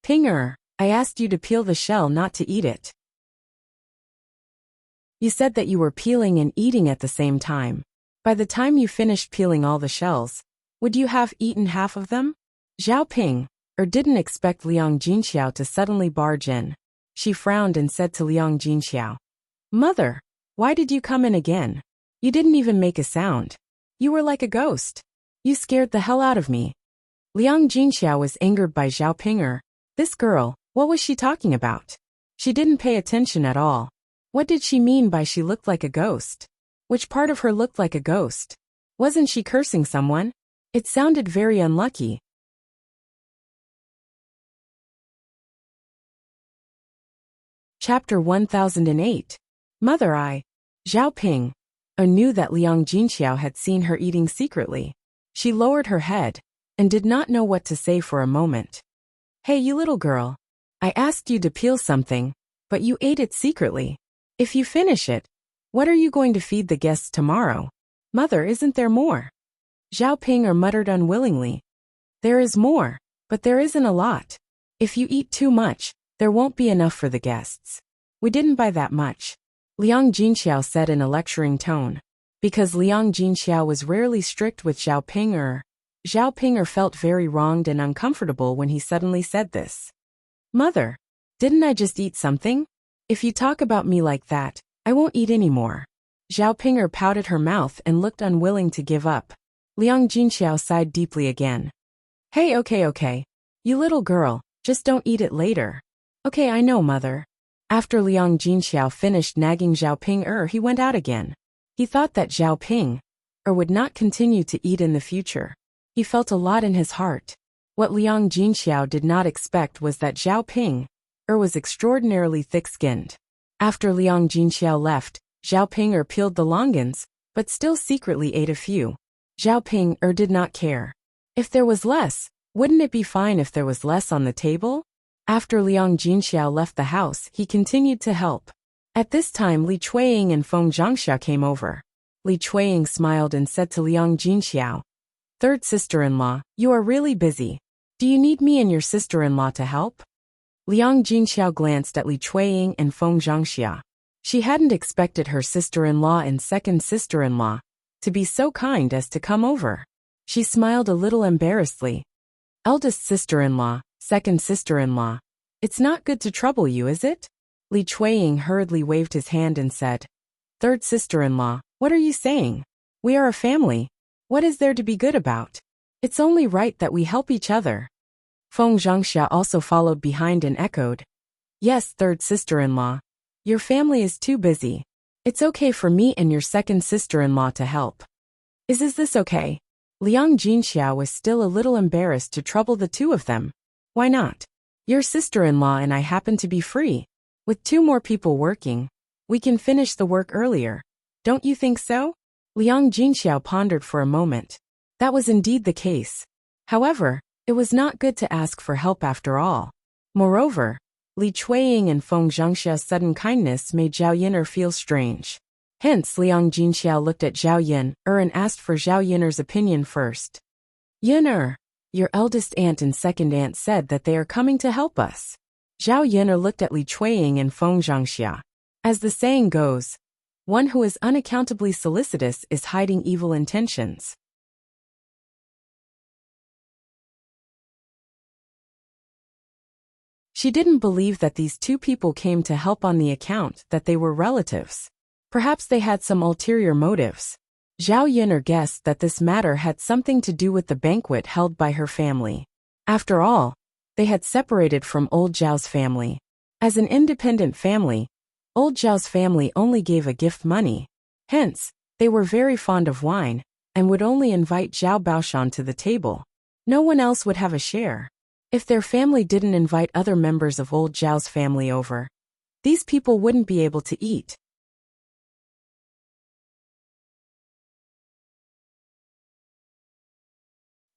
"Ping'er, I asked you to peel the shell, not to eat it. You said that you were peeling and eating at the same time. By the time you finished peeling all the shells, would you have eaten half of them?" Zhao Ping'er didn't expect Liang Jinxiao to suddenly barge in. She frowned and said to Liang Jinxiao, "Mother, why did you come in again? You didn't even make a sound. You were like a ghost. You scared the hell out of me." Liang Jinxiao was angered by Zhao Ping'er. This girl, what was she talking about? She didn't pay attention at all. What did she mean by she looked like a ghost? Which part of her looked like a ghost? Wasn't she cursing someone? It sounded very unlucky. Chapter 1008. Mother Eye. Zhao Ping'er knew that Liang Jinxiao had seen her eating secretly. She lowered her head and did not know what to say for a moment. "Hey, you little girl. I asked you to peel something, but you ate it secretly. If you finish it, what are you going to feed the guests tomorrow? Mother, isn't there more?" Zhao Ping'er muttered unwillingly. "There is more, but there isn't a lot. If you eat too much, there won't be enough for the guests. We didn't buy that much," Liang Jinxiao said in a lecturing tone. Because Liang Jinxiao was rarely strict with Zhao Ping'er felt very wronged and uncomfortable when he suddenly said this. "Mother, didn't I just eat something? If you talk about me like that, I won't eat anymore. Zhao Ping'er pouted her mouth and looked unwilling to give up. Liang Jinxiao sighed deeply again. Hey, okay. You little girl, just don't eat it later. Okay, I know, mother. After Liang Jinxiao finished nagging Zhao Ping'er, he went out again. He thought that Zhao Ping'er would not continue to eat in the future. He felt a lot in his heart. What Liang Jinxiao did not expect was that Zhao Ping'er was extraordinarily thick-skinned. After Liang Jinxiao left, Zhao Ping'er peeled the longans, but still secretly ate a few. Zhao Ping'er did not care. If there was less, wouldn't it be fine if there was less on the table? After Liang Jinxiao left the house, he continued to help. At this time, Li Chuiying and Feng Zhangxia came over. Li Chuiying smiled and said to Liang Jinxiao, "Third sister-in-law, you are really busy. Do you need me and your sister-in-law to help?" Liang Jinxiao glanced at Li Chuiying and Feng Zhangxia. She hadn't expected her sister-in-law and second sister-in-law to be so kind as to come over. She smiled a little embarrassedly. "Eldest sister-in-law, second sister-in-law, it's not good to trouble you, is it?" Li Chuiying hurriedly waved his hand and said, "Third sister-in-law, what are you saying? We are a family. What is there to be good about? It's only right that we help each other." Feng Zhangxia also followed behind and echoed, "Yes, third sister-in-law. Your family is too busy. It's okay for me and your second sister-in-law to help." Is this okay?" Liang Jinxiao was still a little embarrassed to trouble the two of them. "Why not? Your sister-in-law and I happen to be free. With 2 more people working, we can finish the work earlier. Don't you think so?" Liang Jinxiao pondered for a moment. That was indeed the case. However, it was not good to ask for help after all. Moreover, Li Chuiying and Feng Zhangxia's sudden kindness made Zhao Yin'er feel strange. Hence, Liang Jinxiao looked at Zhao Yin'er and asked for Zhao Yin'er's opinion first. "Yin'er, your eldest aunt and second aunt said that they are coming to help us." Zhao Yin'er looked at Li Chuiying and Feng Zhangxia. As the saying goes, one who is unaccountably solicitous is hiding evil intentions. She didn't believe that these 2 people came to help on the account that they were relatives. Perhaps they had some ulterior motives. Zhao Yin'er guessed that this matter had something to do with the banquet held by her family. After all, they had separated from old Zhao's family. As an independent family, old Zhao's family only gave a gift money. Hence, they were very fond of wine, and would only invite Zhao Baoshan to the table. No one else would have a share. If their family didn't invite other members of old Zhao's family over, these people wouldn't be able to eat.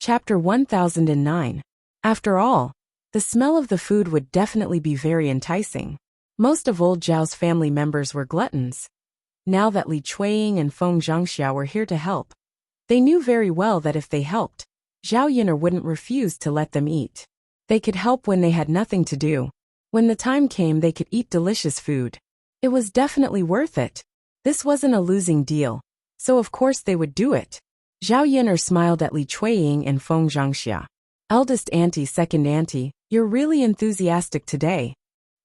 Chapter 1009. After all, the smell of the food would definitely be very enticing. Most of old Zhao's family members were gluttons. Now that Li Chuiying and Feng Zhangxia were here to help, they knew very well that if they helped, Zhao Yin'er wouldn't refuse to let them eat. They could help when they had nothing to do. When the time came, they could eat delicious food. It was definitely worth it. This wasn't a losing deal, so of course they would do it. Zhao Yin'er smiled at Li Chuiying and Feng Zhangxia. "Eldest auntie, second auntie, you're really enthusiastic today."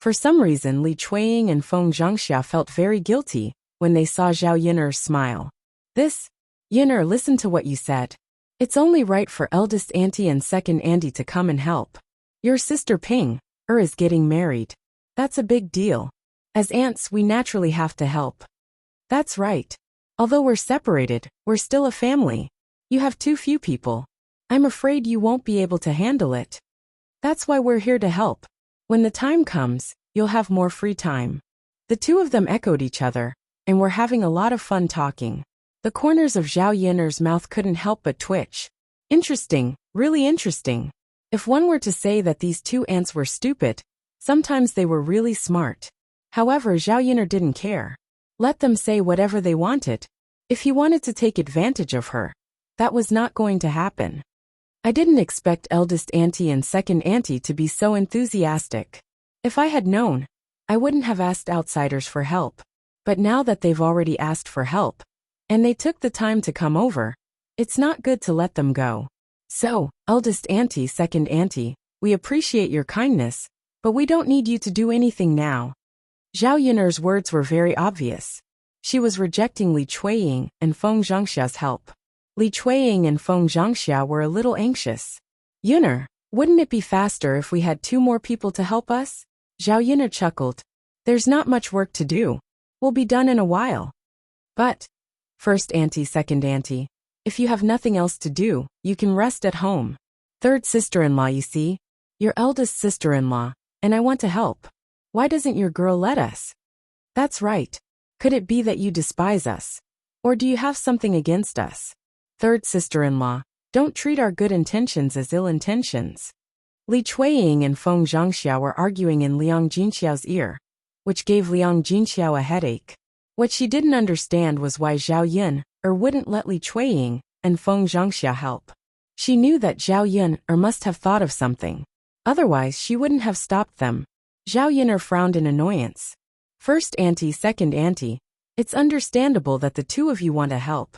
For some reason, Li Chuiying and Feng Zhangxia felt very guilty when they saw Zhao Yin'er smile. Yin'er, listen to what you said. It's only right for eldest auntie and second auntie to come and help. Your sister Ping'er is getting married. That's a big deal. As aunts, we naturally have to help." "That's right. Although we're separated, we're still a family. You have too few people. I'm afraid you won't be able to handle it. That's why we're here to help. When the time comes, you'll have more free time." The two of them echoed each other, and were having a lot of fun talking. The corners of Zhao Yin'er's mouth couldn't help but twitch. Interesting, really interesting. If one were to say that these 2 aunts were stupid, sometimes they were really smart. However, Zhao Yin'er didn't care. Let them say whatever they wanted. If he wanted to take advantage of her, that was not going to happen. "I didn't expect eldest auntie and second auntie to be so enthusiastic. If I had known, I wouldn't have asked outsiders for help. But now that they've already asked for help, and they took the time to come over, it's not good to let them go. So, eldest auntie, second auntie, we appreciate your kindness, but we don't need you to do anything now." Zhao Yun'er's words were very obvious. She was rejecting Li Chuiying and Feng Zhangxia's help. Li Chuiying and Feng Zhangxia were a little anxious. Yun'er, wouldn't it be faster if we had 2 more people to help us? Zhao Yun'er chuckled. There's not much work to do. We'll be done in a while. But, first auntie, second auntie, if you have nothing else to do, you can rest at home. Third sister-in-law, you see. Your eldest sister-in-law, and I want to help. Why doesn't your girl let us? That's right. Could it be that you despise us? Or do you have something against us? Third sister-in-law, don't treat our good intentions as ill intentions. Li Chuiying and Feng Zhangxia were arguing in Liang Jinxiao's ear, which gave Liang Jinxiao a headache. What she didn't understand was why Zhao Yun'er wouldn't let Li Chuiying and Feng Zhangxia help. She knew that Zhao Yun'er must have thought of something. Otherwise, she wouldn't have stopped them. Zhao Yun'er frowned in annoyance. First auntie, second auntie, it's understandable that the 2 of you want to help.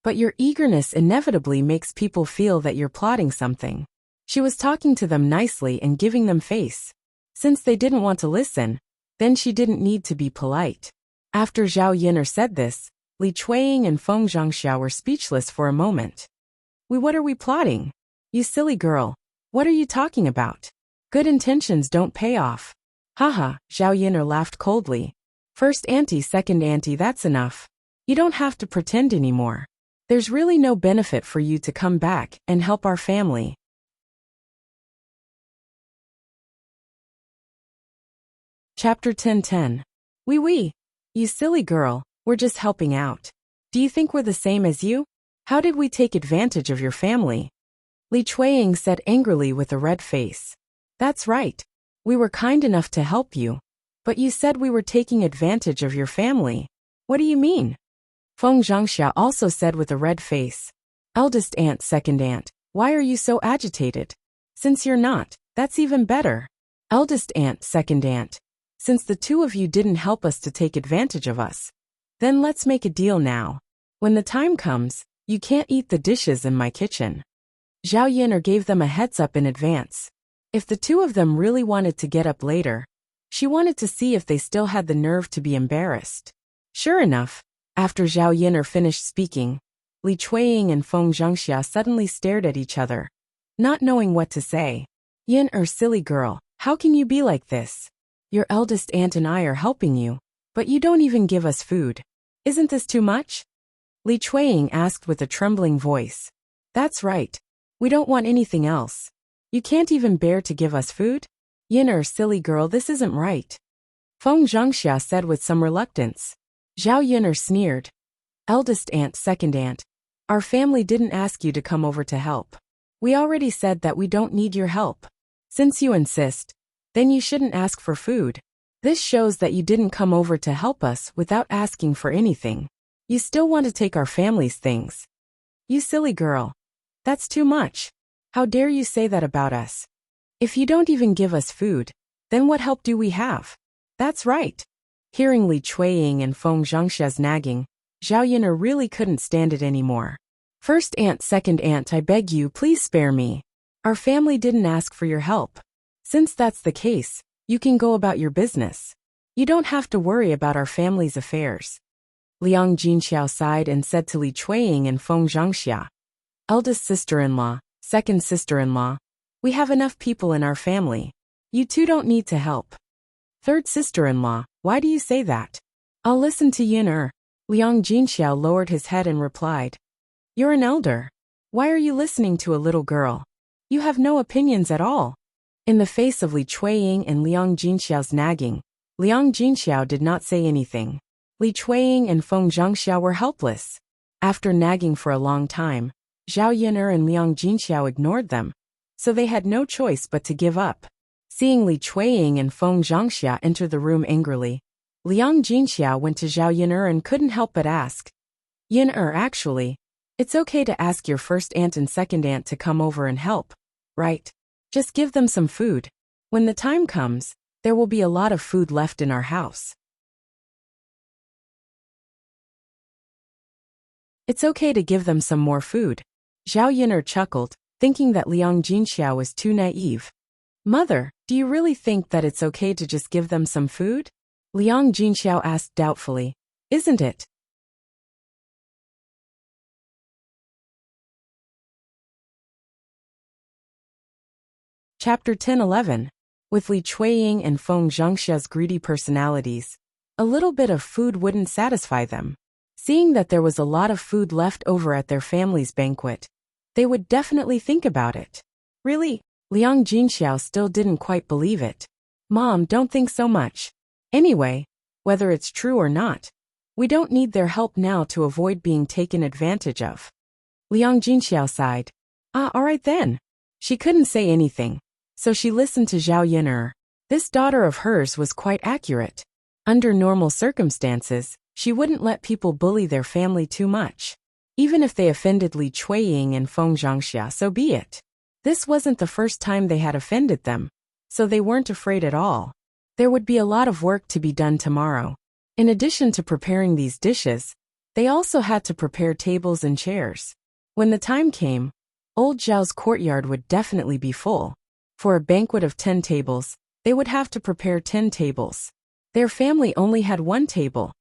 But your eagerness inevitably makes people feel that you're plotting something. She was talking to them nicely and giving them face. Since they didn't want to listen, then she didn't need to be polite. After Zhao Yun'er said this, Li Chuiying and Feng Zhangxia were speechless for a moment. What are we plotting? You silly girl. What are you talking about? Good intentions don't pay off. Haha, Zhao Yun'er laughed coldly. First auntie, second auntie, that's enough. You don't have to pretend anymore. There's really no benefit for you to come back and help our family. Chapter 10:10. Oui, you silly girl, we're just helping out. Do you think we're the same as you? How did we take advantage of your family? Li Chuiying said angrily with a red face. That's right. We were kind enough to help you. But you said we were taking advantage of your family. What do you mean? Feng Zhangxia also said with a red face. Eldest aunt, second aunt, why are you so agitated? Since you're not, that's even better. Eldest aunt, second aunt, since the 2 of you didn't help us to take advantage of us, then let's make a deal now. When the time comes, you can't eat the dishes in my kitchen. Zhao Yun'er gave them a heads up in advance. If the 2 of them really wanted to get up later, she wanted to see if they still had the nerve to be embarrassed. Sure enough, after Zhao Yun'er finished speaking, Li Chuiying and Feng Zhangxia suddenly stared at each other, not knowing what to say. Yun'er, silly girl, how can you be like this? Your eldest aunt and I are helping you, but you don't even give us food. Isn't this too much? Li Chuiying asked with a trembling voice. That's right. We don't want anything else. You can't even bear to give us food? Yun'er, silly girl, this isn't right. Feng Zhangxia said with some reluctance. Zhao Yun'er sneered. Eldest aunt, second aunt, our family didn't ask you to come over to help. We already said that we don't need your help. Since you insist, then you shouldn't ask for food. This shows that you didn't come over to help us without asking for anything. You still want to take our family's things. You silly girl. That's too much. How dare you say that about us? If you don't even give us food, then what help do we have? That's right. Hearing Li Chuiying and Feng Zhangxia's nagging, Zhao Yun'er really couldn't stand it anymore. First aunt, second aunt, I beg you, please spare me. Our family didn't ask for your help. Since that's the case, you can go about your business. You don't have to worry about our family's affairs. Liang Jinxiao sighed and said to Li Chuiying and Feng Zhangxia. Eldest sister-in-law, second sister-in-law, we have enough people in our family. You 2 don't need to help. Third sister-in-law, why do you say that? I'll listen to Yun'er. Liang Jinxiao lowered his head and replied. You're an elder. Why are you listening to a little girl? You have no opinions at all. In the face of Li Chuiying and Liang Jinxiao's nagging, Liang Jinxiao did not say anything. Li Chuiying and Feng Zhangxia were helpless. After nagging for a long time, Zhao Yun'er and Liang Jinxiao ignored them, so they had no choice but to give up. Seeing Li Chuiying and Feng Zhangxia enter the room angrily, Liang Jinxiao went to Zhao Yun'er and couldn't help but ask. Yun'er, actually, it's okay to ask your first aunt and second aunt to come over and help, right? Just give them some food. When the time comes, there will be a lot of food left in our house. It's okay to give them some more food. Zhao Yun'er chuckled, thinking that Liang Jinxiao was too naive. Mother, Do you really think that it's okay to just give them some food? Liang Jinxiao asked doubtfully. Isn't it? Chapter 10-11. With Li Chuiying and Feng Zhengxia's greedy personalities, a little bit of food wouldn't satisfy them. Seeing that there was a lot of food left over at their family's banquet, they would definitely think about it. Really? Liang Jinxiao still didn't quite believe it. Mom, don't think so much. Anyway, whether it's true or not, we don't need their help now to avoid being taken advantage of. Liang Jinxiao sighed. Alright then. She couldn't say anything, so she listened to Zhao Yin'er. This daughter of hers was quite accurate. Under normal circumstances, she wouldn't let people bully their family too much. Even if they offended Li Chuiying and Feng Zhengxia, so be it. This wasn't the first time they had offended them, so they weren't afraid at all. There would be a lot of work to be done tomorrow. In addition to preparing these dishes, they also had to prepare tables and chairs. When the time came, Old Zhao's courtyard would definitely be full. For a banquet of 10 tables, they would have to prepare 10 tables. Their family only had 1 table,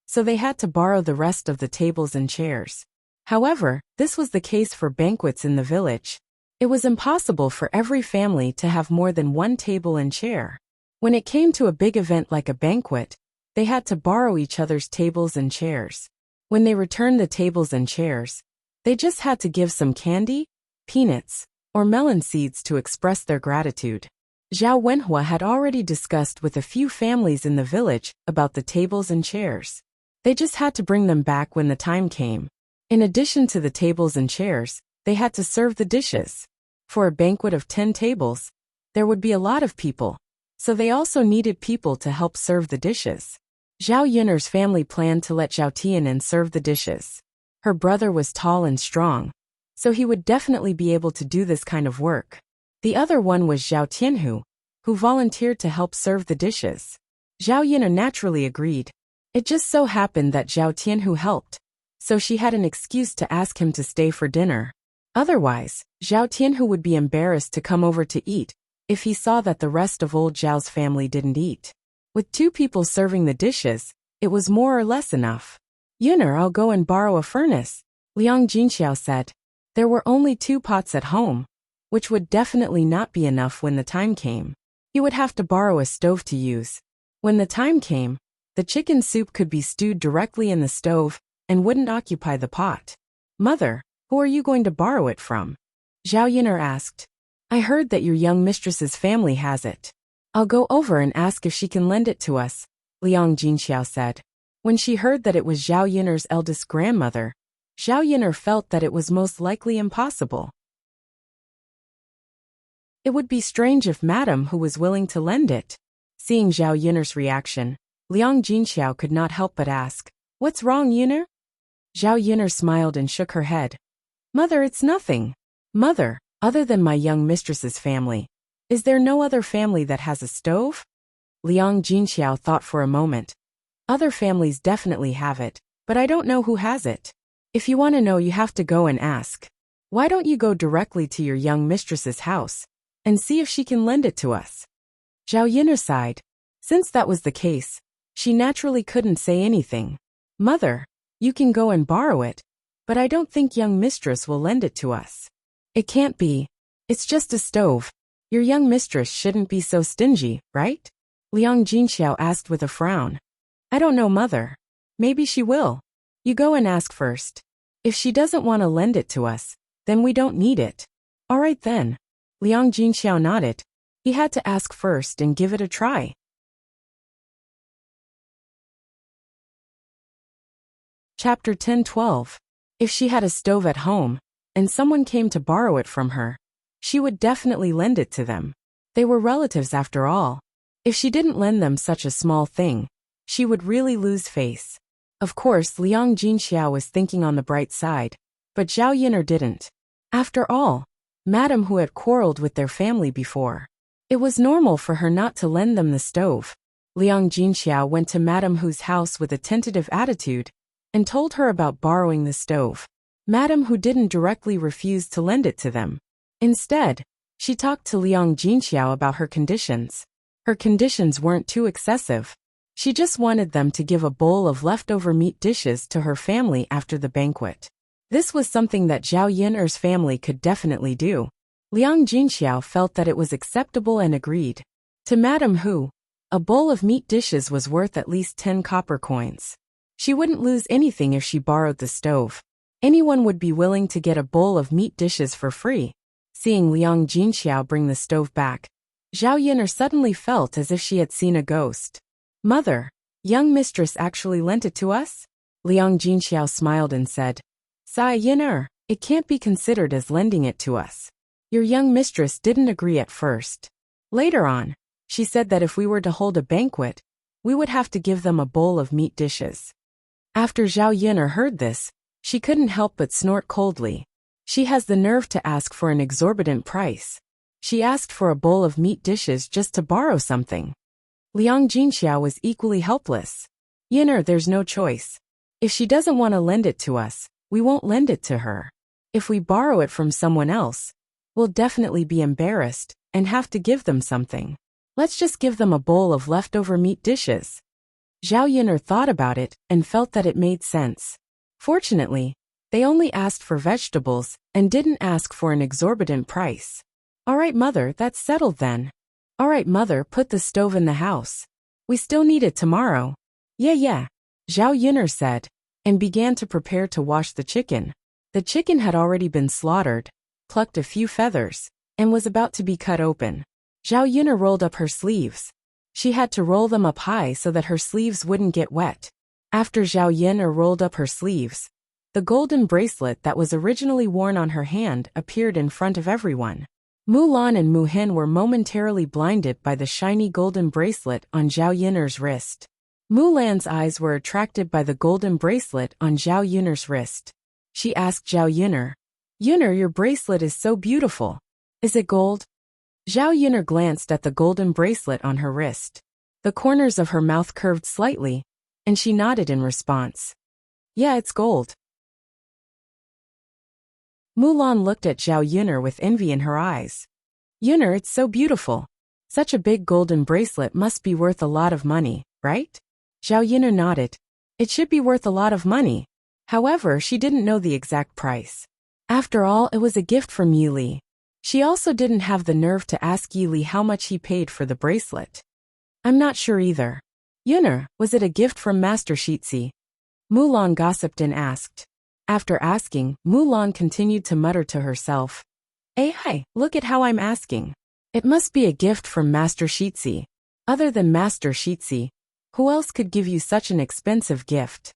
so they had to borrow the rest of the tables and chairs. However, this was the case for banquets in the village. It was impossible for every family to have more than 1 table and chair. When it came to a big event like a banquet, they had to borrow each other's tables and chairs. When they returned the tables and chairs, they just had to give some candy, peanuts, or melon seeds to express their gratitude. Zhao Wenhua had already discussed with a few families in the village about the tables and chairs. They just had to bring them back when the time came. In addition to the tables and chairs, they had to serve the dishes. For a banquet of 10 tables, there would be a lot of people, so they also needed people to help serve the dishes. Zhao Yin'er's family planned to let Zhao Tianan serve the dishes. Her brother was tall and strong, so he would definitely be able to do this kind of work. The other one was Zhao Tianhu, who volunteered to help serve the dishes. Zhao Yin'er naturally agreed. It just so happened that Zhao Tianhu helped, so she had an excuse to ask him to stay for dinner. Otherwise, Zhao Tianhu would be embarrassed to come over to eat if he saw that the rest of old Zhao's family didn't eat. With 2 people serving the dishes, it was more or less enough. Yin'er, I'll go and borrow a furnace, Liang Jinxiao said. There were only 2 pots at home, which would definitely not be enough when the time came. He would have to borrow a stove to use. When the time came, the chicken soup could be stewed directly in the stove and wouldn't occupy the pot. Mother, who are you going to borrow it from? Zhao Yin'er asked. I heard that your young mistress's family has it. I'll go over and ask if she can lend it to us, Liang Jinxiao said. When she heard that it was Zhao Yin'er's eldest grandmother, Zhao Yin'er felt that it was most likely impossible. It would be strange if Madame who was willing to lend it. Seeing Zhao Yin'er's reaction, Liang Jinxiao could not help but ask, What's wrong, Yin'er? Zhao Yin'er smiled and shook her head. Mother, it's nothing. Mother, other than my young mistress's family, is there no other family that has a stove? Liang Jinxiao thought for a moment. Other families definitely have it, but I don't know who has it. If you want to know, you have to go and ask. Why don't you go directly to your young mistress's house and see if she can lend it to us? Zhao Yin'er sighed. Since that was the case, she naturally couldn't say anything. Mother, you can go and borrow it, but I don't think young mistress will lend it to us. It can't be. It's just a stove. Your young mistress shouldn't be so stingy, right? Liang Jinxiao asked with a frown. I don't know, Mother. Maybe she will. You go and ask first. If she doesn't want to lend it to us, then we don't need it. All right then. Liang Jinxiao nodded. He had to ask first and give it a try. Chapter 10-12. If she had a stove at home, and someone came to borrow it from her, she would definitely lend it to them. They were relatives after all. If she didn't lend them such a small thing, she would really lose face. Of course, Liang Jinxiao was thinking on the bright side, but Zhao Yin'er didn't. After all, Madame who had quarreled with their family before. It was normal for her not to lend them the stove. Liang Jinxiao went to Madame Hu's house with a tentative attitude and told her about borrowing the stove. Madame Hu didn't directly refuse to lend it to them. Instead, She talked to Liang Jinxiao about her conditions. Her conditions weren't too excessive. She just wanted them to give a bowl of leftover meat dishes to her family after the banquet. This was something that Zhao Yin'er's family could definitely do. Liang Jinxiao felt that it was acceptable and agreed. To Madame Hu, a bowl of meat dishes was worth at least 10 copper coins. She wouldn't lose anything if she borrowed the stove. Anyone would be willing to get a bowl of meat dishes for free. Seeing Liang Jinxiao bring the stove back, Zhao Yin'er suddenly felt as if she had seen a ghost. "Mother, young mistress actually lent it to us?" Liang Jinxiao smiled and said, "Sai Yin'er, it can't be considered as lending it to us. Your young mistress didn't agree at first. Later on, she said that if we were to hold a banquet, we would have to give them a bowl of meat dishes." After Zhao Yin'er heard this, she couldn't help but snort coldly. She has the nerve to ask for an exorbitant price. She asked for a bowl of meat dishes just to borrow something. Liang Jinxiao was equally helpless. "Yin'er, there's no choice. If she doesn't want to lend it to us, we won't lend it to her. If we borrow it from someone else, we'll definitely be embarrassed and have to give them something. Let's just give them a bowl of leftover meat dishes." Zhao Yin'er thought about it and felt that it made sense. Fortunately, they only asked for vegetables and didn't ask for an exorbitant price. "All right, Mother, that's settled then." "All right, Mother, put the stove in the house. We still need it tomorrow." Yeah, Zhao Yin'er said, and began to prepare to wash the chicken. The chicken had already been slaughtered, plucked a few feathers, and was about to be cut open. Zhao Yin'er rolled up her sleeves. She had to roll them up high so that her sleeves wouldn't get wet. After Zhao Yin'er rolled up her sleeves, the golden bracelet that was originally worn on her hand appeared in front of everyone. Mulan and Mu Hin were momentarily blinded by the shiny golden bracelet on Zhao Yin'er's wrist. Mulan's eyes were attracted by the golden bracelet on Zhao Yin'er's wrist. She asked Zhao Yin'er, "Yin'er, your bracelet is so beautiful. Is it gold?" Zhao Yin'er glanced at the golden bracelet on her wrist. The corners of her mouth curved slightly, and she nodded in response. "Yeah, it's gold." Mulan looked at Zhao Yin'er with envy in her eyes. "Yin'er, it's so beautiful. Such a big golden bracelet must be worth a lot of money, right?" Zhao Yin'er nodded. It should be worth a lot of money. However, she didn't know the exact price. After all, it was a gift from Yi Li. She also didn't have the nerve to ask Yi Li how much he paid for the bracelet. "I'm not sure either." "Yin'er, was it a gift from Master Shitzi?" Mulan gossiped and asked. After asking, Mulan continued to mutter to herself, Hi, look at how I'm asking. It must be a gift from Master Shitzi. Other than Master Shitzi, who else could give you such an expensive gift?"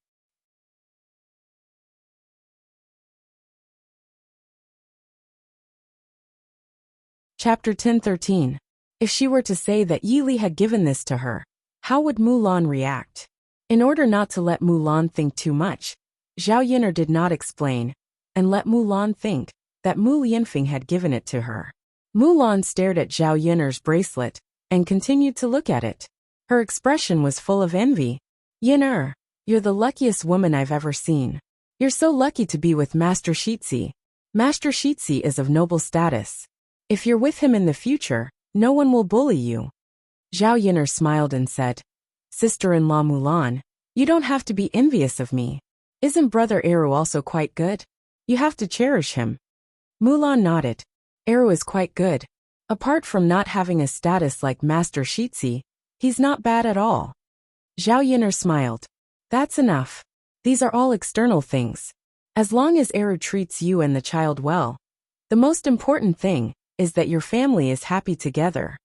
Chapter 10:13. If she were to say that Yi Li had given this to her, how would Mulan react? In order not to let Mulan think too much, Zhao Yin'er did not explain, and let Mulan think that Mu Lianfeng had given it to her. Mulan stared at Zhao Yin'er's bracelet and continued to look at it. Her expression was full of envy. "Yin'er, you're the luckiest woman I've ever seen. You're so lucky to be with Master Shitzi. Master Shitzi is of noble status. If you're with him in the future, no one will bully you." Zhao Yin'er smiled and said, "Sister-in-law Mulan, you don't have to be envious of me. Isn't Brother Eru also quite good? You have to cherish him." Mulan nodded. "Eru is quite good. Apart from not having a status like Master Shitzi, he's not bad at all." Zhao Yin'er smiled. "That's enough. These are all external things. As long as Eru treats you and the child well, the most important thing is that your family is happy together."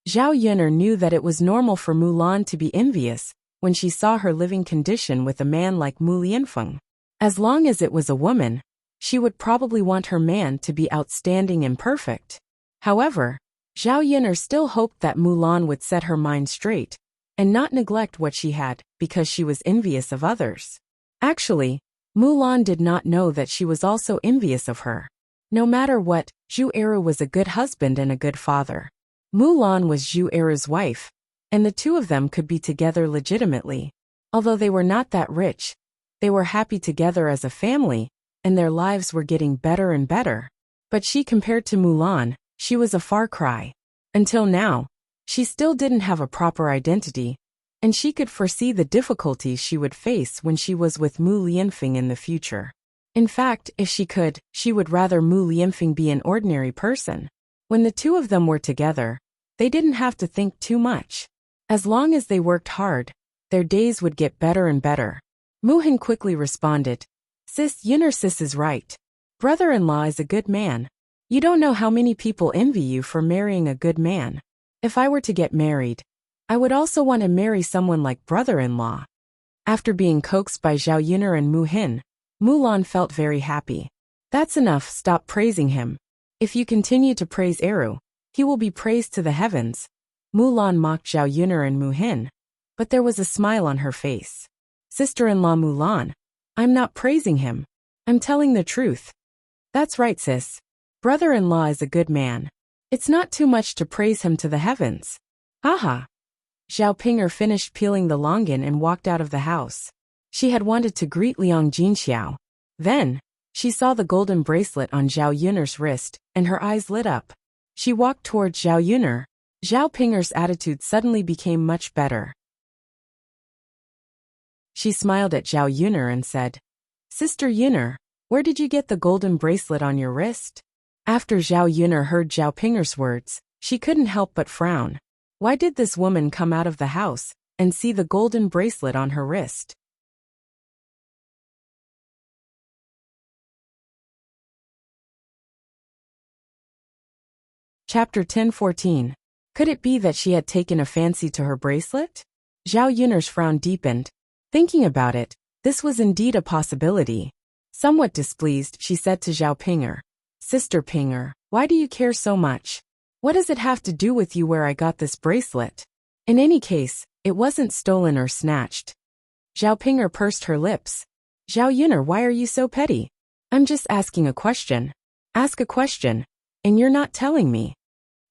Zhao Yin'er knew that it was normal for Mulan to be envious when she saw her living condition with a man like Mu Lianfeng. As long as it was a woman, she would probably want her man to be outstanding and perfect. However, Zhao Yin'er still hoped that Mulan would set her mind straight and not neglect what she had because she was envious of others. Actually, Mulan did not know that she was also envious of her. No matter what, Zhu Eru was a good husband and a good father. Mulan was Zhu Eru's wife, and the two of them could be together legitimately. Although they were not that rich, they were happy together as a family, and their lives were getting better and better. But she compared to Mulan, She was a far cry. Until now, she still didn't have a proper identity, and she could foresee the difficulties she would face when she was with Mu Lianfeng in the future. In fact, if she could, she would rather Mu Lianfeng be an ordinary person. When the two of them were together, they didn't have to think too much. As long as they worked hard, their days would get better and better. Mu Hin quickly responded, Sis is right. Brother-in-law is a good man. You don't know how many people envy you for marrying a good man. If I were to get married, I would also want to marry someone like brother-in-law. After being coaxed by Zhao Yuner and Mu Hin, Mulan felt very happy. That's enough, stop praising him. If you continue to praise Eru, he will be praised to the heavens. Mulan mocked Zhao Yuner and Mu Hin, but there was a smile on her face. Sister-in-law Mulan, I'm not praising him. I'm telling the truth. That's right, sis. Brother-in-law is a good man. It's not too much to praise him to the heavens. Haha. Zhao Pinger finished peeling the longan and walked out of the house. She had wanted to greet Liang Jinxiao. Then, she saw the golden bracelet on Zhao Yuner's wrist, and her eyes lit up. She walked towards Zhao Yuner. Zhao Pinger's attitude suddenly became much better. She smiled at Zhao Yuner and said, Sister Yuner, where did you get the golden bracelet on your wrist? After Zhao Yuner heard Zhao Pinger's words, she couldn't help but frown. Why did this woman come out of the house and see the golden bracelet on her wrist? Chapter 10:14. Could it be that she had taken a fancy to her bracelet? Zhao Yuner's frown deepened. Thinking about it, this was indeed a possibility. Somewhat displeased, she said to Zhao Pinger, Sister Pinger, why do you care so much? What does it have to do with you where I got this bracelet? In any case, it wasn't stolen or snatched. Zhao Pinger pursed her lips. Zhao Yuner, why are you so petty? I'm just asking a question. Ask a question, and you're not telling me.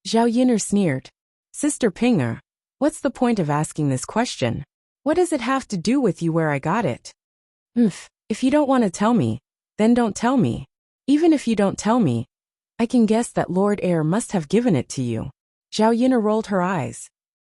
Zhao Yuner sneered. Sister Pinger, what's the point of asking this question? What does it have to do with you where I got it? If you don't want to tell me, then don't tell me. Even if you don't tell me, I can guess that Lord Air must have given it to you. Zhao Yuner rolled her eyes.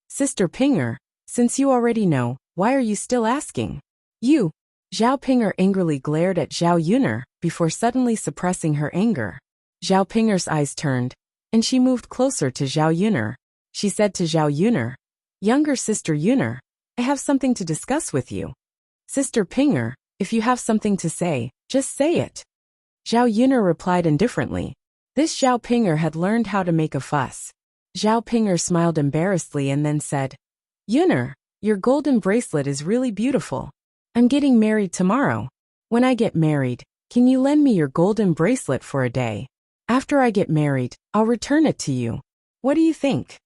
Sister Pinger, since you already know, why are you still asking? You. Zhao Pinger angrily glared at Zhao Yuner before suddenly suppressing her anger. Zhao Pinger's eyes turned, and she moved closer to Zhao Yuner. She said to Zhao Yuner, Younger sister Yuner, I have something to discuss with you. Sister Pinger, if you have something to say, just say it. Zhao Yuner replied indifferently. This Zhao Pinger had learned how to make a fuss. Zhao Pinger smiled embarrassedly and then said, Yuner, your golden bracelet is really beautiful. I'm getting married tomorrow. When I get married, can you lend me your golden bracelet for a day? After I get married, I'll return it to you. What do you think?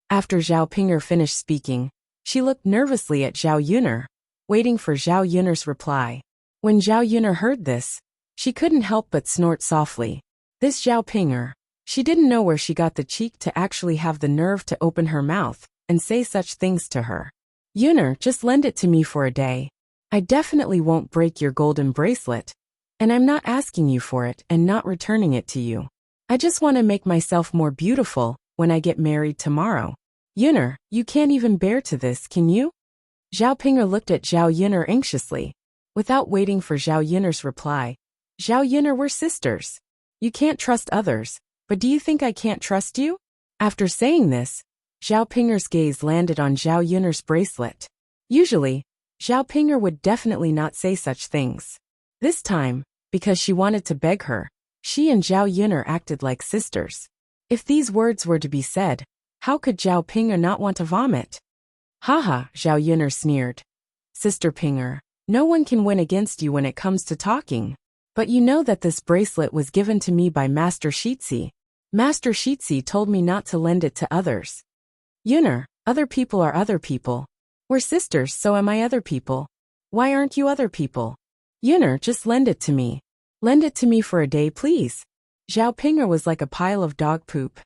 After Zhao Pinger finished speaking, she looked nervously at Zhao Yuner, waiting for Zhao Yuner's reply. When Zhao Yuner heard this, she couldn't help but snort softly. This Zhao Pinger, she didn't know where she got the cheek to actually have the nerve to open her mouth and say such things to her. Yuner, just lend it to me for a day. I definitely won't break your golden bracelet, and I'm not asking you for it and not returning it to you. I just want to make myself more beautiful when I get married tomorrow. Yuner, you can't even bear to this, can you? Zhao Pinger looked at Zhao Yuner anxiously. Without waiting for Zhao Yuner's reply, Zhao Yuner, we're sisters. You can't trust others, but do you think I can't trust you? After saying this, Zhao Pinger's gaze landed on Zhao Yuner's bracelet. Usually, Zhao Pinger would definitely not say such things. This time, because she wanted to beg her, she and Zhao Yuner acted like sisters. If these words were to be said, how could Zhao Pinger not want to vomit? Haha, Zhao Yuner sneered. Sister Pinger, no one can win against you when it comes to talking. But you know that this bracelet was given to me by Master Shitsi. Master Shitsi told me not to lend it to others. Yuner, other people are other people. We're sisters, so am I other people. Why aren't you other people? Yuner, just lend it to me. Lend it to me for a day, please. Zhao Pinger was like a pile of dog poop.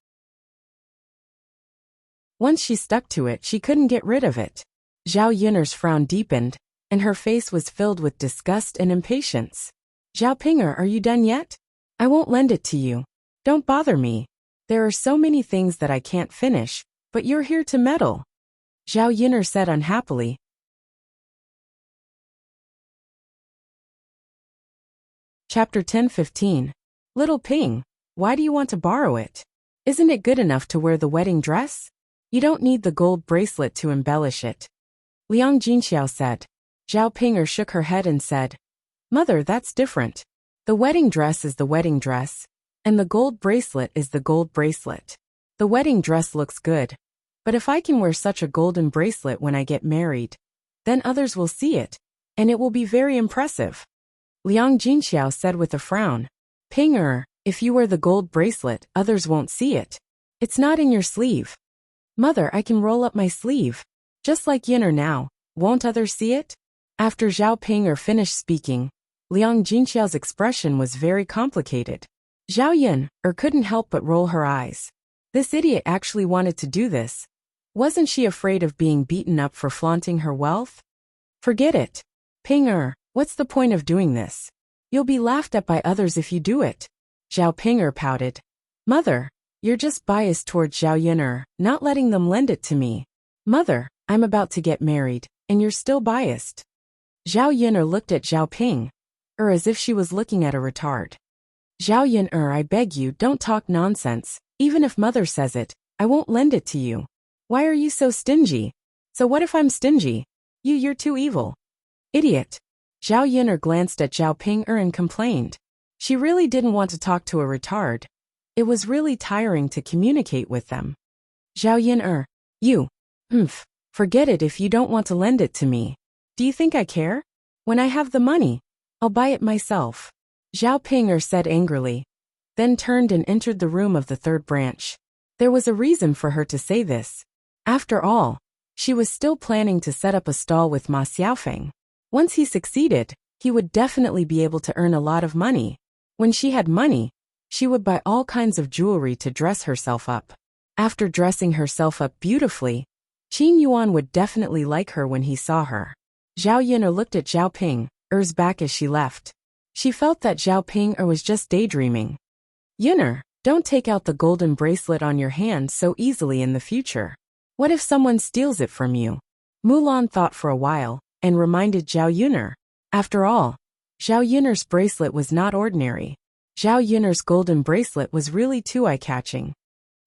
Once she stuck to it, she couldn't get rid of it. Zhao Yuner's frown deepened, and her face was filled with disgust and impatience. Zhao Pinger, are you done yet? I won't lend it to you. Don't bother me. There are so many things that I can't finish, but you're here to meddle. Zhao Yin'er said unhappily. Chapter 10:15. Little Ping, why do you want to borrow it? Isn't it good enough to wear the wedding dress? You don't need the gold bracelet to embellish it. Liang Jinxiao said. Zhao Ping'er shook her head and said, Mother, that's different. The wedding dress is the wedding dress, and the gold bracelet is the gold bracelet. The wedding dress looks good, but if I can wear such a golden bracelet when I get married, then others will see it, and it will be very impressive. Liang Jinxiao said with a frown. Ping'er, if you wear the gold bracelet, others won't see it. It's not in your sleeve. Mother, I can roll up my sleeve. Just like Yin'er now, won't others see it? After Zhao Ping'er finished speaking, Liang Jinxiao's expression was very complicated. Zhao Yin'er couldn't help but roll her eyes. This idiot actually wanted to do this. Wasn't she afraid of being beaten up for flaunting her wealth? Forget it. Ping'er, what's the point of doing this? You'll be laughed at by others if you do it. Zhao Ping'er pouted. Mother, you're just biased toward Zhao Yin'er, not letting them lend it to me. Mother, I'm about to get married, and you're still biased. Zhao Yin'er looked at Zhao Ping'er as if she was looking at a retard. Zhao Yin'er, I beg you, don't talk nonsense. Even if Mother says it, I won't lend it to you. Why are you so stingy? So what if I'm stingy? You're too evil. Idiot. Zhao Yin'er glanced at Zhao Ping'er and complained. She really didn't want to talk to a retard. It was really tiring to communicate with them. Zhao Yin'er, you. Forget it if you don't want to lend it to me. Do you think I care? When I have the money, I'll buy it myself. Zhao Ping'er said angrily, then turned and entered the room of the third branch. There was a reason for her to say this. After all, she was still planning to set up a stall with Ma Xiaofeng. Once he succeeded, he would definitely be able to earn a lot of money. When she had money, she would buy all kinds of jewelry to dress herself up. After dressing herself up beautifully, Qin Yuan would definitely like her when he saw her. Zhao Yin'er looked at Zhao Ping'er's back as she left. She felt that Zhao Ping'er was just daydreaming. Yin'er, don't take out the golden bracelet on your hand so easily in the future. What if someone steals it from you? Mulan thought for a while, and reminded Zhao Yin'er. After all, Zhao Yin'er's bracelet was not ordinary. Zhao Yin'er's golden bracelet was really too eye-catching.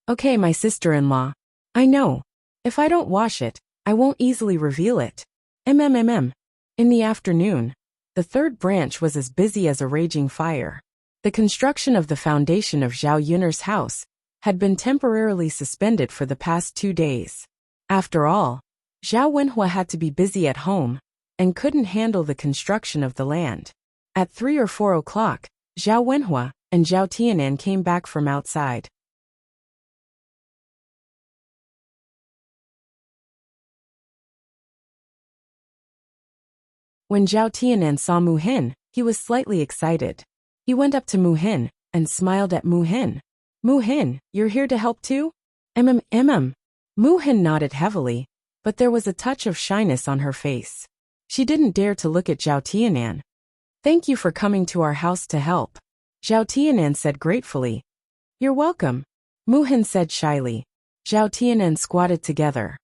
Okay, my sister-in-law. I know. If I don't wash it, I won't easily reveal it. In the afternoon, the third branch was as busy as a raging fire. The construction of the foundation of Zhao Yin'er's house had been temporarily suspended for the past 2 days. After all, Zhao Wenhua had to be busy at home and couldn't handle the construction of the land. At 3 or 4 o'clock, Zhao Wenhua and Zhao Tianan came back from outside. When Zhao Tianan saw Mu Hin, he was slightly excited. He went up to Mu Hin and smiled at Mu Hin. Mu Hin, you're here to help too? Mu Hin nodded heavily, but there was a touch of shyness on her face. She didn't dare to look at Zhao Tianan. Thank you for coming to our house to help. Zhao Tianan said gratefully. You're welcome. Mu Hin said shyly. Zhao Tianan squatted together.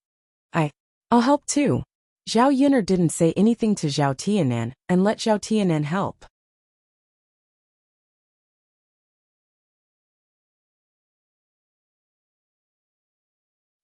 I'll help too. Zhao Yin'er didn't say anything to Zhao Tianan and let Zhao Tianan help.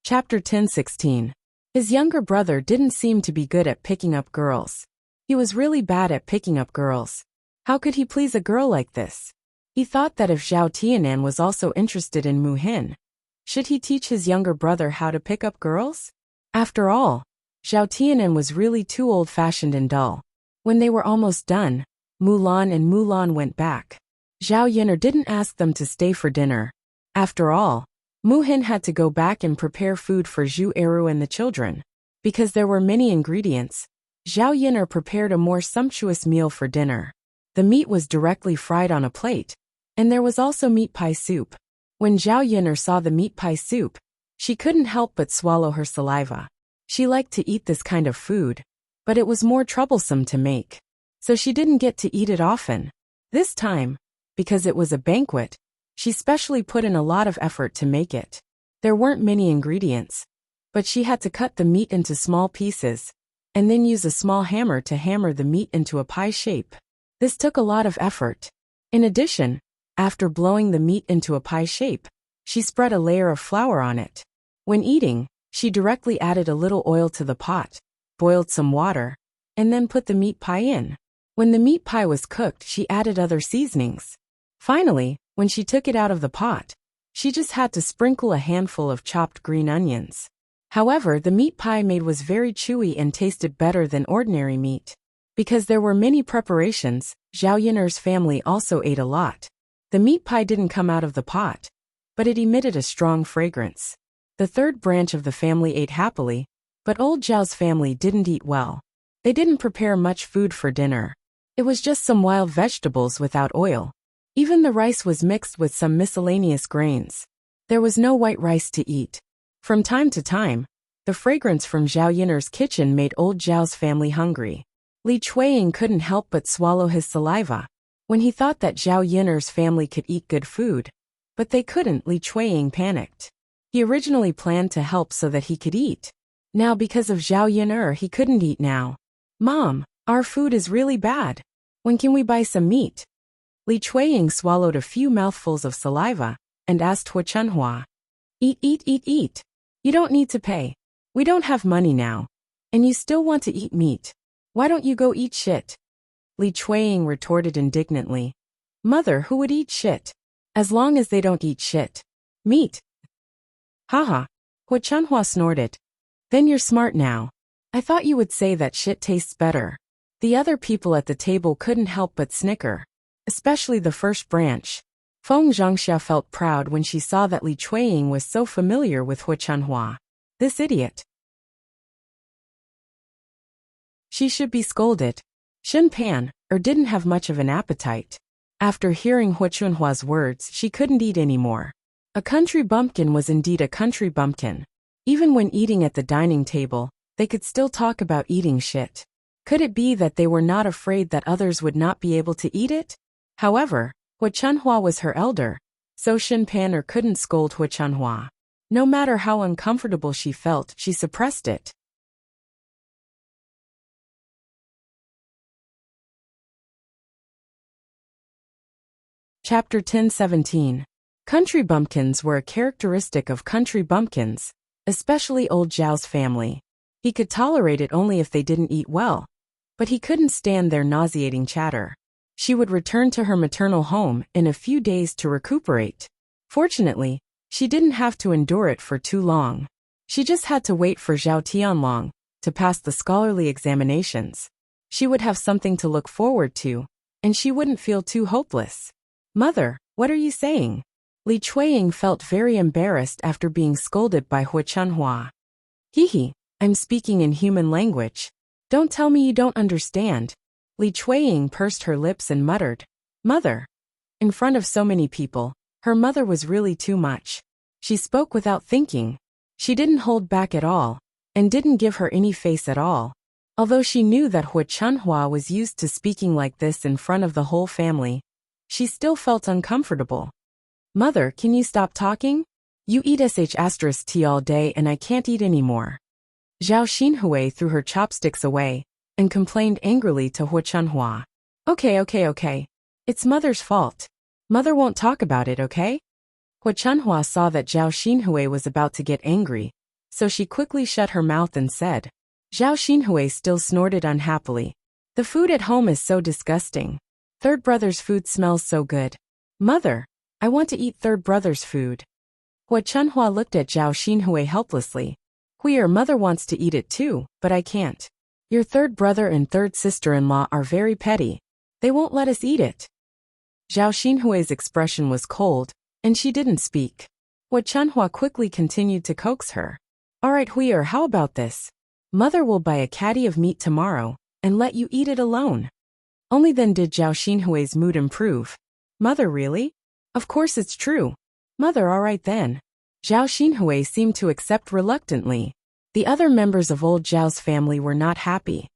Chapter 10:16. His younger brother didn't seem to be good at picking up girls. He was really bad at picking up girls. How could he please a girl like this? He thought that if Zhao Tianan was also interested in Mu Hin, should he teach his younger brother how to pick up girls? After all, Zhao Tianan was really too old-fashioned and dull. When they were almost done, Mulan went back. Zhao Yin'er didn't ask them to stay for dinner. After all, Mu Hin had to go back and prepare food for Zhu Eru and the children. Because there were many ingredients, Zhao Yin'er prepared a more sumptuous meal for dinner. The meat was directly fried on a plate, and there was also meat pie soup. When Zhao Yin'er saw the meat pie soup, she couldn't help but swallow her saliva. She liked to eat this kind of food, but it was more troublesome to make, so she didn't get to eat it often. This time, because it was a banquet, She specially put in a lot of effort to make it. There weren't many ingredients, but she had to cut the meat into small pieces, and then use a small hammer to hammer the meat into a pie shape. This took a lot of effort. In addition, after blowing the meat into a pie shape, she spread a layer of flour on it. When eating, she directly added a little oil to the pot, boiled some water, and then put the meat pie in. When the meat pie was cooked, she added other seasonings. Finally, when she took it out of the pot, she just had to sprinkle a handful of chopped green onions. However, the meat pie made was very chewy and tasted better than ordinary meat. Because there were many preparations, Zhao Yiner's family also ate a lot. The meat pie didn't come out of the pot, but it emitted a strong fragrance. The third branch of the family ate happily, but old Zhao's family didn't eat well. They didn't prepare much food for dinner. It was just some wild vegetables without oil. Even the rice was mixed with some miscellaneous grains. There was no white rice to eat. From time to time, the fragrance from Zhao Yiner's kitchen made old Zhao's family hungry. Li Chuiying couldn't help but swallow his saliva when he thought that Zhao Yiner's family could eat good food, but they couldn't. Li Chuiying panicked. He originally planned to help so that he could eat. Now because of Zhao Yiner he couldn't eat now. Mom, our food is really bad. When can we buy some meat? Li Chuiying swallowed a few mouthfuls of saliva and asked Hu Chunhua. Eat, eat, eat, eat. You don't need to pay. We don't have money now. And you still want to eat meat. Why don't you go eat shit? Li Chuiying retorted indignantly. Mother, who would eat shit? As long as they don't eat shit. Meat. Haha. Hu Chunhua snorted. Then you're smart now. I thought you would say that shit tastes better. The other people at the table couldn't help but snicker. Especially the first branch. Feng Zhangxia felt proud when she saw that Li Chuiying was so familiar with Hu Chunhua. This idiot. She should be scolded. Shen Pan, didn't have much of an appetite. After hearing Hu Chunhua's words, she couldn't eat anymore. A country bumpkin was indeed a country bumpkin. Even when eating at the dining table, they could still talk about eating shit. Could it be that they were not afraid that others would not be able to eat it? However, Hu Chunhua was her elder, so Shen Pan couldn't scold Hu Chunhua. No matter how uncomfortable she felt, she suppressed it. Chapter 10:17. Country bumpkins were a characteristic of country bumpkins, especially old Zhao's family. He could tolerate it only if they didn't eat well, but he couldn't stand their nauseating chatter. She would return to her maternal home in a few days to recuperate. Fortunately, she didn't have to endure it for too long. She just had to wait for Zhao Tianlong to pass the scholarly examinations. She would have something to look forward to, and she wouldn't feel too hopeless. Mother, what are you saying? Li Chuiying felt very embarrassed after being scolded by Hu Chunhua. Hee, I'm speaking in human language. Don't tell me you don't understand. Li Chuiying pursed her lips and muttered, Mother. In front of so many people, her mother was really too much. She spoke without thinking. She didn't hold back at all, and didn't give her any face at all. Although she knew that Hu Chunhua was used to speaking like this in front of the whole family, she still felt uncomfortable. Mother, can you stop talking? You eat sh*t all day and I can't eat anymore. Zhao Xinhui threw her chopsticks away and complained angrily to Hu Chunhua. Okay. It's Mother's fault. Mother won't talk about it, okay? Hu Chunhua saw that Zhao Xinhui was about to get angry, so she quickly shut her mouth and said. Zhao Xinhui still snorted unhappily. The food at home is so disgusting. Third brother's food smells so good. Mother, I want to eat third brother's food. Hu Chunhua looked at Zhao Xinhui helplessly. Your mother wants to eat it too, but I can't. Your third brother and third sister-in-law are very petty. They won't let us eat it. Zhao Xinhui's expression was cold, and she didn't speak. Hu Chunhua quickly continued to coax her. Alright Huier, how about this? Mother will buy a caddy of meat tomorrow, and let you eat it alone. Only then did Zhao Xinhui's mood improve. Mother, really? Of course it's true. Mother, alright then. Zhao Xinhui seemed to accept reluctantly. The other members of old Zhao's family were not happy.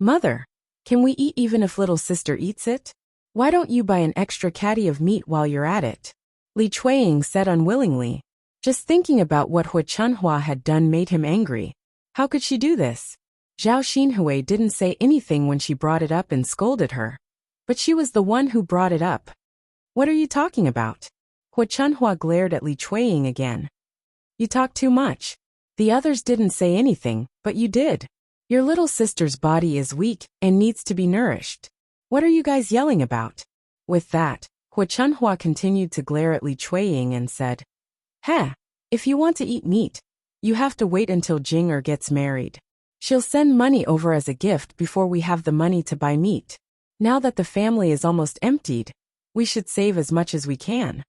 Mother, can we eat even if little sister eats it? Why don't you buy an extra caddy of meat while you're at it? Li Chuiying said unwillingly. Just thinking about what Hu Chunhua had done made him angry. How could she do this? Zhao Xinhui didn't say anything when she brought it up and scolded her. But she was the one who brought it up. What are you talking about? Hu Chunhua glared at Li Chuiying again. You talk too much. The others didn't say anything, but you did. Your little sister's body is weak and needs to be nourished. What are you guys yelling about? With that, Hu Chunhua continued to glare at Li Chuiying and said, Heh, if you want to eat meat, you have to wait until Jing'er gets married. She'll send money over as a gift before we have the money to buy meat. Now that the family is almost emptied, we should save as much as we can.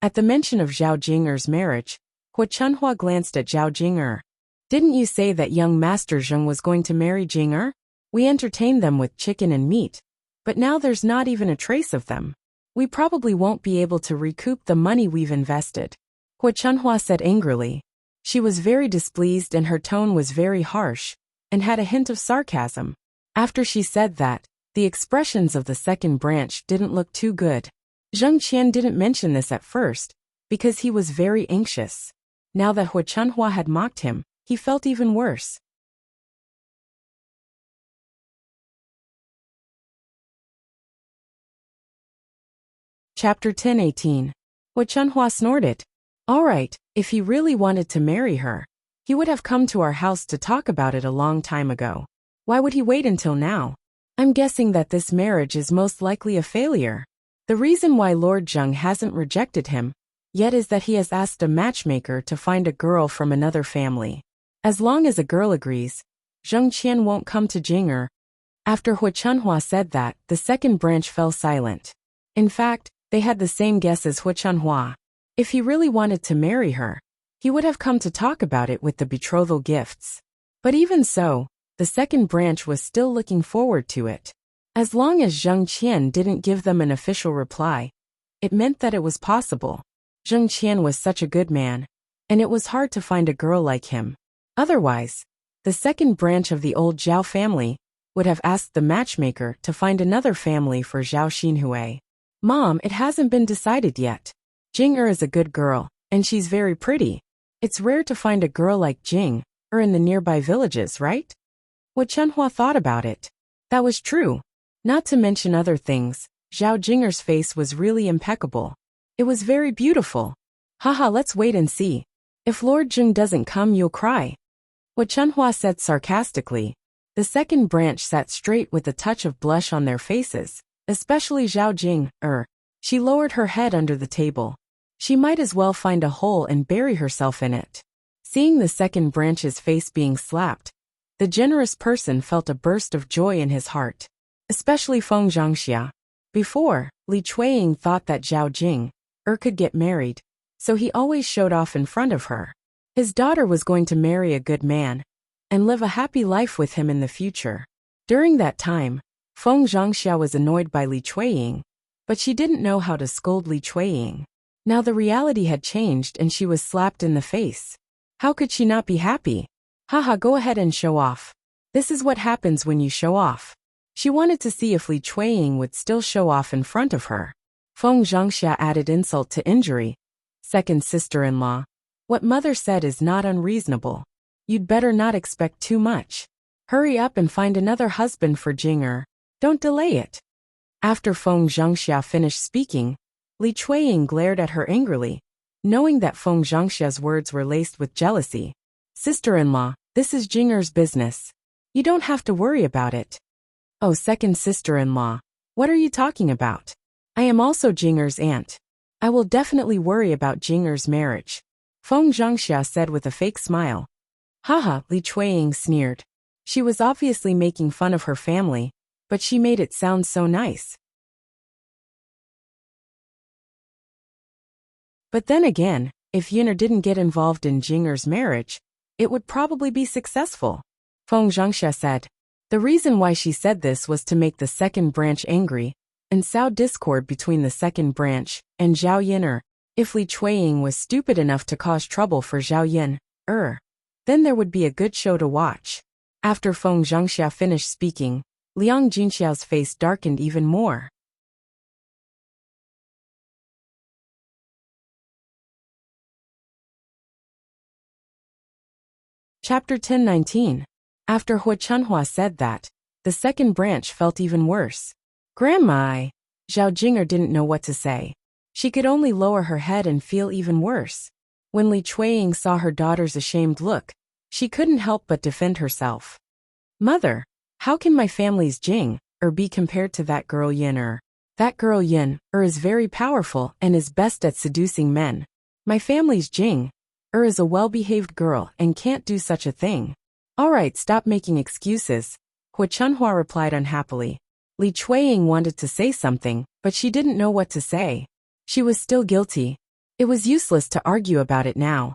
At the mention of Zhao Jing'er's marriage, Hu Chunhua glanced at Zhao Jing'er. Didn't you say that young Master Zheng was going to marry Jing'er? We entertained them with chicken and meat, but now there's not even a trace of them. We probably won't be able to recoup the money we've invested. Hu Chunhua said angrily. She was very displeased and her tone was very harsh, and had a hint of sarcasm. After she said that, the expressions of the second branch didn't look too good. Zheng Qian didn't mention this at first, because he was very anxious. Now that Hu Chunhua had mocked him, he felt even worse. Chapter 10:18. Hu Chunhua snorted. All right, if he really wanted to marry her, he would have come to our house to talk about it a long time ago. Why would he wait until now? I'm guessing that this marriage is most likely a failure. The reason why Lord Zheng hasn't rejected him yet is that he has asked a matchmaker to find a girl from another family. As long as a girl agrees, Zheng Qian won't come to Jing'er. After Hu Chunhua said that, the second branch fell silent. In fact, they had the same guess as Hu Chunhua. If he really wanted to marry her, he would have come to talk about it with the betrothal gifts. But even so, the second branch was still looking forward to it. As long as Zheng Qian didn't give them an official reply, it meant that it was possible. Zheng Qian was such a good man, and it was hard to find a girl like him. Otherwise, the second branch of the old Zhao family would have asked the matchmaker to find another family for Zhao Xinhui. Mom, it hasn't been decided yet. Jing'er is a good girl, and she's very pretty. It's rare to find a girl like Jing'er in the nearby villages, right? Hu Chunhua thought about it. That was true. Not to mention other things, Zhao Jing'er's face was really impeccable. It was very beautiful. Haha, let's wait and see. If Lord Zheng doesn't come, you'll cry. Hu Chunhua said sarcastically. The second branch sat straight with a touch of blush on their faces, especially Zhao Jing'er. She lowered her head under the table. She might as well find a hole and bury herself in it. Seeing the second branch's face being slapped, the generous person felt a burst of joy in his heart. Especially Feng Zhangxia. Before, Li Chuiying thought that Zhao Jing'er could get married, so he always showed off in front of her. His daughter was going to marry a good man and live a happy life with him in the future. During that time, Feng Zhangxia was annoyed by Li Chuiying, but she didn't know how to scold Li Chuiying. Now the reality had changed and she was slapped in the face. How could she not be happy? Haha, go ahead and show off. This is what happens when you show off. She wanted to see if Li Chuiying would still show off in front of her. Feng Zhangxia added insult to injury. Second sister-in-law. What mother said is not unreasonable. You'd better not expect too much. Hurry up and find another husband for Jing'er. Don't delay it. After Feng Zhangxia finished speaking, Li Chuiying glared at her angrily, knowing that Feng Zhangxia's words were laced with jealousy. Sister-in-law, this is Jing'er's business. You don't have to worry about it. Oh, second sister-in-law, what are you talking about? I am also Jing'er's aunt. I will definitely worry about Jing'er's marriage. Feng Zhangxia said with a fake smile. Haha, Li Chuiying sneered. She was obviously making fun of her family, but she made it sound so nice. But then again, if Yin'er didn't get involved in Jing'er's marriage, it would probably be successful. Feng Zhangxia said. The reason why she said this was to make the second branch angry and sow discord between the second branch and Zhao Yin'er. If Li Chuiying was stupid enough to cause trouble for Zhao Yin'er, then there would be a good show to watch. After Feng Zhangxia finished speaking, Liang Jinxiao's face darkened even more. Chapter 10:19. After Hu Chunhua said that, the second branch felt even worse. Grandma! Zhao Jing'er didn't know what to say. She could only lower her head and feel even worse. When Li Chuiying saw her daughter's ashamed look, she couldn't help but defend herself. Mother, how can my family's Jing be compared to that girl Yin? That girl Yin is very powerful and is best at seducing men. My family's Jing is a well-behaved girl and can't do such a thing. All right, stop making excuses, Hu Chunhua replied unhappily. Li Chuiying wanted to say something, but she didn't know what to say. She was still guilty. It was useless to argue about it now.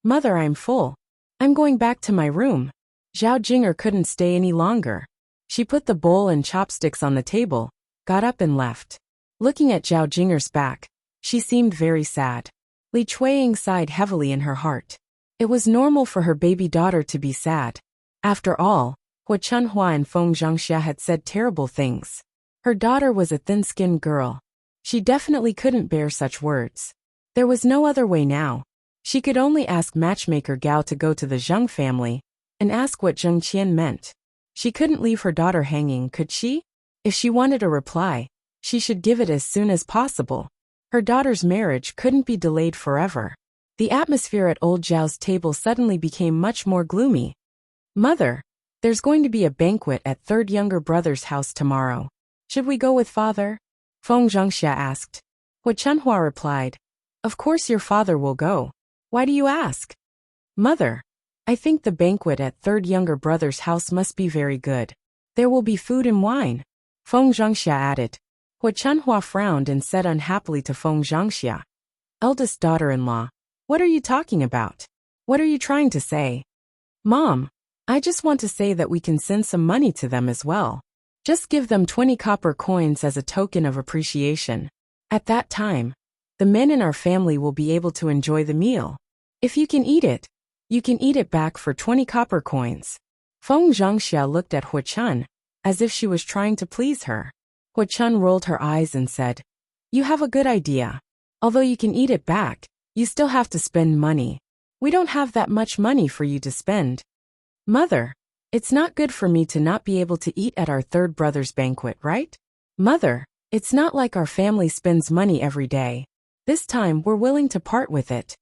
Mother, I'm full. I'm going back to my room. Zhao Jing'er couldn't stay any longer. She put the bowl and chopsticks on the table, got up and left. Looking at Zhao Jing'er's back, she seemed very sad. Li Chuiying sighed heavily in her heart. It was normal for her baby daughter to be sad. After all, Hu Chunhua and Feng Zhangxia had said terrible things. Her daughter was a thin-skinned girl. She definitely couldn't bear such words. There was no other way now. She could only ask matchmaker Gao to go to the Zheng family and ask what Zheng Qian meant. She couldn't leave her daughter hanging, could she? If she wanted a reply, she should give it as soon as possible. Her daughter's marriage couldn't be delayed forever. The atmosphere at old Zhao's table suddenly became much more gloomy. Mother, there's going to be a banquet at third younger brother's house tomorrow. Should we go with father? Feng Zhangxia asked. Hu Chunhua replied, Of course your father will go. Why do you ask? Mother, I think the banquet at third younger brother's house must be very good. There will be food and wine. Feng Zhangxia added. Hu Chunhua frowned and said unhappily to Feng Zhangxia, Eldest daughter-in-law, what are you talking about? What are you trying to say? Mom, I just want to say that we can send some money to them as well. Just give them 20 copper coins as a token of appreciation. At that time, the men in our family will be able to enjoy the meal. If you can eat it, you can eat it back for 20 copper coins. Feng Zhangxia looked at Hu Chun, as if she was trying to please her. Hu Chun rolled her eyes and said, You have a good idea. Although you can eat it back, you still have to spend money. We don't have that much money for you to spend. Mother, it's not good for me to not be able to eat at our third brother's banquet, right? Mother, it's not like our family spends money every day. This time we're willing to part with it.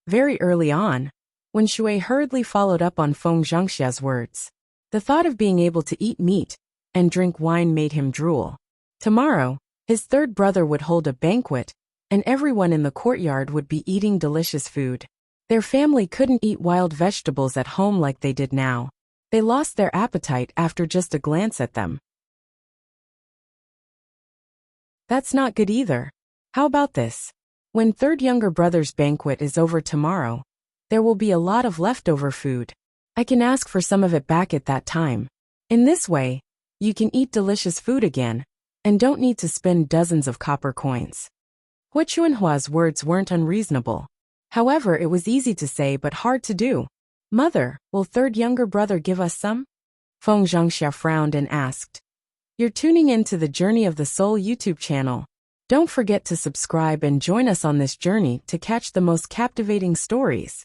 Very early on, when Shui hurriedly followed up on Feng Zhangxia's words, the thought of being able to eat meat and drink wine made him drool. Tomorrow, his third brother would hold a banquet, and everyone in the courtyard would be eating delicious food. Their family couldn't eat wild vegetables at home like they did now. They lost their appetite after just a glance at them. That's not good either. How about this? When third younger brother's banquet is over tomorrow, there will be a lot of leftover food. I can ask for some of it back at that time. In this way, you can eat delicious food again, and don't need to spend dozens of copper coins. Hu Chunhua's words weren't unreasonable. However, it was easy to say but hard to do. Mother, will third younger brother give us some? Feng Zhangxia frowned and asked. You're tuning in to the Journey of the Soul YouTube channel. Don't forget to subscribe and join us on this journey to catch the most captivating stories.